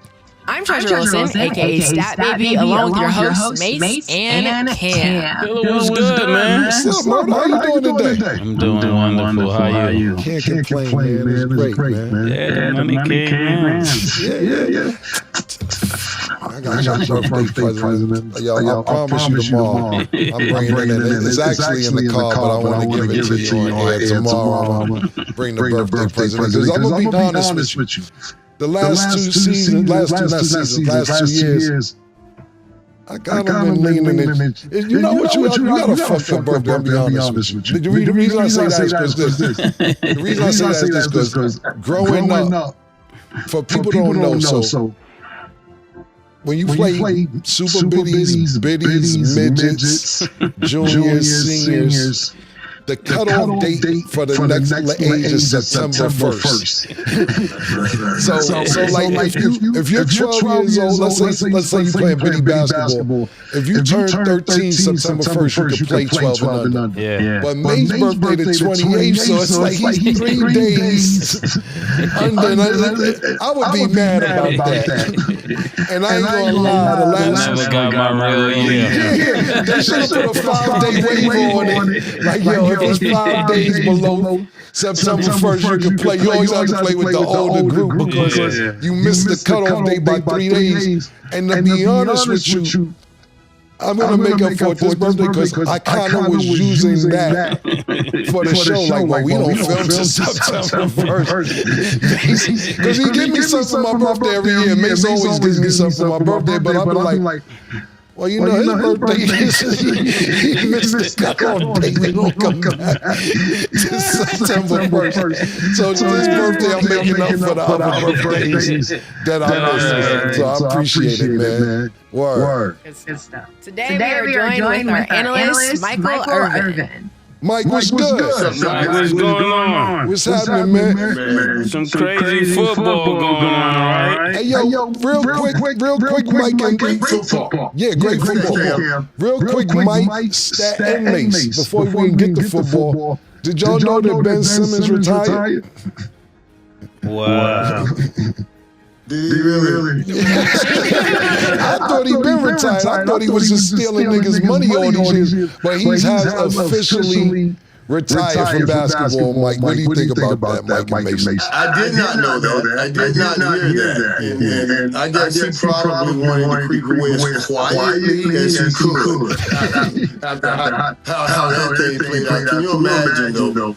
I'm Treasure Wilson, aka Stat Baby, along with your hosts, Mace and Cam. What's good, man? What's up, man? How you doing today? I'm doing wonderful. How are you? Can't complain, man. It's great, man. Yeah, money came, man. Yeah. I got your birthday present. Yo, I promise you tomorrow. I'm bringing it in. It's actually in the car, but I want to give it to you on air tomorrow. I'm going to bring the birthday present. Because I'm going to be honest with you. The last two years, I kind of been leaning in. You know what? You got a fucked up birthday, I'll be honest with you. The reason I say that is because The reason I say that is because growing up, for people who don't know, so when you play super biddies, midgets, juniors, seniors, the cutoff date for the next age is September 1st. So like if you're 12 years old, let's say you play biddy basketball. If you turn 13 September 1st, you can play 12 and under. Yeah. But May's birthday the 28th, so it's like he's 3 days under. I would be mad about that. And I ain't gonna lie, the last Never got my real year. They should have put a 5-day waiver on it. Like, yo, if it's 5 days below September 1st, you can play. You always have to play with the older group because you missed the cutoff date by 3 days. And to be honest with you, I'm going to make up for this birthday because I kind of was using that for the show. Like, well, we don't film till September 1st. Because he gives me something for my birthday every year. Mace always gives me something for my birthday, but I'll be like, well, you know, his birthday is, he missed the cutoff date. We don't come back to September 1st. So this birthday, I'm making up for the other birthdays that I missed. So I appreciate it, man. Word. Good stuff. Today we are joined with our analyst, Michael Irvin. Mike, what's good? What's going on? What's happening, man? Some crazy football going on, right? Hey, yo, real quick, Mike, and great football. Yeah, great football. Real quick, Mike, Stat, and Mace, before we even get to football, did y'all know that Ben Simmons retired? Wow. Did he really? I thought he'd been retired. I thought he was just stealing niggas' money all these years. But he has officially retired from basketball, Mike. What do you think about that, Mike and Mason? I did not know that. I did not hear that. And I guess he probably wanted to creep away as quietly as he could. After how that thing played out. Can you imagine, though?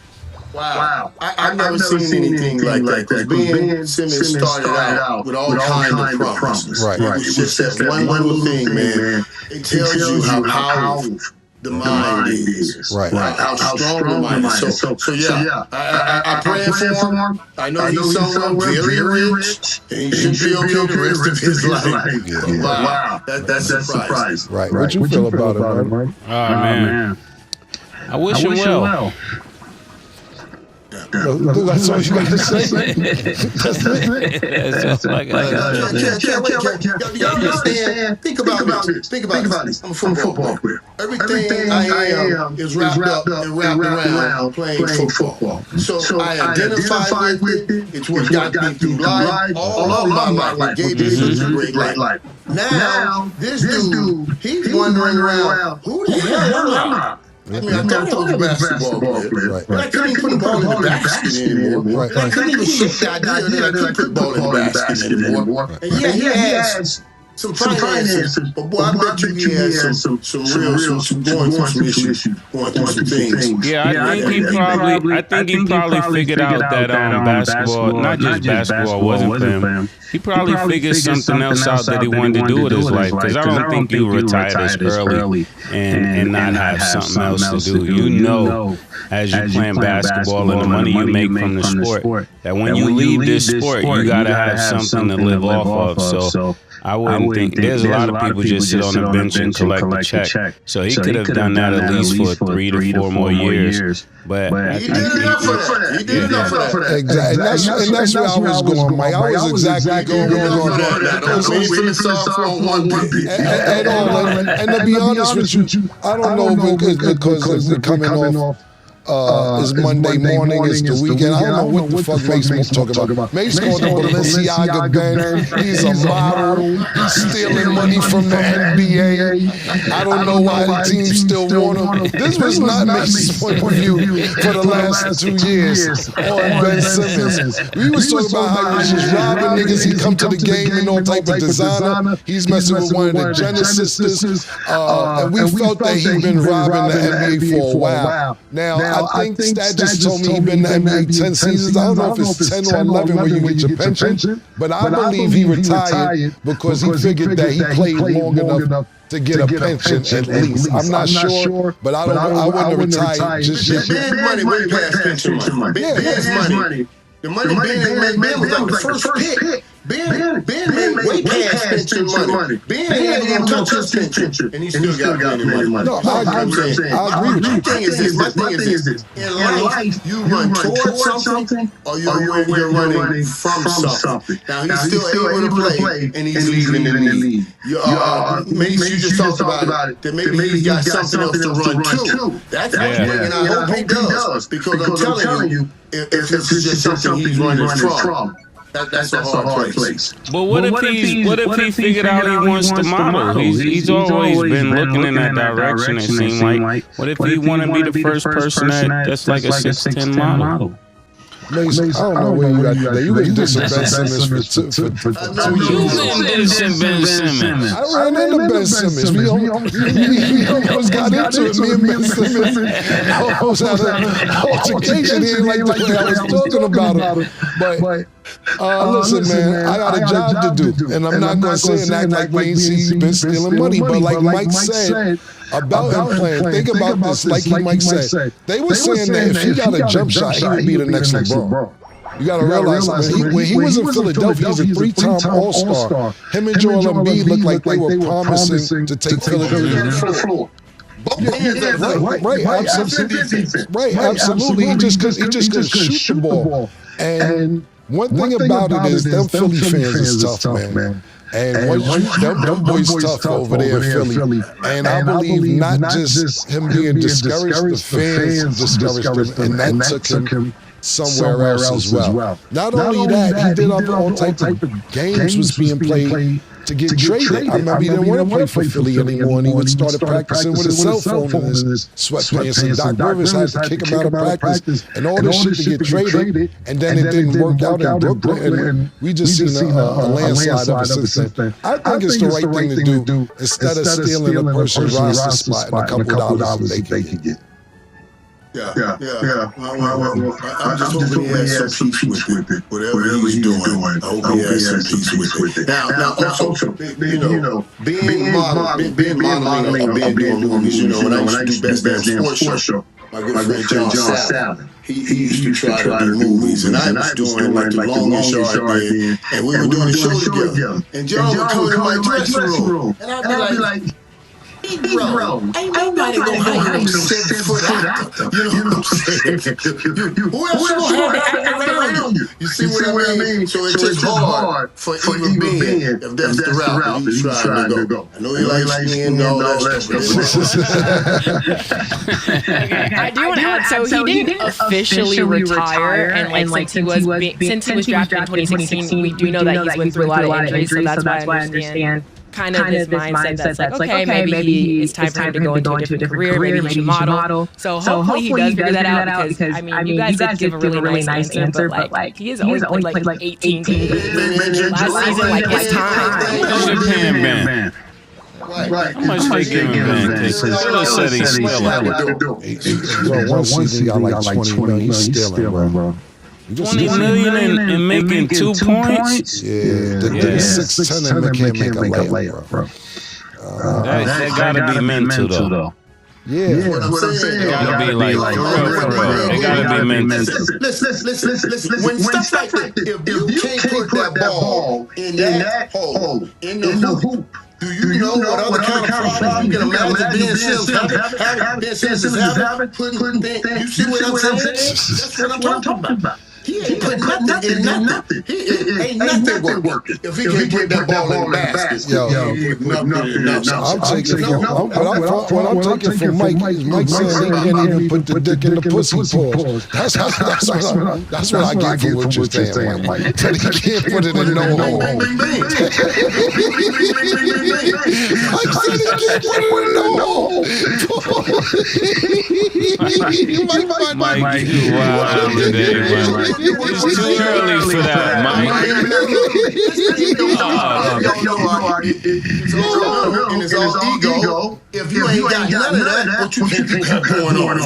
Wow. I've never seen anything like that. Because Ben Simmons started out with all kinds of promises. Right. It was just that one little thing, man. It tells you how powerful the mind is. Right. How strong the mind is. So yeah, I pray for him. I know he's somewhere very rich, and he should be okay the rest of his life. Wow. That's a surprise. Right. What you feel about it, man? Oh, man. I wish him well. That's all you got to say. That's all I got to say. Y'all understand? Think about this. I'm a football player. Everything I am is wrapped up and wrapped around playing football. So I identify with it. It's what got me through life. All of my life. It gave me such a great life. Now, this dude, he's wandering around. Who the hell am I? I mean, I thought I was a basketball player. Right. But I couldn't even put the ball in the basket anymore. Right. I couldn't even shake the idea that I could put the ball in the basket anymore. And yeah, he has some finances, but boy, I bet you he has some going through some things. Yeah, I think he probably figured out that basketball, not just basketball, wasn't for him. He probably figured something else out that he wanted to do with his life. Because I don't think you retire this early and not have something else to do. You know, as you playing basketball and the money you make from the sport, that when you leave this sport, you got to have something to live off of. So I wouldn't think there's a lot of people just sit on the bench and collect a check. So he could have done that at least for 3 to 4 more years. But he did enough for that. He did enough for that. Exactly. And that's where I was going, Mike. I was exactly going at all. And to be honest with you, I don't know because it's coming off. It's Monday morning, it's the weekend. I don't know what the fuck Mace wants to talk about. Mace called the Balenciaga Ben. He's a model. He's stealing money from the NBA. I don't know why the team still want him. This was not Mace's point of view for the last 2 years on Ben Simmons. We was talking about how he was just robbing niggas. He come to the game in all type of designer. He's messing with one of the Jenner sisters. And we felt that he'd been robbing the NBA for a while. Now, I think Stat just told me he's been in the NBA 10 seasons. I don't know if it's 10 or 11 where you get your pension, but I believe he retired because he figured that he played long enough to get a pension at least. I'm not sure, but I wouldn't have retired just yet. Ben's money way past pension money. Ben's money. The money Ben was like the first pick. Ben made way past pension money. Ben ain't even touch his pension, and he still got plenty money. No, I agree with you. My thing is this. In life, you run towards something, or you're running from something. Now, he's still able to play, and he's leaving in the league. Maybe you just talked about it, that maybe he's got something else to run to. That's what I'm thinking. I hope he does, because I'm telling you, if it's just something he's running from, that's a hard place. But what if he figured out he wants to model? He's always been looking in that direction, it seemed like. What if he want to be the first person that's like a 6'10" model? Mace, I don't know where you got that. You been dissing Ben Simmons for 2 years. You've been dissing Ben Simmons. I ran into Ben Simmons. We almost got into it. Me and Ben Simmons almost had an altercation. He didn't like the way I was talking about him. But listen, man, I got a job to do. And I'm not going to say and act like we ain't see you been stealing money. But like Mike said, about him playing, think about this, like Mike said. They were saying that if he got a jump shot, he would be the next LeBron. You got to realize, when he was in Philadelphia, he was a 3-time All-Star. Him and Joel Embiid looked like they were promising to take Philadelphia to the floor. Right, absolutely. He just couldn't shoot the ball. And one thing about it is, them Philly fans is tough, man. And them boys tough over there in Philly. And I believe not just him being discouraged, the fans discouraged him, and that took him somewhere else as well. Not only that, he did all type of games was being played to get traded. I remember he didn't want to play for Philly anymore, and he would start practicing with his cell phone in his sweatpants. And Doc Rivers had to kick him out of practice and all this shit to get traded. And then it didn't work out in Brooklyn, and we just seen a landslide ever since then. I think it's the right thing to do instead of stealing a person's roster spot and a couple dollars that they can get. Yeah. I'm just hoping he has some peace with it. Whatever he's doing, I hope he has some peace with it. Now, also, being modeling or being doing movies, when I used to do Best Damn Sports Show, my good friend John Salmon, he used to try to do movies, and I was doing like the longest yard then, and we were doing the show together. And John would come in my dressing room, and I'd be like, Negro, ain't nobody gonna hire no 7 foot out doctor. You know what I'm saying? Who else you gonna have around you? You see what I mean? So it's just hard for even being, if that's the route that you trying to go. I know he likes me and all that stuff. I do want to add, so he didn't officially retire, and like since he was drafted in 2016, we do know that he's went through a lot of injuries, so that's why I understand kind of his mindset that's like, okay, maybe it's time for him to go into a different career, maybe he should model. So hopefully he does figure that out, because I mean, you guys did give a really nice answer, but like he has only played like 18 games last season, like his time. Japan ban. Right. How much they give him, man? Because Still said he's still out. Bro, one season got like 20 million. He's stealing, bro. 20 million and making 2 points? Yeah, the 6'10" and can't make a layup, bro. That gotta be mental, though. Yeah. What I'm saying, It gotta be like, for real. It gotta be mental. Listen. When stuff like that, if you can't put that ball in that hole, in the hoop, do you know what other kind of problem you can imagine Ben Simmons having? Putting things, you see what I'm saying? That's what I'm talking about. He ain't putting nothing in nothing. Ain't nothing working. If he can't put that ball in the basket, I'm taking from Mike is Mike saying he can't even put the dick in the pussy pause. That's what I get from what you're saying, Mike. That he can't put it in no hole. Mike said he can't put it in no hole. Mike, you wild today, man. It's too early for that, Mike. It's all ego. If you ain't got none of that, what you think you got going on?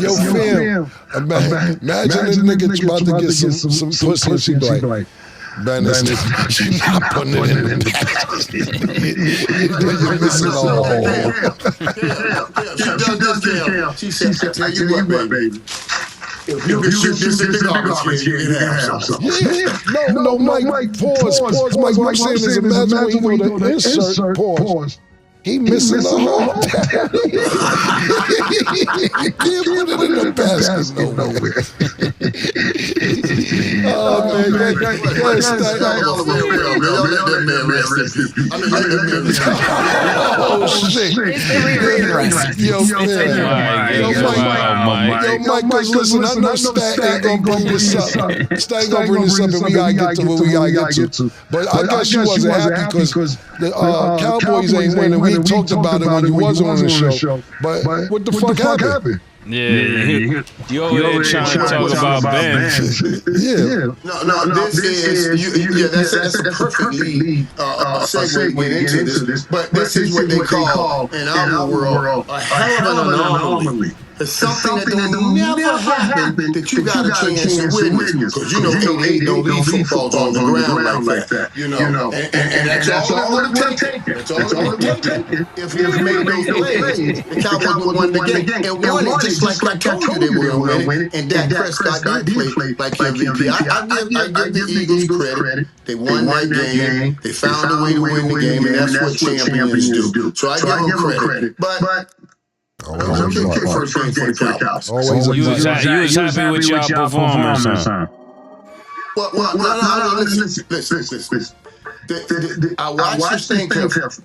Yo, fam, imagine this nigga about to get some pussy and she be like, man, this nigga, you're not putting it in the basket. You're missing all hole. She said, tell you what, baby. If you can shoot this in the garbage can, you can have some. Yeah. No, Mike, pause. Mike saying is imagine when he go to insert, pause. He missing the whole He can't put it in the basket nowhere. Oh, man. Oh, shit. Yo, Mike, because listen, I know Stat ain't gonna bring this up. Stat ain't gonna bring this up, and we gotta get to what we gotta get to. But I guess you wasn't happy because the Cowboys ain't winning. We talked about it when you wasn't on the show. But what the fuck happened? Yeah, you over there trying to talk about Ben. Yeah. No, this is, that's a perfect lead segue into this. But this is what they call, in our world, a hell of an anomaly. It's something that don't never happen that you got a chance to witness. Because you know, ain't no leave footballs on the ground like that. You know, and that's all it would take. That's all it would take. If we made those plays, the Cowboys would win the game. And won it just like I told you they were going to win it. And Dak Prescott did play like MVP. I give the Eagles credit. They won that game. They found a way to win the game, and that's what champions do. So I give them credit. But You was happy with y'all performance, huh? Well, no, listen. I watched this thing carefully.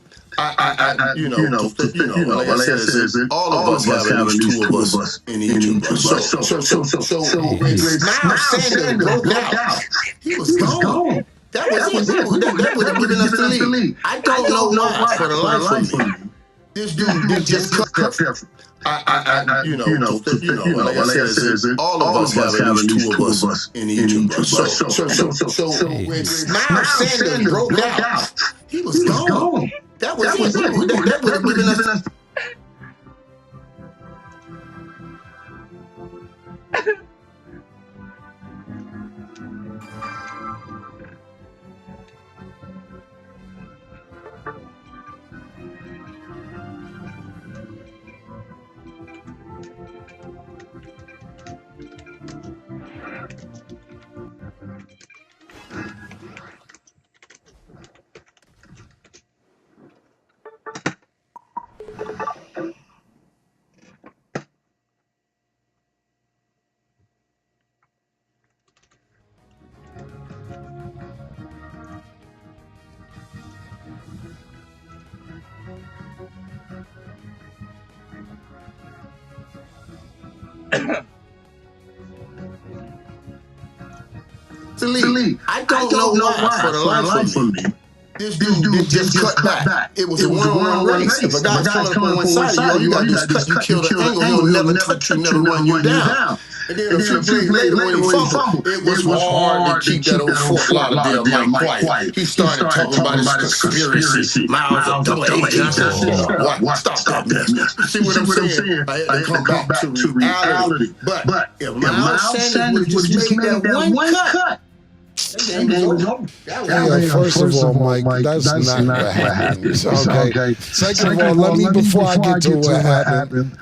You know, like I said, all of us have at least two of us in each of us. So when Sanders broke out, he was gone. That was it. That would have given us the lead. I don't know why, for the life of me. This dude just cut. You know, like I said, all of us have at least two of us in each of us. So when Miles Sanders broke out, he was gone. That was it. That would have given us. Lee, I don't know why, for the life of me. This dude just cut back. It was a one-on-one race. If a guy's coming up on one side, all you gotta do is cut. You kill the angle, he'll never touch you, never run you down. And then a few plays later, when he fumbled, it was hard to keep that old Fort Lauderdale Mike quiet. He started talking about his conspiracy. Miles of double agents. Stop that mess. See what I'm saying? I had to come back to reality. But if Miles Sanders would just made that one cut, first of all, Mike, that's not what happened. Okay. Second of all, let me, before I get to what happened,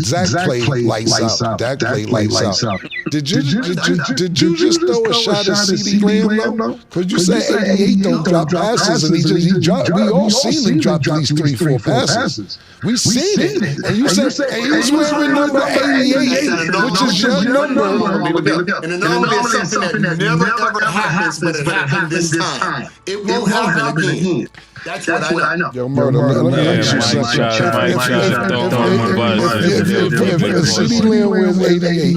Zach played lights out. Dak played lights out. Did you just throw a shot at CeeDee Lamb though? Because you said 88 don't drop passes, and he dropped. We all seen him drop at least 3-4 passes. We seen it, and you said he's wearing number 88, which is your number. And the number is something that never happens, but it happened this time. It won't happen again. That's what I know. Yo, Murder, let me ask you something. If CeeDee Lamb wears 88,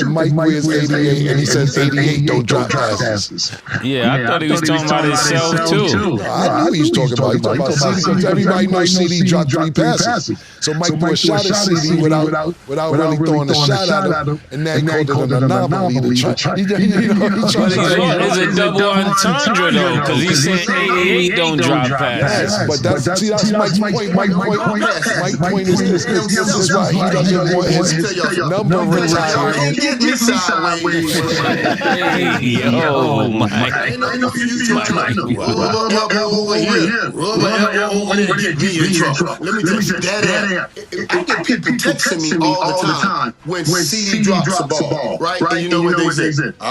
and Mike wears 88, and he says 88 don't drop passes. Yeah, I thought he was talking about himself too. I knew he was talking about CeeDee, because everybody knows CeeDee dropped 3 passes. So Mike threw a shot at CeeDee without really throwing a shot at him, and then called it an anomaly. It's a double entendre though, because he said 88 don't drop passes. Yes, but that's Mike's point. Mike's point is this is why he doesn't want his number retired. Yo, Mike. Let me tell you, I get people texting me all the time when CeeDee drops the ball, right? And you know what they say? I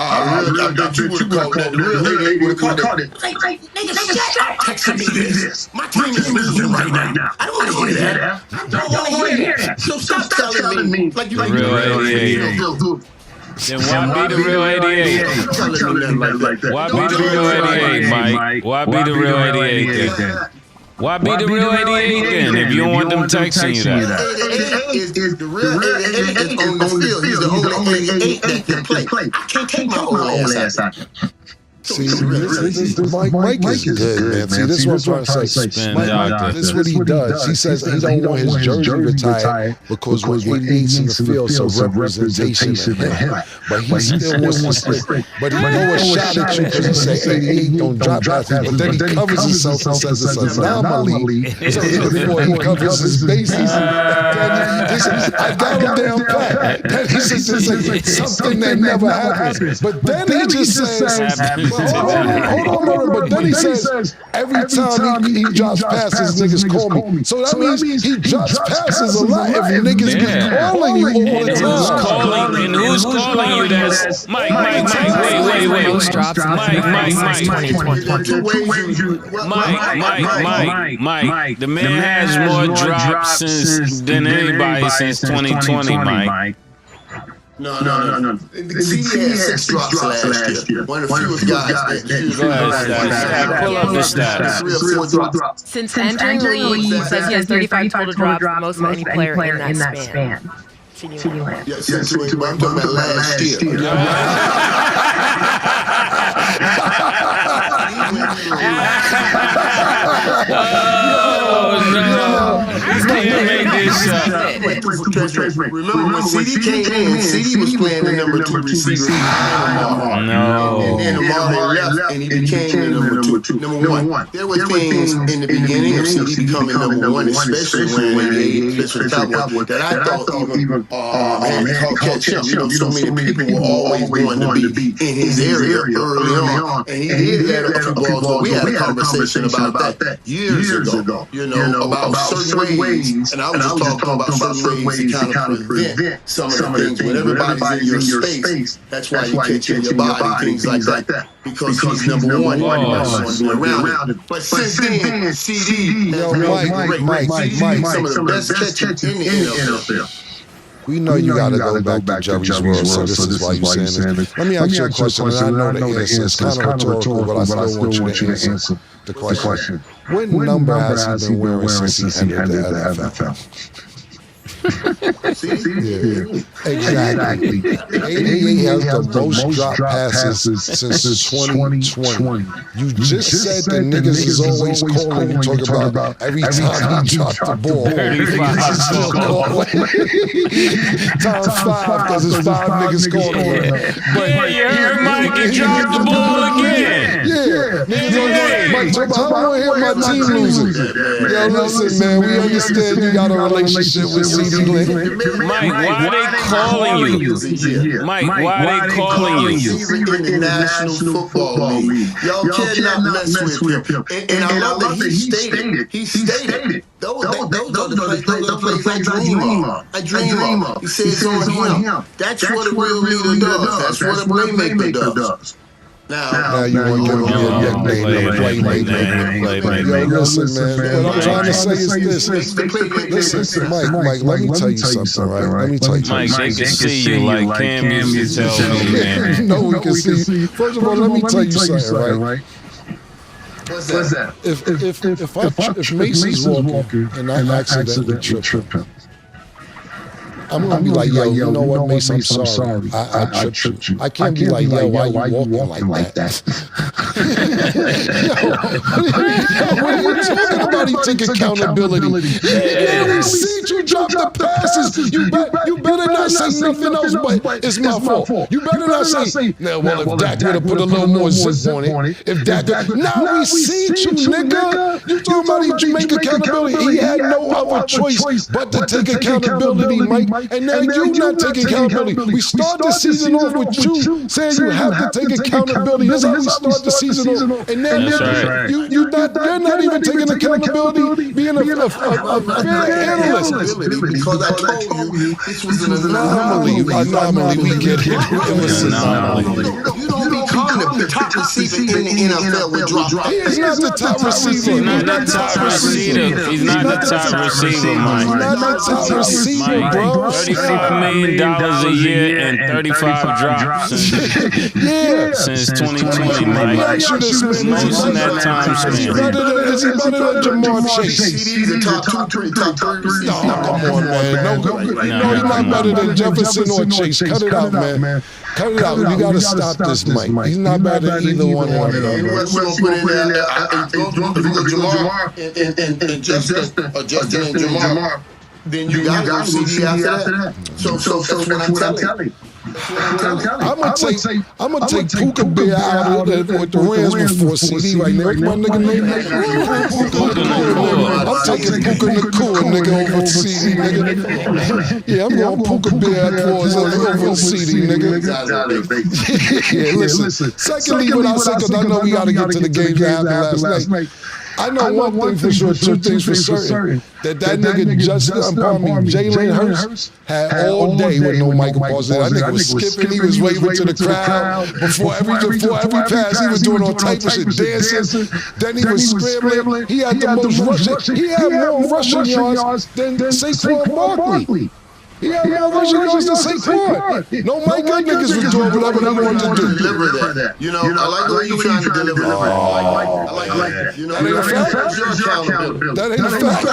bet you would have caught that. The real 88 would have caught it. Nigga, shut up. Texting me this. My team is losing right now. I don't want to hear that. I don't want to hear that. So stop telling me like you like real 88. Then why be the real 88? Why be the real 88, Mike? Why be the real 88 then? Why be the real 88 then if you don't want them texting you that? The real 88 is on the field. He's the only 88 that can play. I can't take my old ass out. See, Mike is good, man. See, this is what I'm trying to say. This is what he does. He says he don't want his jersey retired because when 88's in the field, so representation of him. But he still wants to stick. But he throw a shot at you because he say 88 don't drop passes. But then he covers himself and says it's an anomaly. So before he covers his bases, he says, I got him down pat. Then he says it's something that never happens. But then he just says, hold on, but then he says every time he drops passes, niggas call me. So that means he drops passes a lot if niggas be calling you all the time. Who's calling you? That's Mike, wait. Mike. The man has more drops than anybody since 2020, Mike. No. CeeDee had 6 drops last year. One of the fewest guys. Go ahead, pull up the stats. Since entering the league, he says he has 35 total drops, the most of any player in that span. CeeDee Lamb. Yeah, since I'm talking about last year. Oh, no. Remember when CeeDee came in, CeeDee was playing the number 2 receiver. No. And Amari left, and he became the number 2. Number 1. There were things in the beginning of CeeDee becoming number 1, especially when he played for the Cowboys, that I thought even had catch him. You know, so many people were always going to be in his area early on. And he did let a few balls go. We had a conversation about that years ago. You know, about certain ways, and I was just talking about certain ways to kind of prevent some of the things. When everybody's in your space, that's why you catch in your body, things like that. Because he's number 1, around it. But since then, CeeDee has been great. Some of the best catches in the NFL. We know you got to go back to Jerry's World, so this is why you're saying this. Let me ask you a question, and I know the answer. It's kind of rhetorical, but I still want you to answer the question. What number has he been wearing since he entered the NFL? See? Yeah, exactly. 88 has the most drop passes since 2020. You just said the niggas is always calling and talking about every time he dropped the ball. Niggas is still calling. Times 5 because it's 5 niggas calling. But you heard Mike, he dropped the ball again. Yeah, niggas on Mike, I don't want to hear my team losing. Yo, listen, man, we understand you got a relationship with CD Link. Mike, why are they calling you? Mike, why are they calling you? He's in the National Football League. Y'all cannot mess with him. And I love that he stated. Those are the plays I dream of. I dream of. He says on him. That's what a real leader does. That's what a playmaker does. Now you want to give me a nickname. Yo, listen, man. What I'm trying to say is this. Listen, Mike, let me tell you something, right? Let me tell you something. Mike, they can see you like Cam used to tell me, man. No, we can see you. First of all, let me tell you something, right? What's that? If Mason's walking and I accidentally trip him, I'm gonna be like, yo, you know what, Mason, I'm sorry. I tripped you. I can't be like, yo, why you walking like that? Yo, what are you talking about? He took accountability. Yeah, we see you drop the passes. You better not say nothing else, but it's my fault. You better not say, well, if Dak would have put a little more zip on it. If Dak, now we see you, nigga. You talking about he make accountability. He had no other choice but to take accountability, Mike. And now you not taking accountability. We start the season off with you saying you have to take accountability. That's how we start the season off. And then you're not even taking accountability, being a fair analyst. Because I told you this was an anomaly. We get it. You don't become the top receiver in the NFL with drop. He is not the top receiver. He's not the top receiver. He's not the top receiver, Mike. He's not the top receiver, bro. $35 million a year and 35 drops since 2020, Mike. Most of that time spent. Is he better than Jamar Chase? He's a top 3 receiver. No, come on, man. No, he's not better than Jefferson or Chase. Cut it out, man. Cut it out. You got to stop this, Mike. He's not better than either one of them. If you go Jamar and Justin and Jamar, then you got to go CD after that. So that's what I'm telling you. I'm gonna take Puka Bear out with the Rams before CD right now. What's my nigga name? I'm taking Puka Nakua, nigga, over CD, nigga. Yeah, I'm going Puka Bear applause over CD, nigga. Yeah, listen. Secondly, what I say, because I know we got to get to the game that happened last night. I know one thing for sure, two things for certain. That nigga Jalen Hurts had all day with no Michael Parsons. That nigga was skipping, he was waving to the crowd. Before every pass, he was doing all type of shit, dancing. Then he was scrambling. He had the most rushing. He had more rushing yards than Saquon Barkley. He had more rushing yards than Saquon. No, my good niggas was doing whatever they wanted to do. Deliver that. You know, I like the way you're trying to deliver that. I like that. You know, that ain't a fact. That ain't a fact.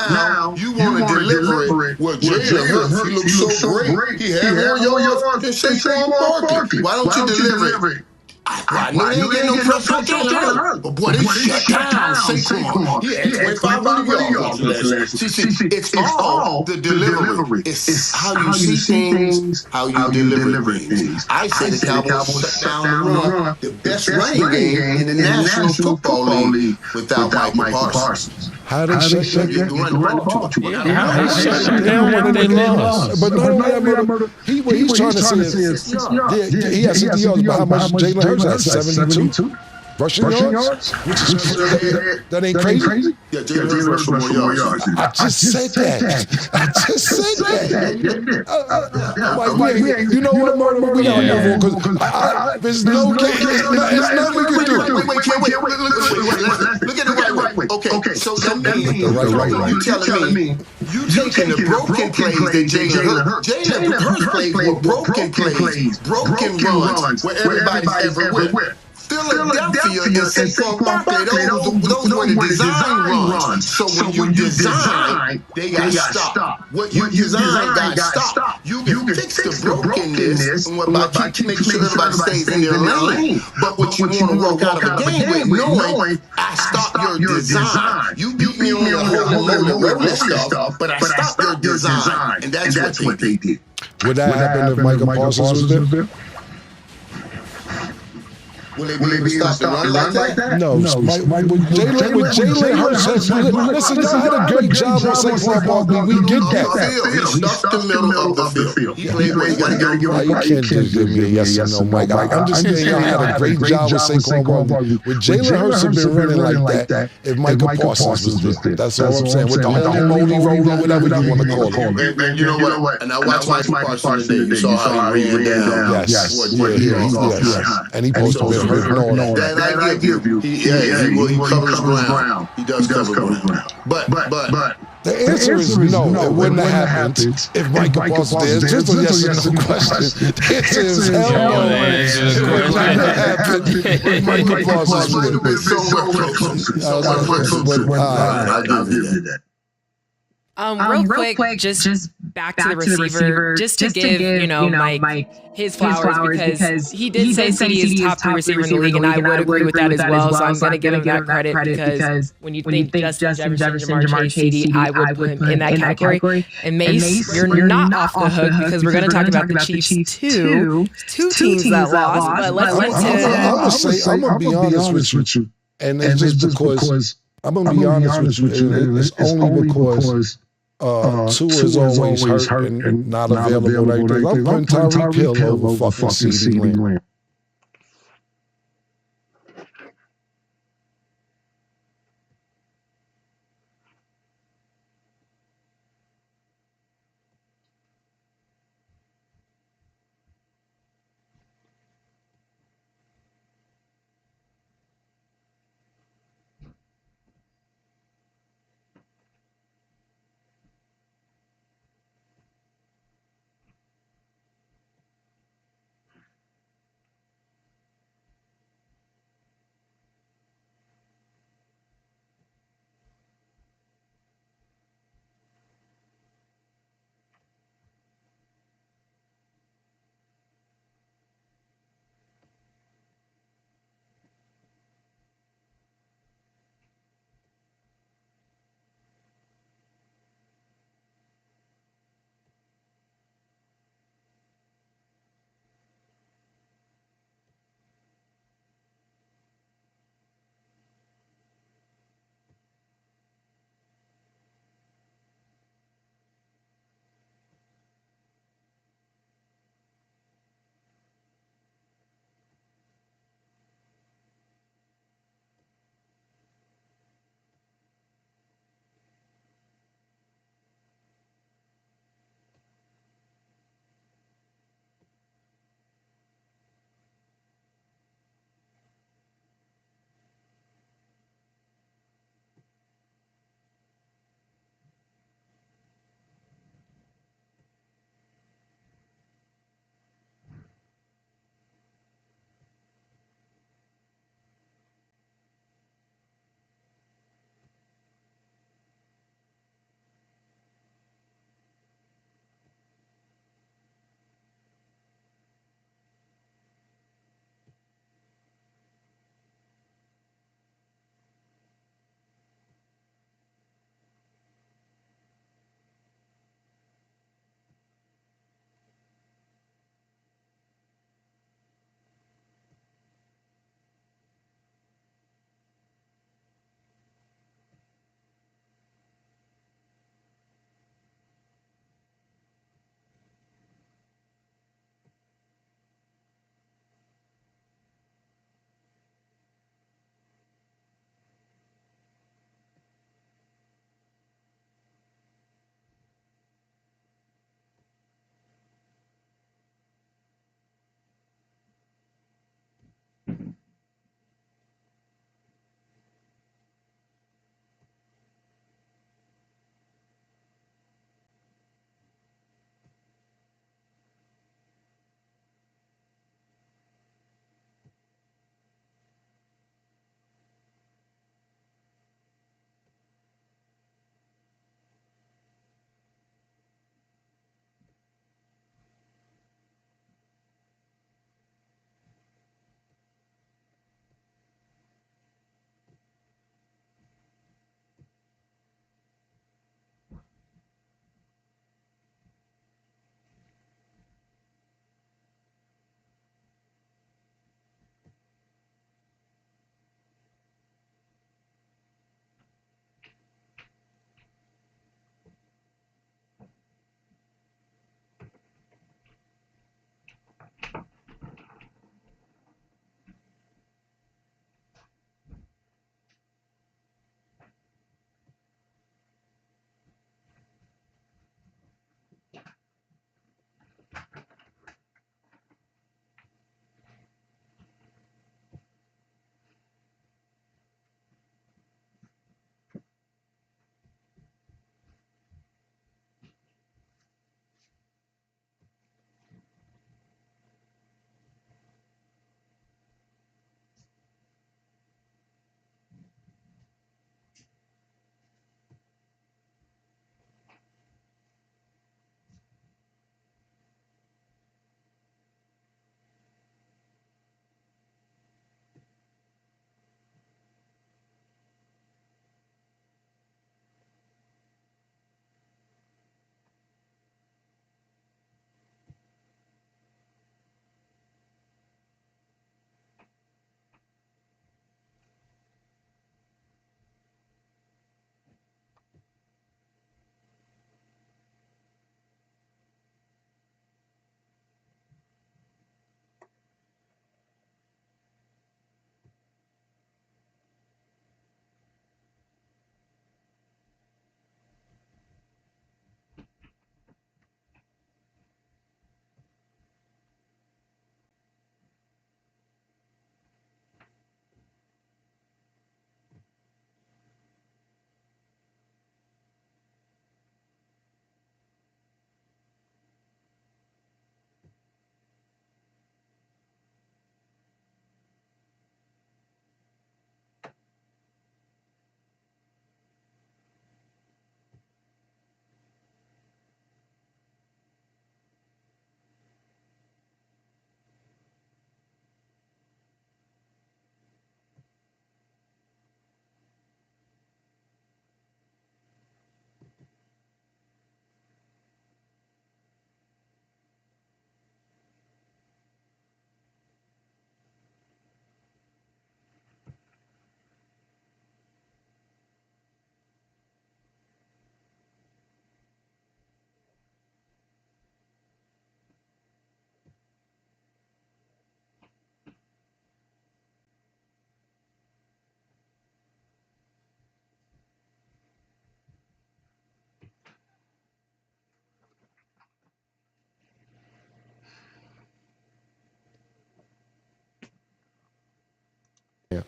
Now, you want to deliver it. Well, Jalen Hurts, he looks so great. He had more yards than Saquon Barkley. Why don't you deliver it? I know you ain't no pressure on Jalen Hurts. But boy, they shut down Saquon. He had 2,500 yards. See, it's all the delivery. It's how you see things, how you deliver things. I say the Cowboys shut down the run, the best running game in the National Football League without Michael Parsons. How they shut down when they lost? But not only that, what he's trying to say is, he has 60 yards, but how much Jalen Hurts has? 72 rushing yards? Which is that ain't crazy? Yeah, Jalen Hurts rushing more yards. I just said that. You know what, Murder? We gotta move on because there's no game. There's nothing we can do. Wait. Look at the right way. Okay. So that means you telling me you taking the broken plays that Jalen Hurts plays were broken plays, broken runs where everybody's ever with. Philadelphia and Saquon Barkley, those were the design runs. So when you design, they got stopped. What you design got stopped. You can fix the brokenness and what about you make sure everybody stays in their lane. But what you want to walk out of a game with, knowing I stopped your design. You beat me on the whole rolling stuff, but I stopped your design. And that's what they did. Would that happen if Micah Parsons was there? Will they be able to stop the run like that? No. With Jalen Hurts, listen, y'all had a great job on Saquon Barkley. We get that. He stuck the middle of the field. He played where he got to go. You can't just give me a yes or no, Mike. I'm just saying y'all had a great job with Saquon Barkley. With Jalen Hurts had been running like that, if Micah Parsons was there. That's all I'm saying. With the holy moly roller, whatever you want to call it. And you know what? And I watched Micah Parsons today. You saw how he ran down. Yes. And he supposed to be hurt and all that. That I give you. He covers ground. He does cover ground. But the answer is no. It wouldn't have happened if Micah Parsons was there. It's just a yes or no question. The answer is hell no. It would not have happened if Micah Parsons was there. I'll give you that. Real quick, just back to the receiver, just to give, Mike his flowers because he did say CD is top 3 receiver in the league, and I would agree with that as well. So I'm going to give him that credit because when you think Justin Jefferson, Jamar Chase, CD, I would put him in that category. And Mace, you're not off the hook because we're going to talk about the Chiefs two teams that lost. But let's get to. I'm going to be honest with you, and it's just because I'm going to be honest with you. It's only because. Tua is always hurt and not available. I'm putting Tyreek Hill over fucking CeeDee Lamb.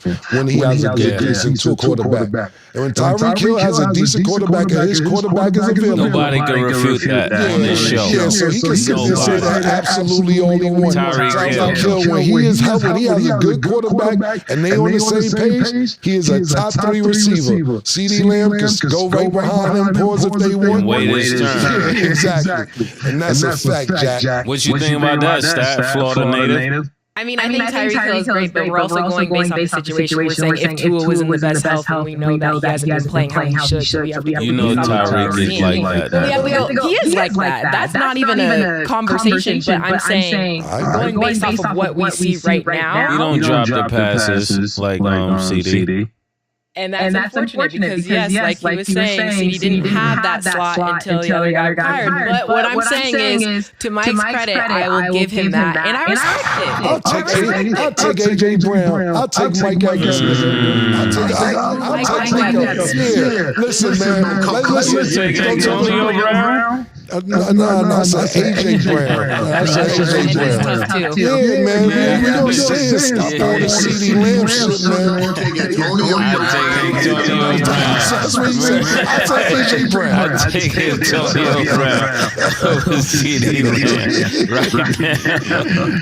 Lamb when he has a good, decent quarterback. And when Tyreek Hill has a decent quarterback and his quarterback is available, nobody can refute that on this show. Yeah, so he can sit and say that absolutely all he wants. Tyreek Hill, when he is healthy, when he has a good quarterback and they on the same page, he is a top 3 receiver. CeeDee Lamb can go right behind him, pause if they want. Wait his turn. Exactly. And that's a fact, Jack. What you think about that, Stat? Florida native? I mean, I think Tyreek Hill is great, but we're also going based on the situation. We're saying if Tua was in the best health, and we know that he hasn't been playing how he should, so we have to you know Tyreek is like that. He is like that. That's not even a conversation, but I'm saying going based off of what we see right now. You don't drop the passes like CeeDee. And that's unfortunate because, yes, like he was saying, CeeDee didn't have that slot until the other guy retired. But what I'm saying is, to Mike's credit, I will give him that. And I respect it. I'll take A.J. Brown. I'll take Mike Evans. I'll take Mike Evans. Yeah. Listen, man. Take Antonio Brown? No, I said A.J. Brown. I said A.J. Brown. Yeah, man. We don't say it. Stop all the CeeDee Lamb shit, man. That's what he said. I'll take A.J. Brown. I'll take Antonio Brown over CeeDee Lamb right now.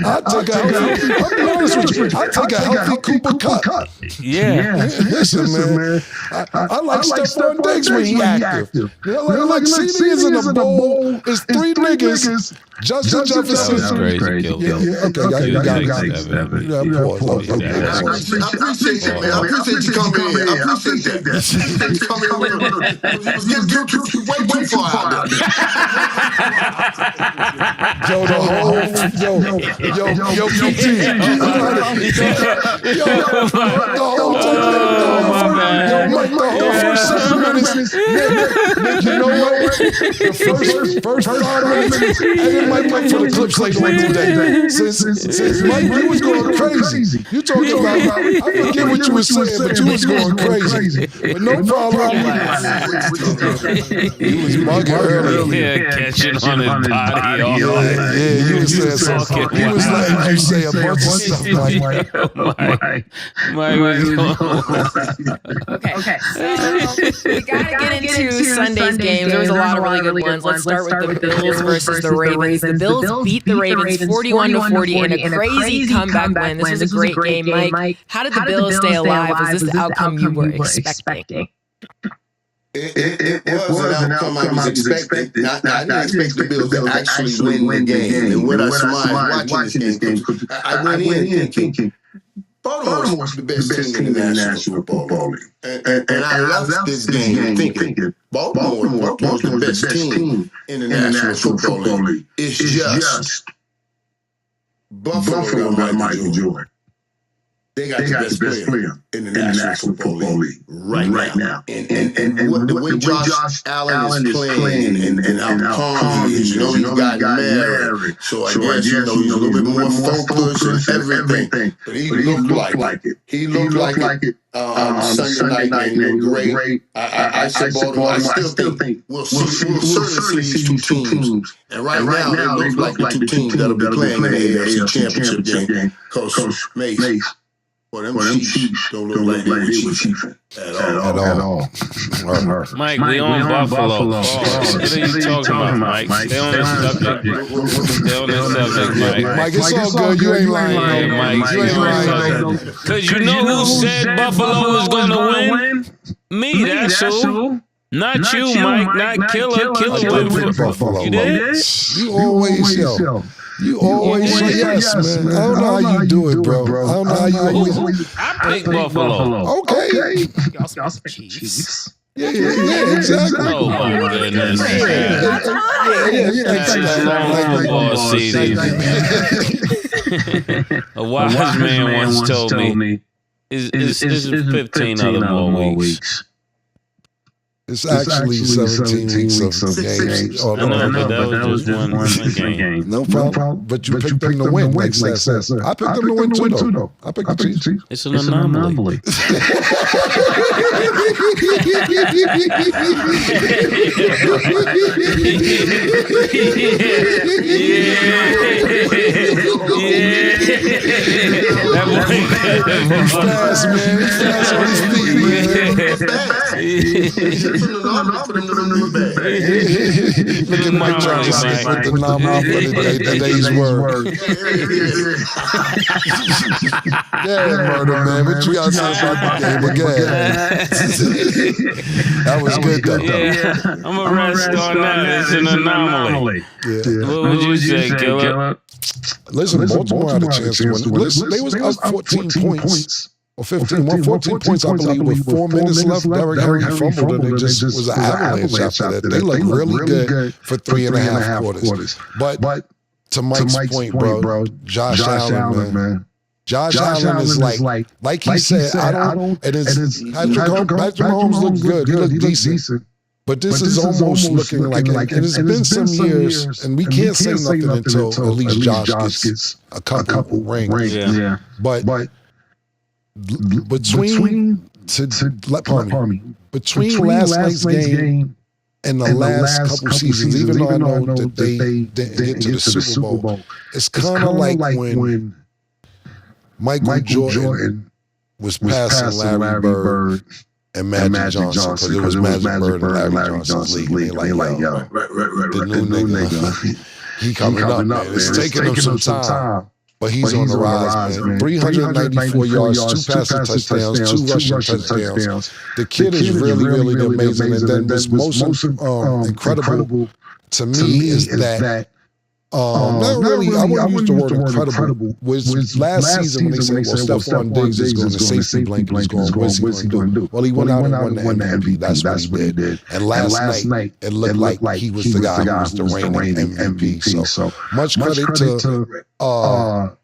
I'll be honest with you. I'll take a healthy Cooper Kupp. Yeah. Listen, man. I like Stephon Diggs when he active. Like CeeDee is in a bowl. It's 3 niggas. Justin Jefferson. That's crazy. Okay, you got it. I appreciate it, man. I appreciate you coming in. I appreciate that. You coming in. Way too far out there. Yo, PT. The whole first 7 minutes. You know what? The first 5 minutes, and then Mike went for the clips later on today. Since Mike, you was going crazy. You talking about, I forget what you were saying, but you was going crazy. But no problem. He was mugging earlier. Yeah, catching on his body. Yeah, you was saying something. He was letting you say a bunch of stuff, Mike. Okay, so we gotta get into Sunday's games. There was a lot of really good ones. Let's start with the Bills versus the Ravens. The Bills beat the Ravens 41-40 in a crazy comeback win. This was a great game, Mike. How did the Bills stay alive? Was this the outcome you were expecting? It was an outcome I was expecting. I didn't expect the Bills to actually win the game. And when I smiled watching this game, I went in thinking, Baltimore's the best team in the National Football League. And I left this game thinking, Baltimore's the best team in the National Football League. It's just Buffalo got Michael Jordan. They got the best player in the National Football League right now. And the way Josh Allen is playing and how calm he is, you got married. So I guess, he's a little bit more focused and everything. But he looked like it. He looked like it Sunday night and great. I said Baltimore, I still think we'll certainly see these two teams. And right now, they look like the two teams that'll be playing in the AFC Championship game. Coach Mace. Well, them Chiefs don't look like they were chiefing at all. Mike, we on Buffalo. What are you talking about, Mike? Stay on this subject. Mike. Mike, it's all good. You ain't lying. Mike, you ain't lying. Because you know who said Buffalo was going to win? Me, that's who. Not you, Mike. Not Killer. Killer went for Buffalo. You did? You always show. You always say yes, man. I don't know how you do it, bro. I don't know how you always. I picked Buffalo. Okay. Y'all picked Chiefs. Yeah, exactly. Oh my goodness. That's a long football season. A wise man once told me, "Is 15 other more weeks." It's actually 17 weeks of games. I know, but that was just one game. No problem. But you picked them to win, like Seth said. I picked them to win too, though. I picked the Chiefs. It's an anomaly. That boy fast, man. He's fast on his feet, man. Look at Mike trying to stick with the anomaly for the day's word. Yeah, murder, man. What you got to say about the game again? That was good, though. Yeah, I'm going to rest on that. It's an anomaly. Yeah. What would you say, Killer? Listen, Baltimore had a chance to win. Listen, they was up 14 points. Or 15, 14 points, I believe, with 4 minutes left. Derrick Henry fumbled, and it just was an avalanche after that. They looked really good for 3.5 quarters. But to Mike's point, bro, Josh Allen, man. Josh Allen is like he said, I don't, and it's Patrick Mahomes looked good. He looked decent. But this is almost looking like it. And it's been some years, and we can't say nothing until at least Josh gets a couple rings. Yeah. But between last night's game and the last couple seasons, even though I know that they didn't get to the Super Bowl, it's kind of like when Michael Jordan was passing Larry Bird and Magic Johnson, because it was Magic Bird and Larry Johnson's league. They like, yo, the new nigga, he coming up, man. It's taking him some time. But he's on the rise, man. 394 yards, 2 passing touchdowns, 2 rushing touchdowns. The kid is really amazing. And then what's most incredible to me is that not really, I wouldn't use the word incredible. Was last season when they said, well, Stephon Diggs is going to safety blanket, he's going, what's he going to do? Well, he went out and won the MVP. That's what he did. And last night, it looked like he was the guy who was the reigning MVP. So much credit to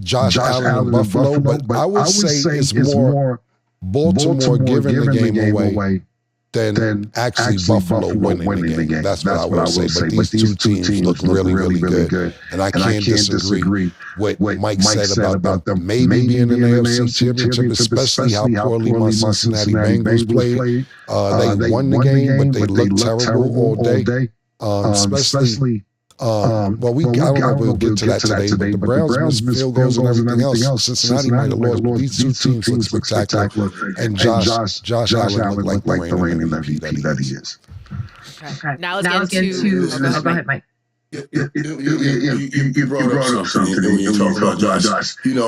Josh Allen in Buffalo, but I would say it's more Baltimore giving the game away than actually Buffalo winning the game. That's what I would say. But these two teams look really good. And I can't disagree with what Mike said about them maybe being in the AFC Championship, especially how poorly my Cincinnati Bengals played. They won the game, but they looked terrible all day. Especially I don't know if we'll get to that today, but the Browns missed field goals and everything else. Cincinnati might have lost, but these two teams look spectacular. And Josh Allen looked like the reigning MVP that he is. Okay. Now let's get into... Go ahead, Mike. You brought up something when you talk about Josh. You know,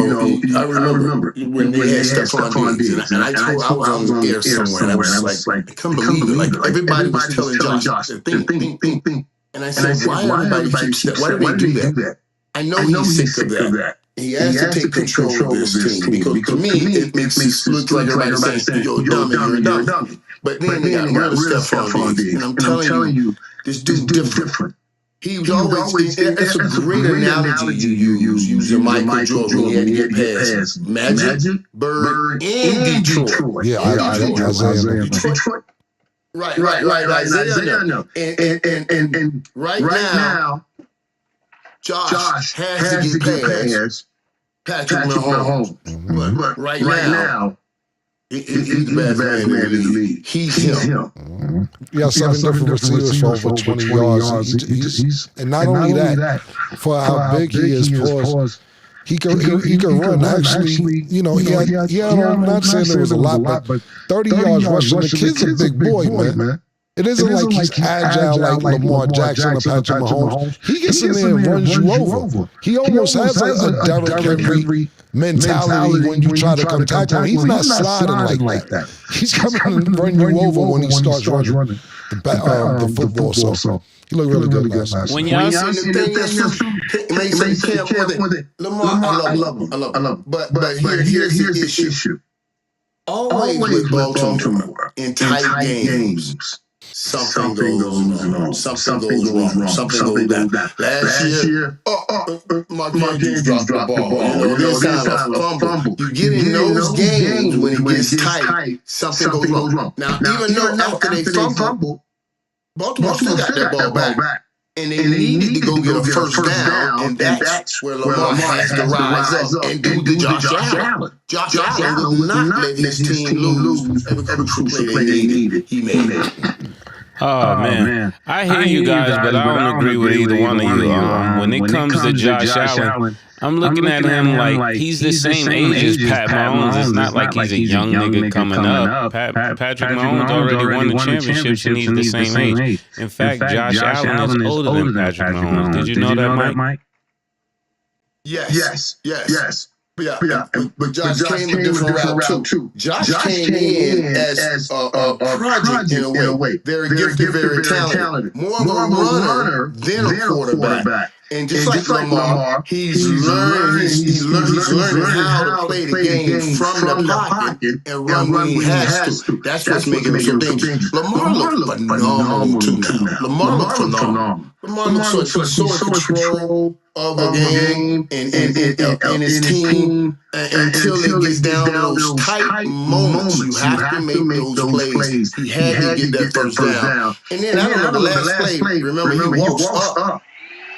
I remember when they had Stephon Diggs, and I was on air somewhere, and I was like, I couldn't believe it. Like, everybody was telling Josh, think. And I said, why everybody keeps that? Why do they do that? I know he's sick of that. He has to take control of this team, because to me, it makes it look like everybody saying, you're a dummy. But then they got rid of Stephon Diggs. And I'm telling you, this dude's different. He was always, that's a great analogy you use, using Michael Jordan when he had to get past Magic, Bird, and Detroit. Yeah, Isaiah. Detroit. Right. Isaiah, no. And right now, Josh has to get past Patrick Mahomes. But right now, he's the best man in the league. He's him. Yeah, 7 different receivers for over 20 yards. And not only that, for how big he is, pause. He can run. Actually, you know, he had I'm not saying there was a lot, but 30 yards rushing. The kid's a big boy, man. It isn't like he's agile like Lamar Jackson or Patrick Mahomes. He gets in there and runs you over. He almost has a Derrick Henry mentality when you try to come tackle him. He's not sliding like that. He's coming and run you over when he starts running the football. So he looked really good last night. When y'all see the thing, they say you can't with it. Lamar, I love him. But here's the issue. Always with Baltimore in tight games. something goes wrong. Something goes wrong. Something goes down. Last year, Mark Andrews dropped the ball. This time a fumble. You get in those games when it gets tight, something goes wrong. Now, even though after they fumbled, Baltimore still got that ball back. And they needed to go get a first down, and that's where Lamar has to rise up and do the Josh Allen. Josh Allen will not let his team lose every crucial play they needed. He made it. Oh, man. I hear you guys, but I don't agree with either one of you. When it comes to Josh Allen, I'm looking at him like he's the same age as Pat Mahomes. It's not like he's a young nigga coming up. Patrick Mahomes already won the championships and he's the same age. In fact, Josh Allen is older than Patrick Mahomes. Did you know that, Mike? Yes. But Josh came a different route too. Josh came in as a project in a way. Very gifted, very talented. More of a runner than a quarterback. And just like Lamar, he's learning how to play the game from the pocket and run when he has to. That's what's making him so dangerous. Lamar looked phenomenal too now. Lamar looked phenomenal. Lamar looks like he's so in control of the game and his team until it gets down to those tight moments. You have to make those plays. He had to get that first down. And then I don't know the last play. Remember, he walks up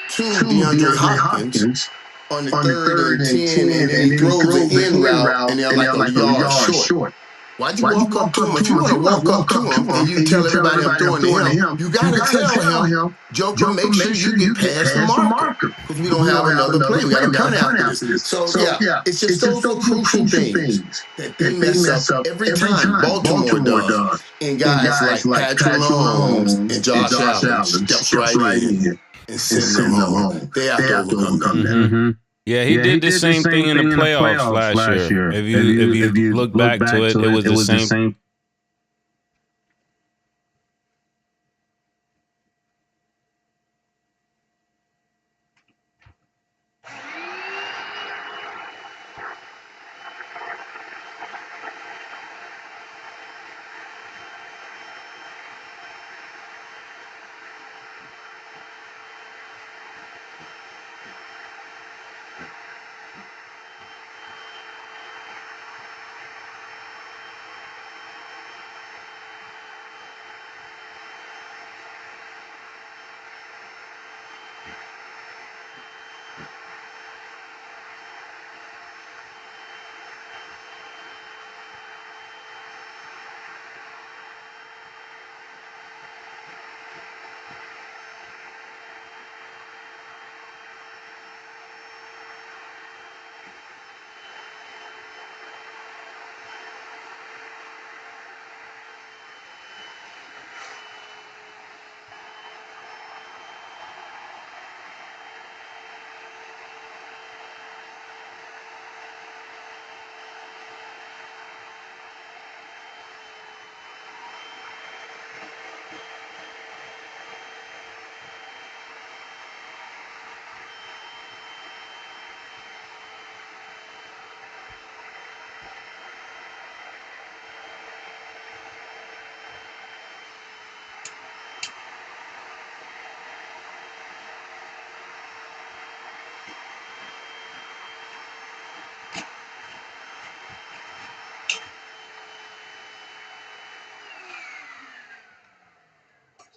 to DeAndre Hopkins on the third and 10, and then he throws an in route, and they're like a yard short. Why'd you walk up to him? If you want to walk up to him and you tell everybody I'm throwing to him, you got to tell him, Joker, make sure you get past the marker. Because we don't have another play. We got to punt after this. So, yeah, it's just those crucial things that they mess up every time Baltimore does. And guys like Patrick Mahomes and Josh Allen steps right in and sends them home. They have to overcome that. Yeah, he did the same thing in the playoffs last year. If you look back to it, it was the same.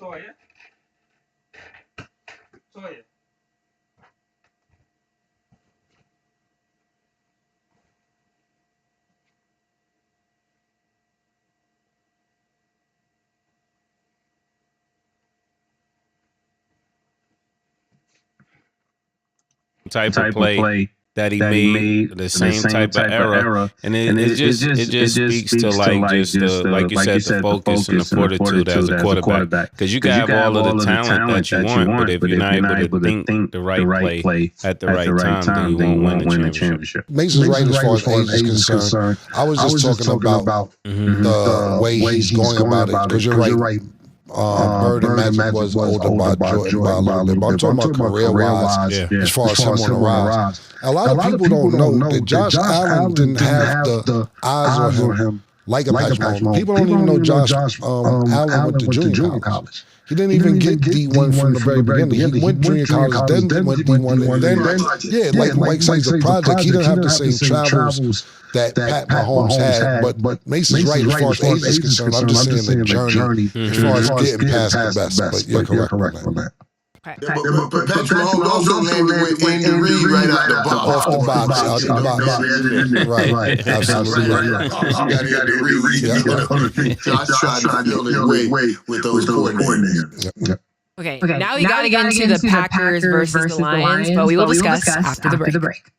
Toya. Type of play that he made, the same type of error, and it just speaks to like you said, the focus and the fortitude as a quarterback. Because you can have all of the talent that you want, but if you're not able to think the right play at the right time, then you won't win the championship. Mason's right as far as age is concerned. I was just talking about the way he's going about it. Because you're right. Bird and Magic was older by Jordan by a little bit. But I'm talking about career-wise, as far as him on the rise. A lot of people don't know that Josh Allen didn't have the eyes on him like a Patrick Mahomes. People don't even know Josh Allen went to junior college. He didn't even get D1 from the very beginning. He went junior college, then went D1, and then, like Mike says, the project, he didn't have the same travels that Pat Mahomes had, but Mason's right as far as age is concerned. I'm just saying the journey as far as getting past the best, but you're correct on that. But Patrick Mahomes also landed with Andy Reid right out the box. Off the box, out the box. Right, absolutely right. Josh tried to build his way with those coordinators. Okay, now we got to get into the Packers versus the Lions, but we will discuss after the break.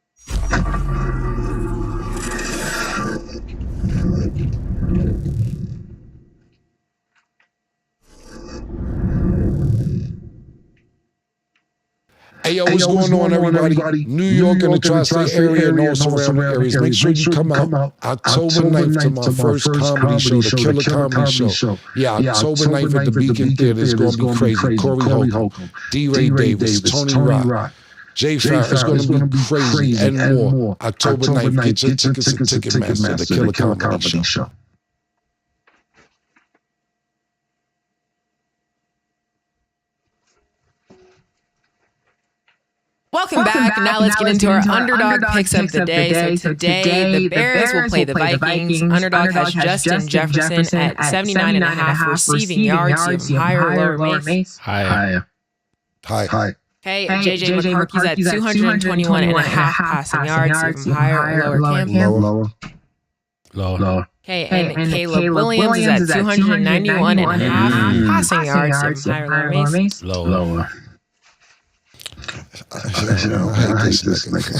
Hey, yo, what's going on, everybody? New York and the Tri-State area and all surrounding areas. Make sure you come out October 9th to my first comedy show, the Killer Comedy Show. Yeah, October 9th at the Beacon Theater. It's going to be crazy. Corey Holcomb, D-Ray Davis, Tony Rock, Jay Farrell. It's going to be crazy and more. October 9th. Get your tickets at Ticketmaster, the Killer Comedy Show. Welcome back. Now let's get into our underdog picks of the day. So today, the Bears will play the Vikings. Underdog has Justin Jefferson at 79.5 receiving yards. Higher or lower, Mace? Higher. Hi. Okay, JJ McCarthy's at 221.5 passing yards. Higher or lower, Cam? Lower. Okay, and Caleb Williams is at 291.5 passing yards. Higher or lower, Mace? Lower. I hate this nigga.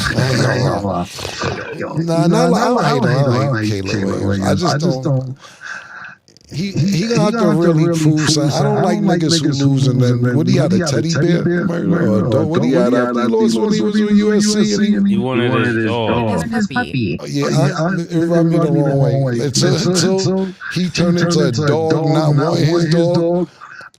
I don't hate Caleb Williams. I just don't. He gonna have to really prove something. I don't like niggas who lose and then what he had, a teddy bear? What he had after he lost when he was with USC? He wanted his dog. Yeah, it rubbed me the wrong way. Until he turned into a dog, not wanting his dog.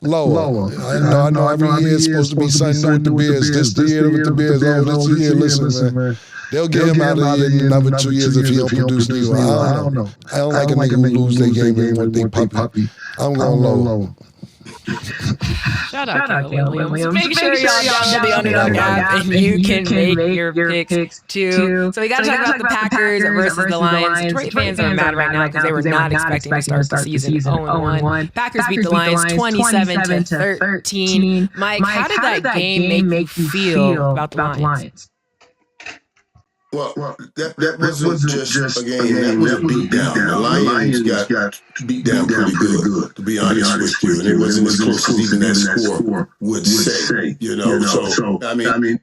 Lower. I know every year it's supposed to be something new with the Bears. This the year with the Bears. Oh, this the year. Listen, man. They'll get him out of here in another 2 years if he don't produce new. I don't know. I don't like a nigga who lose their game and want they puppy. I'm going low. Shout out Caleb Williams. Make sure y'all download the Underdog app and you can make your picks too. So we got to talk about the Packers versus the Lions. Detroit fans are mad right now because they were not expecting to start the season 0-1. Packers beat the Lions 27-13. Mike, how did that game make you feel about the Lions? Well, that wasn't just a game. That was a beatdown. The Lions got beat down pretty good, to be honest with you. And it wasn't as close as even that score would say. So I mean.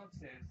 Nonsense.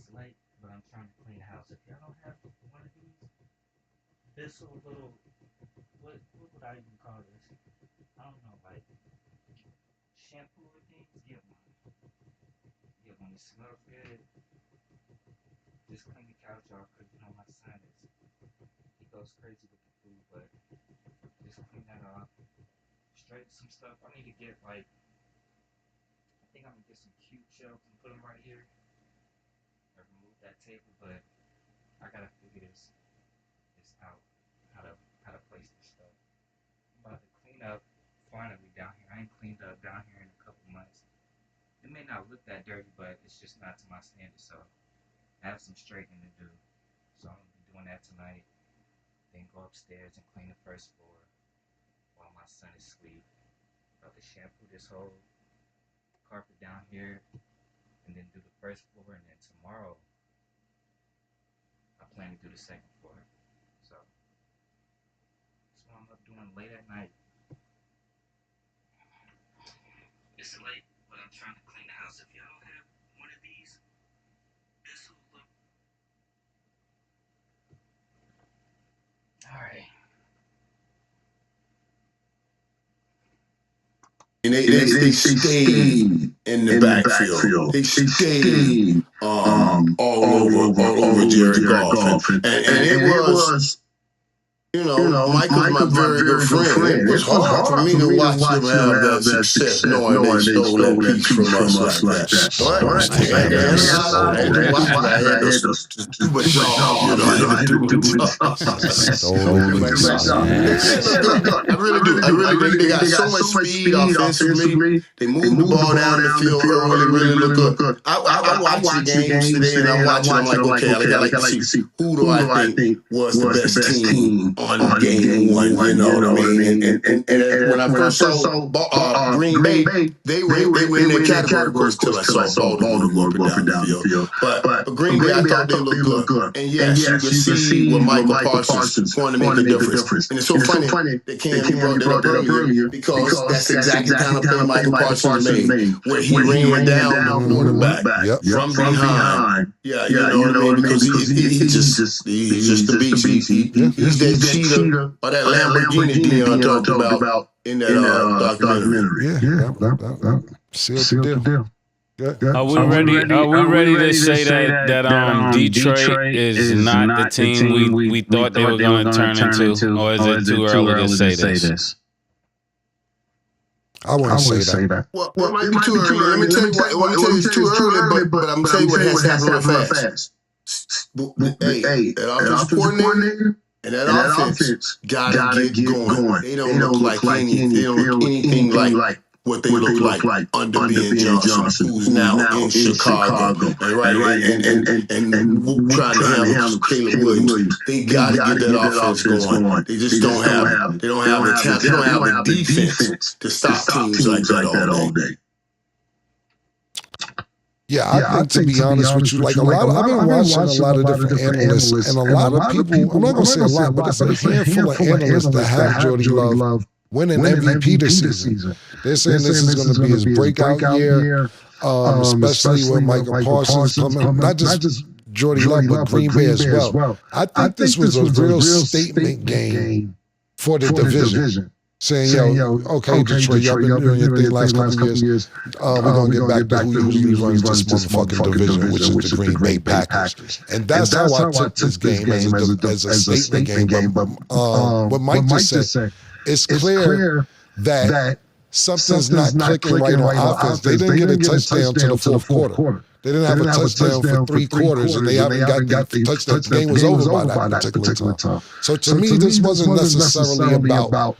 It's late, but I'm trying to clean the house. If y'all don't have one of these, this little, what would I even call this? I don't know, like shampoo things. Get one. Get one. It smells good. Just clean the couch off because you know my son he goes crazy with the food, but just clean that off. Straighten some stuff. I need to get I think I'm gonna get some cute shelves and put them right here. I remove that table, but I gotta figure this out. How to place this stuff. I'm about to clean up finally down here. I ain't cleaned up down here in a couple months. It may not look that dirty, but it's just not to my standard. So I have some straightening to do. So I'm gonna be doing that tonight. Then go upstairs and clean the first floor while my son is asleep. About to shampoo this whole carpet down here and then do the first floor, and then tomorrow I plan to do the second floor. So that's what I'm up doing late at night. It's late, but I'm trying to clean the house. If y'all don't have one of these, this will look. Alright. And they stayed in the backfield. They stayed all over Jared Goff. And it was, Michael's my very good friend. It was hard for me to watch them have that success knowing they stole that piece from us like that. So I understand that. I had to do my job, I had to do I really do. They got so much speed offensively. They move the ball down the field really look good. I watched the games today, and I'm watching. I'm like, okay, I like to see who do I think was the best team on game one. You know what I mean? And when I first saw Green Bay, they were in their category till I saw Baltimore go up and down the field. But Green Bay, I thought they looked good. And yes, you can see what Michael Parsons wanted to make a difference. And it's so funny that Cam brought that up earlier, because that's exactly the kind of play Michael Parsons made, where he ran down the quarterback from behind. Yeah, you know what I mean? Because he's just the beast. He's that cheetah or that Lamborghini Dion talked about in that documentary. Yeah. Sealed the deal. Are we ready to say that Detroit is not the team we thought they were going to turn into, or is it too early to say this? I wouldn't say that. Well, it might be too early. Let me tell you what. It's too early, but I'm telling you what has to happen real fast. Hey, that offensive coordinator and that offense gotta get going. They don't look like anything. They don't look anything like what they look like under Ben Johnson, who's now in Chicago, and trying to handle Caleb Williams. They gotta get that offense going. They just don't have the talent. They don't have the defense to stop teams like that all day. Yeah, I think to be honest with you, like I've been watching a lot of different analysts, and a lot of people, I'm not going to say a lot, but it's a handful of analysts that have Jordy Love winning MVP this season. They're saying this is going to be his breakout year, especially when Michael Parsons coming, not just Jordy Love, but Green Bay as well. I think this was a real statement game for the division. Saying, yo, okay, Detroit, y'all been doing your thing last couple of years. We're going to get back to who usually runs this motherfucking division, which is the Green Bay Packers. And that's how I took this game as a statement game. But what Mike just said, it's clear that something's not clicking right on offense. They didn't get a touchdown to the fourth quarter. They didn't have a touchdown for 3 quarters, and they haven't got the touchdown. The game was over by that particular time. So to me, this wasn't necessarily about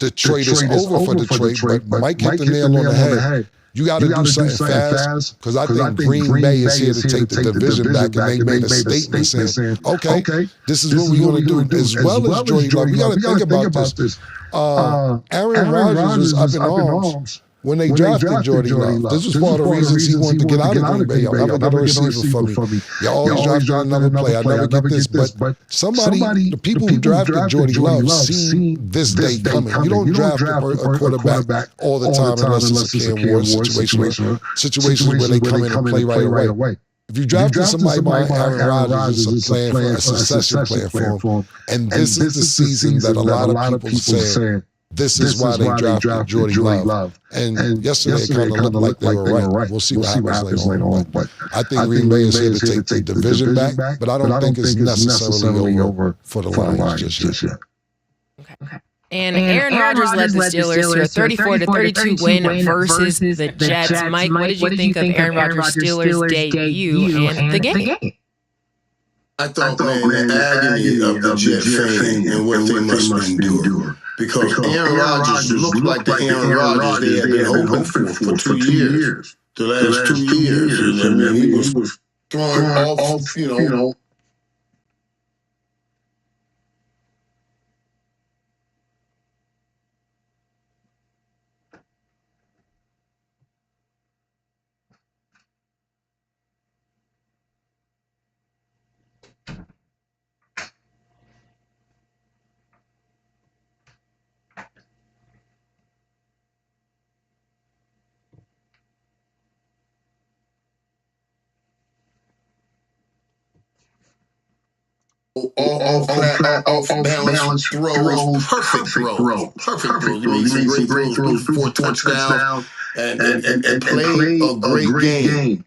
Detroit is over for Detroit, but Mike hit the nail on the head. You got to do something fast, because I think Green Bay is here to take the division back, and they made a statement saying, okay, this is what we're going to do. As well as Jordy Love, we got to think about this. Aaron Rodgers was up in arms when they drafted Jordy Love. This was part of the reasons he wanted to get out of Green Bay. Y'all never get a receiver for me. You always draft another player. I never get this. But somebody, the people who drafted Jordy Love seen this day coming. You don't draft a quarterback all the time unless it's a Cam Ward situation where they come in and play right away. If you drafted somebody behind Aaron Rodgers, it's a plan for a succession plan for him. And this is the season that a lot of people saying this is why they drafted Jordy Love. And yesterday it kind of looked like they were right. We'll see what happens later on. But I think Green Bay is here to take the division back, but I don't think it's necessarily over for the Lions just yet. Okay. And Aaron Rodgers led the Steelers to a 34-32 win versus the Jets. Mike, what did you think of Aaron Rodgers' Steelers debut and the game? I thought, man, the agony of the Jet fan and what they must endure. Because Aaron Rodgers looked like the Aaron Rodgers they had been hoping for 2 years. The last 2 years. And I mean, he was throwing off, you know. Off balance throws, perfect throw. You made some great throws, 4 touchdowns, and play a great game.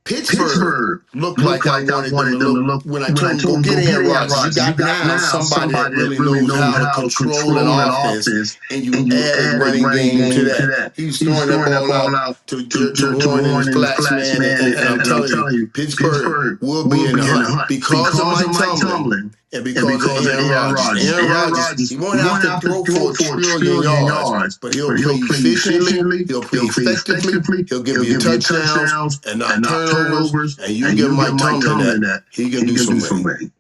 Pittsburgh looked like I wanted them to look when I told them, go get Aaron Rodgers. You got now somebody that really knows how to control an offense, and you add a running game to that. He's throwing that ball out to Jordan Flats, man, and I'm telling you, Pittsburgh will be in the hunt because of Mike Tomlin. And because of Aaron Rodgers. Aaron Rodgers, he won't have to throw for a trillion yards, but he'll play efficiently, he'll play effectively, he'll give you touchdowns and not turnovers, and you give Mike Tomlin that, he can do something.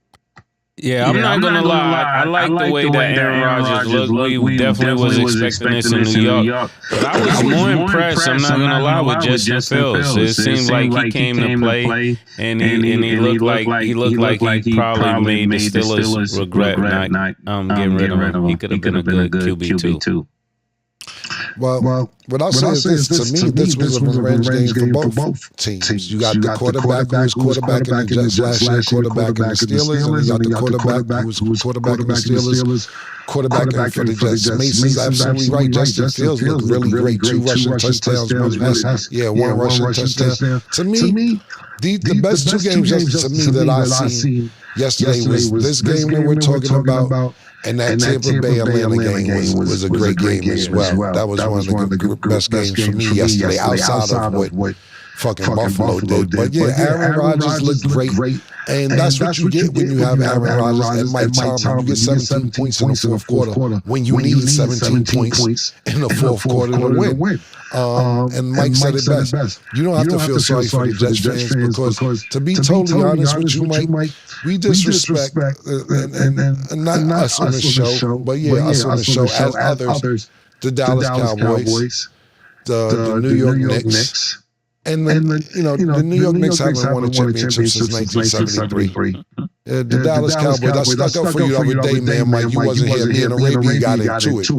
Yeah, I'm not gonna lie. I like the way that Aaron Rodgers looked. We definitely was expecting this in New York. But I was more impressed, I'm not gonna lie, with Justin Fields. It seemed like he came to play, and he looked like he probably made the Steelers regret not getting rid of him. He could have been a good QB too. Well, what I'll say is this. To me, this was a revenge game for both teams. You got the quarterback who was quarterback in the Jets last year, quarterback in the Steelers, and you got the quarterback who was quarterback in the Steelers, quarterback for the Jets. Mason's absolutely right. Justin Fields looked really great. 2 rushing touchdowns, one rushing touchdown. To me, the best 2 games to me that I seen yesterday was this game that we're talking about. And that Tampa Bay Atlanta game was a great game as well. That was one of the best games for me yesterday, outside of what fucking Buffalo did. But yeah, Aaron Rodgers looked great. And that's what you get when you have Aaron Rodgers and Mike Tomlin. You get 17 points in the fourth quarter when you need 17 points in the fourth quarter to win. And Mike said it best. You don't have to feel sorry for the Jets fans because, to be totally honest with you, Mike, we disrespect, and not us on the show, but us on the show as others, the Dallas Cowboys, the New York Knicks. And the New York Knicks haven't won a championship since 1973. The Dallas Cowboys, I stuck up for you the other day, man, Mike. You wasn't here. Me and Arabia got into it.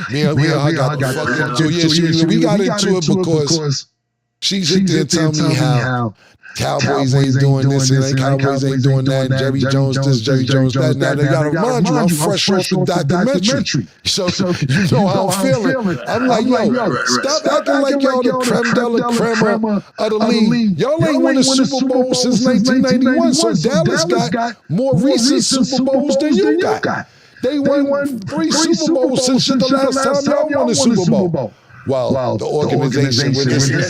Me and I got the fuck into it. Yeah, we got into it because she sit there and tell me how Cowboys ain't doing this and Cowboys ain't doing that. And Jerry Jones this, Jerry Jones that. Now they gotta remind you, I'm fresh off the documentary. So you know how I'm feeling. I'm like, yo, stop acting like y'all the creme de la creme of the league. Y'all ain't won a Super Bowl since 1991. So Dallas got more recent Super Bowls than you got. They won 3 Super Bowls since the last time y'all won a Super Bowl. Well, the organization with this, and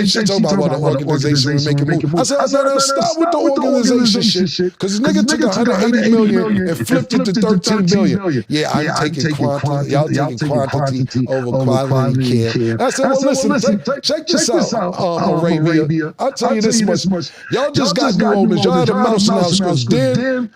she talking about the organization was making moves. I said, no, stop with the organization shit, because this nigga took $180 million and flipped it to $13 billion. Yeah, I'm taking quantity. Y'all taking quantity over quality care. I said, well, listen, check this out, Arabia. I'll tell you this much. Y'all just got new owners. Y'all had a mouse in the house because then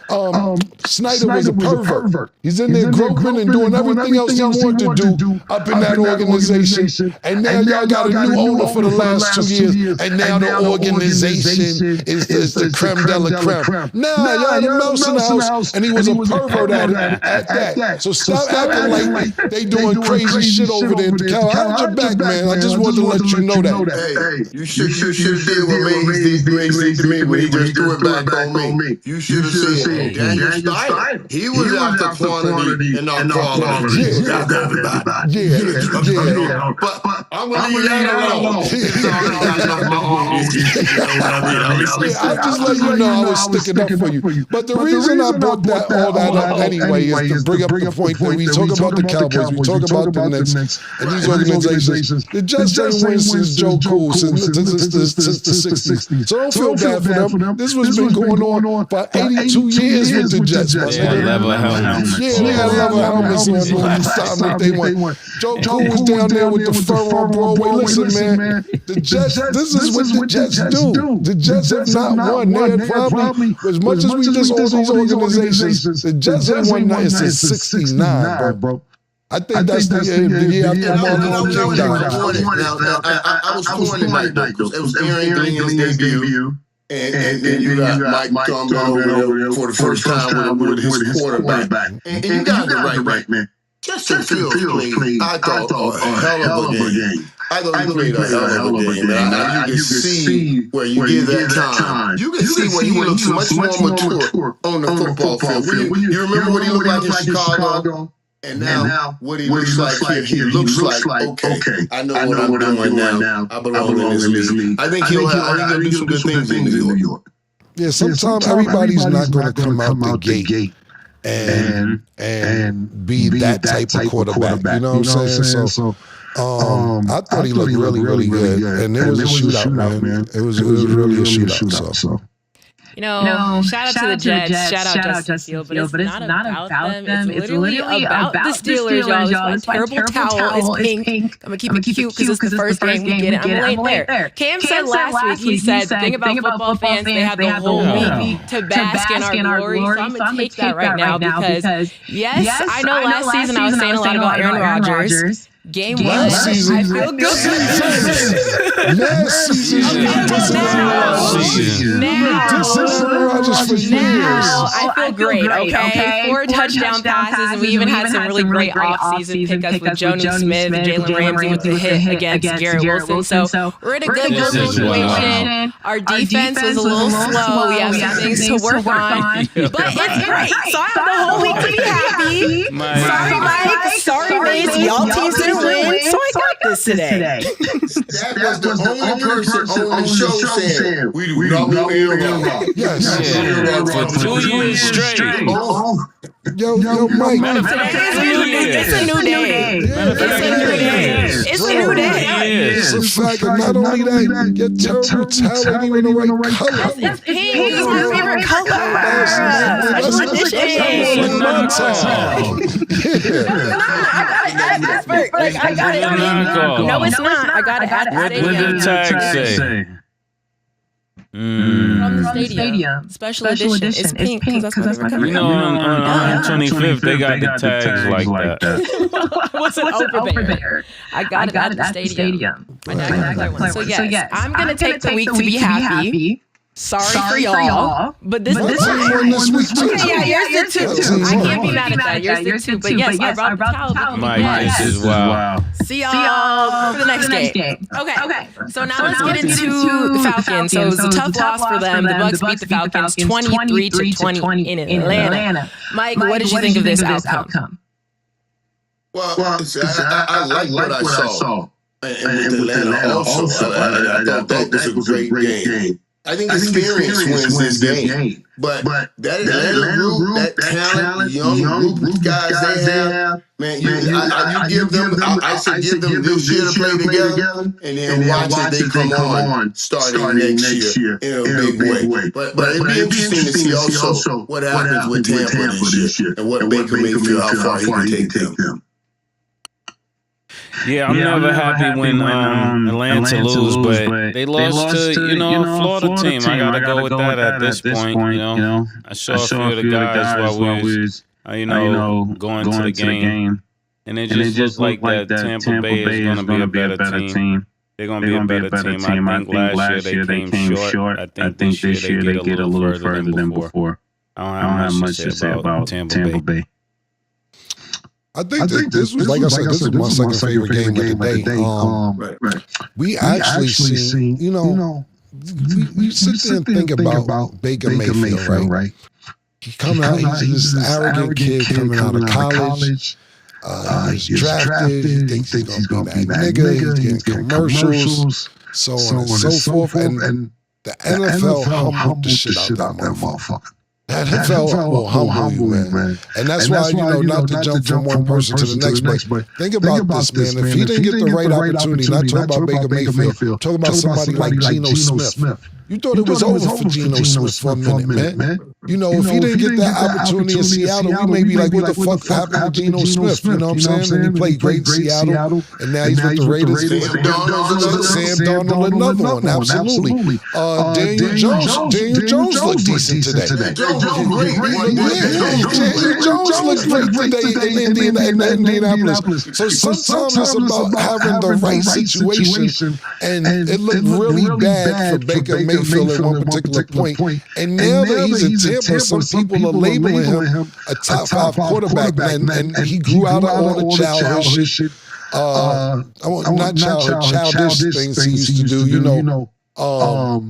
Snyder was a pervert. He's in there groping and doing everything else he wanted to do. up in that organization, and now y'all got a new owner for the last 2 years, and now the organization is the creme de la creme. Nah, y'all had a mouse in the house, and he was a pervert at that. So stop acting like they doing crazy shit over there. Cal, I had your back, man. I just wanted to let you know that. Hey, you should have did what Maze did to me when he just threw it back on me. You should have said, Daniel Steiner. He was after quantity and not quality. Yeah. But I'm going to leave that alone. I just let you know I was sticking up for you. But the reason I brought all that up anyway is to bring up the point that we talk about the Cowboys, we talk about the Knicks, and these organizations. The Jets ain't win since Joe Cool, since the 60s. So don't feel bad for them. This was been going on for 82 years with the Jets. Yeah, leather helmets. Yeah, they had leather helmets on the time that they won. Joe Cool was down there with the fur on Broadway. Listen, man, the Jets, this is what the Jets do. The Jets have not won. They had probably, as much as we disown these organizations, the Jets have won nothing since 69, bro. I think that's the year after Martin King died. I was torn tonight, though. It was Aaron Glen's debut. And you got Mike Tomlin over there for the first time with his quarterback. And you got it right, man. Justin Fields played, I thought, a hell of a game. I thought he played a hell of a game. And you can see where you give that time. You can see where he looks much more mature on the football field. You remember what he looked like in Chicago? And now, what he looks like here, he looks like, okay, I know what I'm doing now. I belong in this league. I think he'll do some good things in New York. Yeah, sometimes everybody's not going to come out the gate and be that type of quarterback. You know what I'm saying? So I thought he looked really good. And it was a shootout, man. It was really a shootout. So. You know, shout out to the Jets, shout out Justin Fields, but it's not about them. It's literally about the Steelers, y'all. This terrible towel is pink. I'm going to keep it cute because it's the first game we get it. I'm late there. Cam said last week, he said, the thing about football fans, they have the whole week to bask in our glory. So I'm going to take that right now because, yes, I know last season I was saying a lot about Aaron Rodgers. Game 1, I feel good. Last season, now I feel great, okay? 4 touchdown passes, and we even had some really great off-season pickups with Jonnu Smith and Jalen Ramsey with the hit against Garrett Wilson. So we're in a good situation. Our defense was a little slow. We have some things to work on, but it's great. So I have the whole week to be happy. Sorry, Mike. Sorry, Mace. Y'all teams didn't win, so I got this today. That was the only person on the show saying, we do not want Aaron Rodgers. Yes. For 2 years straight. Yo, Mike. It's a new day. It's a new day. It's a fact. And not only that, your terrible talent ain't even the right color. It's pink. It's my favorite color. Special edition. I got it. No, it's not. I got it at the stadium. What did the tag say? From the stadium. Special edition. It's pink because that's my favorite color. You know, on 25th, they got the tags like that. I wasn't over there. I got it at the stadium. My dad got one. So yes, I'm going to take the week to be happy. Sorry for y'all, but this is yours too. I can't be mad at that. Yours too. But yes, I brought the towel. Mike, this is wow. See y'all for the next game. Okay. So now let's get into the Falcons. So it was a tough loss for them. The Bucs beat the Falcons 23-20 in Atlanta. Mike, what did you think of this outcome? Well, I like what I saw. And with Atlanta also, I thought that was a great game. I think experience wins this game. But that Atlanta group, that talent, young group of guys they have, man, you give them, I should give them this year to play together, and then watch as they come on starting next year in a big way. But it'd be interesting to see also what happens with Tampa this year, and what Baker Mayfield, how far he can take them. Yeah, I'm never happy when Atlanta lose, but they lost to, Florida team. I gotta go with that at this point, I saw a few of the guys while we was, going to the game. And it just looked like that Tampa Bay is going to be a better team. They're going to be a better team. I think last year they came short. I think this year they get a little further than before. I don't have much to say about Tampa Bay. I think this was, like I said, this is my second favorite game of the day. We actually seen, you know, we sit there and think about Baker Mayfield, right? He coming out, he's this arrogant kid coming out of college. He's drafted, he thinks he's going to be that nigga, he's getting commercials, so on and so forth. And the NFL humbled the shit out that motherfucker. The NFL will humble you, man. And that's why, you know, not to jump from one person to the next, but think about this, man. If he didn't get the right opportunity, not talking about Baker Mayfield, talking about somebody like Geno Smith. You thought it was over for Geno Smith for a minute, man. You know, if he didn't get that opportunity in Seattle, we may be like, what the fuck happened to Geno Smith? You know what I'm saying? And he played great in Seattle, and now he's with the Raiders. Sam Darnold, another one, absolutely. Daniel Jones looked decent today. Daniel Jones looked great today in Indianapolis. So sometimes it's about having the right situation, and it looked really bad for Baker Mayfield at one particular point. And now that he's in Tampa, some people are labeling him a top 5 quarterback, and he grew out of all the childish shit. Not childish things he used to do, you know.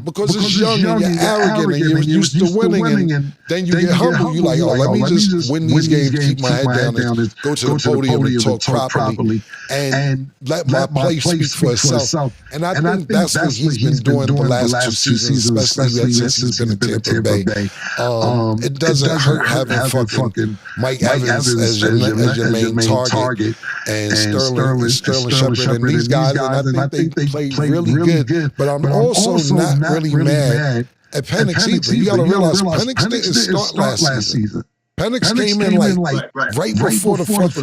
Because it's young and you're arrogant and you're used to winning, and then you get humble. You're like, oh, let me just win these games, keep my head down, and go to the podium and talk properly, and let my play speak for itself. And I think that's what he's been doing the last 2 seasons, especially since he's been in Tampa Bay. It doesn't hurt having fucking Mike Evans as your main target, and Sterling Shepard and these guys, and I think they played really good. But I'm also not really mad at Penix either. You got to realize Penix didn't start last season. Penix came in like right before the playoffs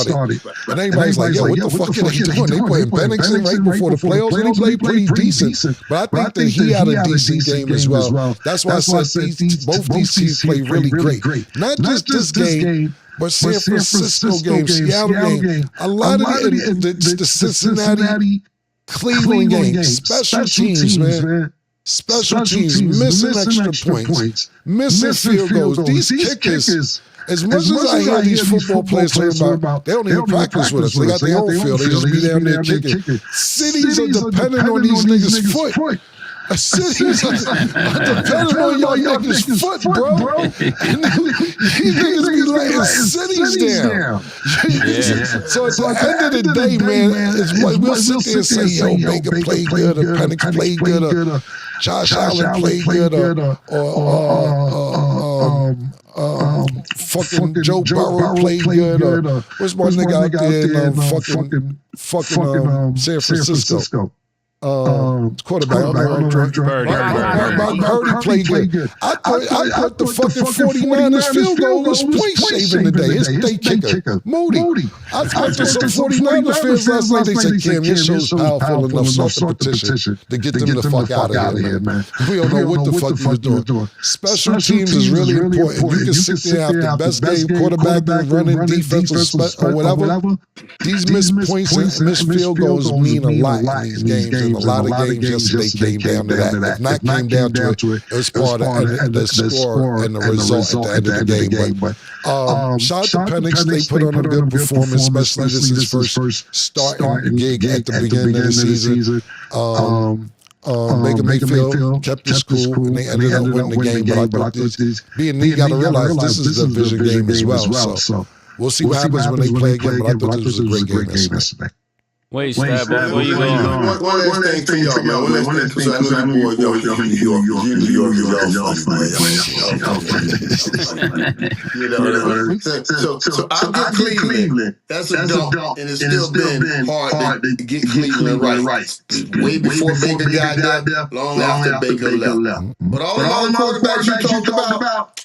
started. And everybody's like, yo, what the fuck are they doing? They playing Penix in right before the playoffs, and he played pretty decent. But I think that he had a decent game as well. That's why I said both these teams play really great. Not just this game, but San Francisco game, Seattle game, a lot of the Cincinnati, Cleveland game, special teams, man. Special teams, missing extra points, missing field goals. These kickers, as much as I hear these football players talking about, they don't even practice with us. They got their own field. They just be down there kicking. Cities are dependent on these niggas' foot. Cities are dependent on y'all niggas' foot, bro. And these niggas be letting cities down. So at the end of the day, man, we'll sit there and say, yo, Baker played good, or Penix played good, or Josh Allen played good, or fucking Joe Burrow played good, or what's my nigga out there in fucking San Francisco? Quarterback, Purdy played good. I thought the fucking 49ers field goal was point shaving today. It's day kicker, Moody. I thought to some 49ers fans last night, they said, Cam, your show's powerful enough, start the petition to get them the fuck out of here, man. We don't know what the fuck he was doing. Special teams is really important. You can sit there and have the best game, quarterback, running defense, or whatever. These missed points and missed field goals mean a lot in these games. And a lot of games yesterday came down to that. If not came down to it, it was part of the score and the result at the end of the game. But shout out to Penix. They put on a good performance, especially this is his first starting gig at the beginning of the season. Baker Mayfield kept his cool, and they ended up winning the game. But I thought you got to realize this is a division game as well. So we'll see what happens when they play again. But I thought this was a great game yesterday. Wait, Stab, before you go on. One last thing to y'all, man. One last thing, because I know you boys, y'all from New York. New York is y'all funny, man. So I get Cleveland. That's a dump, and it's still been hard to get Cleveland right. Way before Baker got there, long after Baker left. But all the quarterbacks you talked about,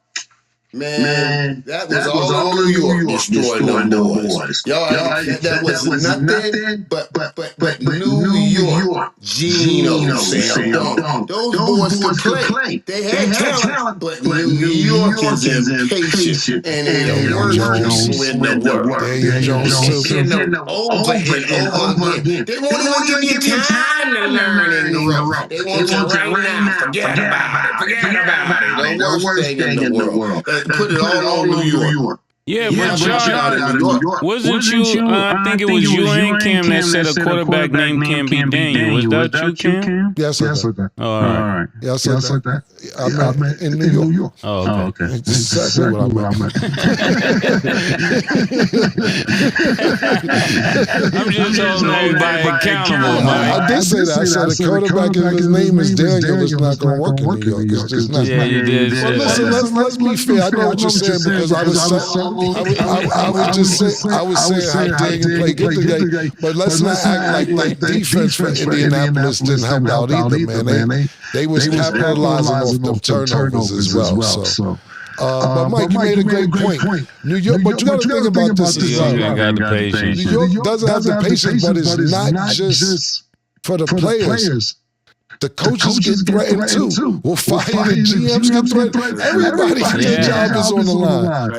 Man, that was all New York destroying them boys. Y'all, that was nothing but New York. Geno, Sam Donald. Those boys could play. They had talent, but New York is impatient and the worst people in the world. Daniel Jones too. Getting them over and over again. They won't even give you time to learn in the road. They want you right now. Forget about it. The worst thing in the world. Put it all on New York. Yeah, but y'all, wasn't you? I think it was you and Cam that said a quarterback named Cam B. Daniel. Was that you, Cam? Yes, that. Oh, all right. Yeah, I said that. I meant in New York. Oh, okay. That's exactly what I meant. I'm just holding everybody accountable, man. I did say that. I said the quarterback, if his name is Daniel, is not going to work in New York. It's just not. Yeah, you did. Well, listen, let's be fair. I know what you're saying because I was saying how Daniel played good today, but let's not act like defense for Indianapolis didn't help out either, man. They was capitalizing off them turnovers as well. So. But Mike, you made a great point. New York, but you got to think about this as well. New York doesn't have the patience, but it's not just for the players. The coaches get threatened too. We'll fire the GMs get threatened. Everybody, their job is on the line.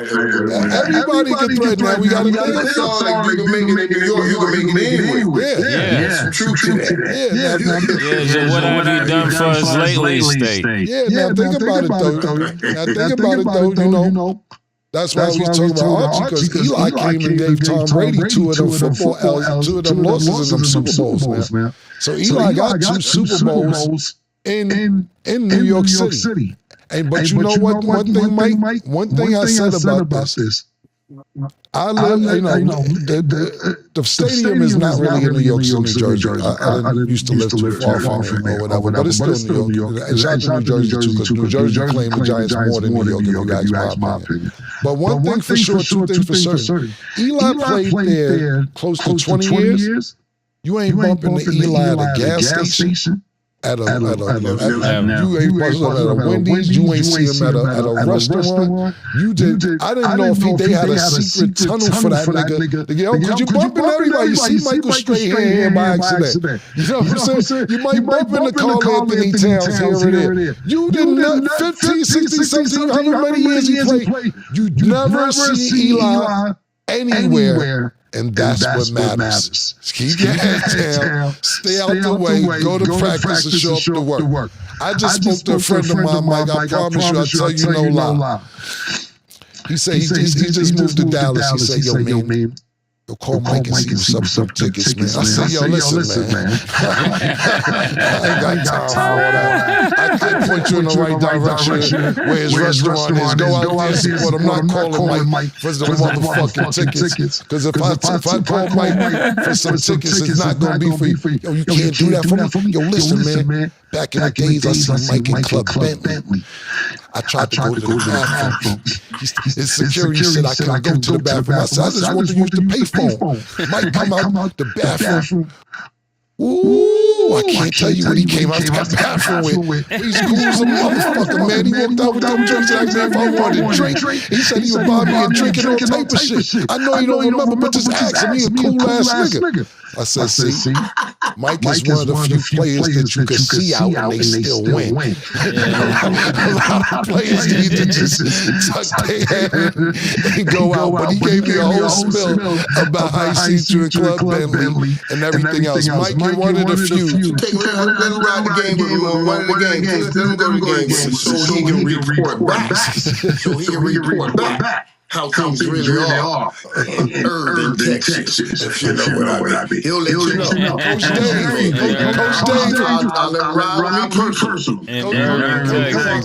Everybody get threatened. Now we got to think. It's all like you can make it in New York, you can make it anywhere. Yeah. True to that. So what have you done for us lately, State? Yeah, now think about it though. You know. That's why we talk about Archie, because Eli came and gave Tom Brady two of them football L's, two of them losses in them Super Bowls, man. So Eli got two Super Bowls in New York City. But you know what? One thing, Mike. One thing I said about this. I live, the stadium is not really in New York City, New Jersey. I used to live too far from it or whatever, but it's still New York. And shout out to New Jersey too, because New Jersey claim the Giants more than New York, if you guys my opinion. But one thing for sure, two things for certain. Eli played there close to 20 years. You ain't bumping the Eli at a gas station. You ain't bumping at a Wendy's. You ain't see him at a restaurant. You did. I didn't know if they had a secret tunnel for that nigga. Because you bumping everybody. You see Michael Strahan here by accident. You know what I'm saying? You might bump into Carl Anthony Towns here and there. You did not 15, 16, 17, however many years he played. You never see Eli anywhere. And that's what matters. Keep your head down, stay out the way, go to practice and show up to work. I just spoke to a friend of mine, Mike. I promise you, I'll tell you no lie. He said he just moved to Dallas. He said, yo, man, you'll call Mike and see what's up some tickets, man. I said, yo, listen, man. I ain't got time for all that. I could point you in the right direction where his restaurant is. Go out there and support him. I'm not calling Mike for the motherfucking tickets. Because if I call Mike for some tickets, it's not going to be for you. Yo, you can't do that for me. Yo, listen, man. Back in the days, I seen Mike in Club Bentley. I tried to go to the bathroom. His security said I couldn't go to the bathroom. I said, I just want to use the payphone. Mike come out the bathroom. Ooh, I can't tell you what he came out that bathroom with. He's cool as a motherfucker, man. He walked out with them drinks like, man, if I wanted a drink. He said he would buy me a drink and all type of shit. I know you don't remember, but just ask him. He a cool-ass nigga. I said, see, Mike is one of the few players that you can see out and they still win. A lot of players need to just tuck their head and go out. But he gave me a whole spill about how he sees you in Club Bentley and everything else. Mike, you're one of the few. Let him ride the game with me on one of the games. Let him go to the game with me so he can report back. So he can report back how things really are in urban Texas, if you know what I mean. He'll let you know. Coach Dave. I'll let him ride with me personally.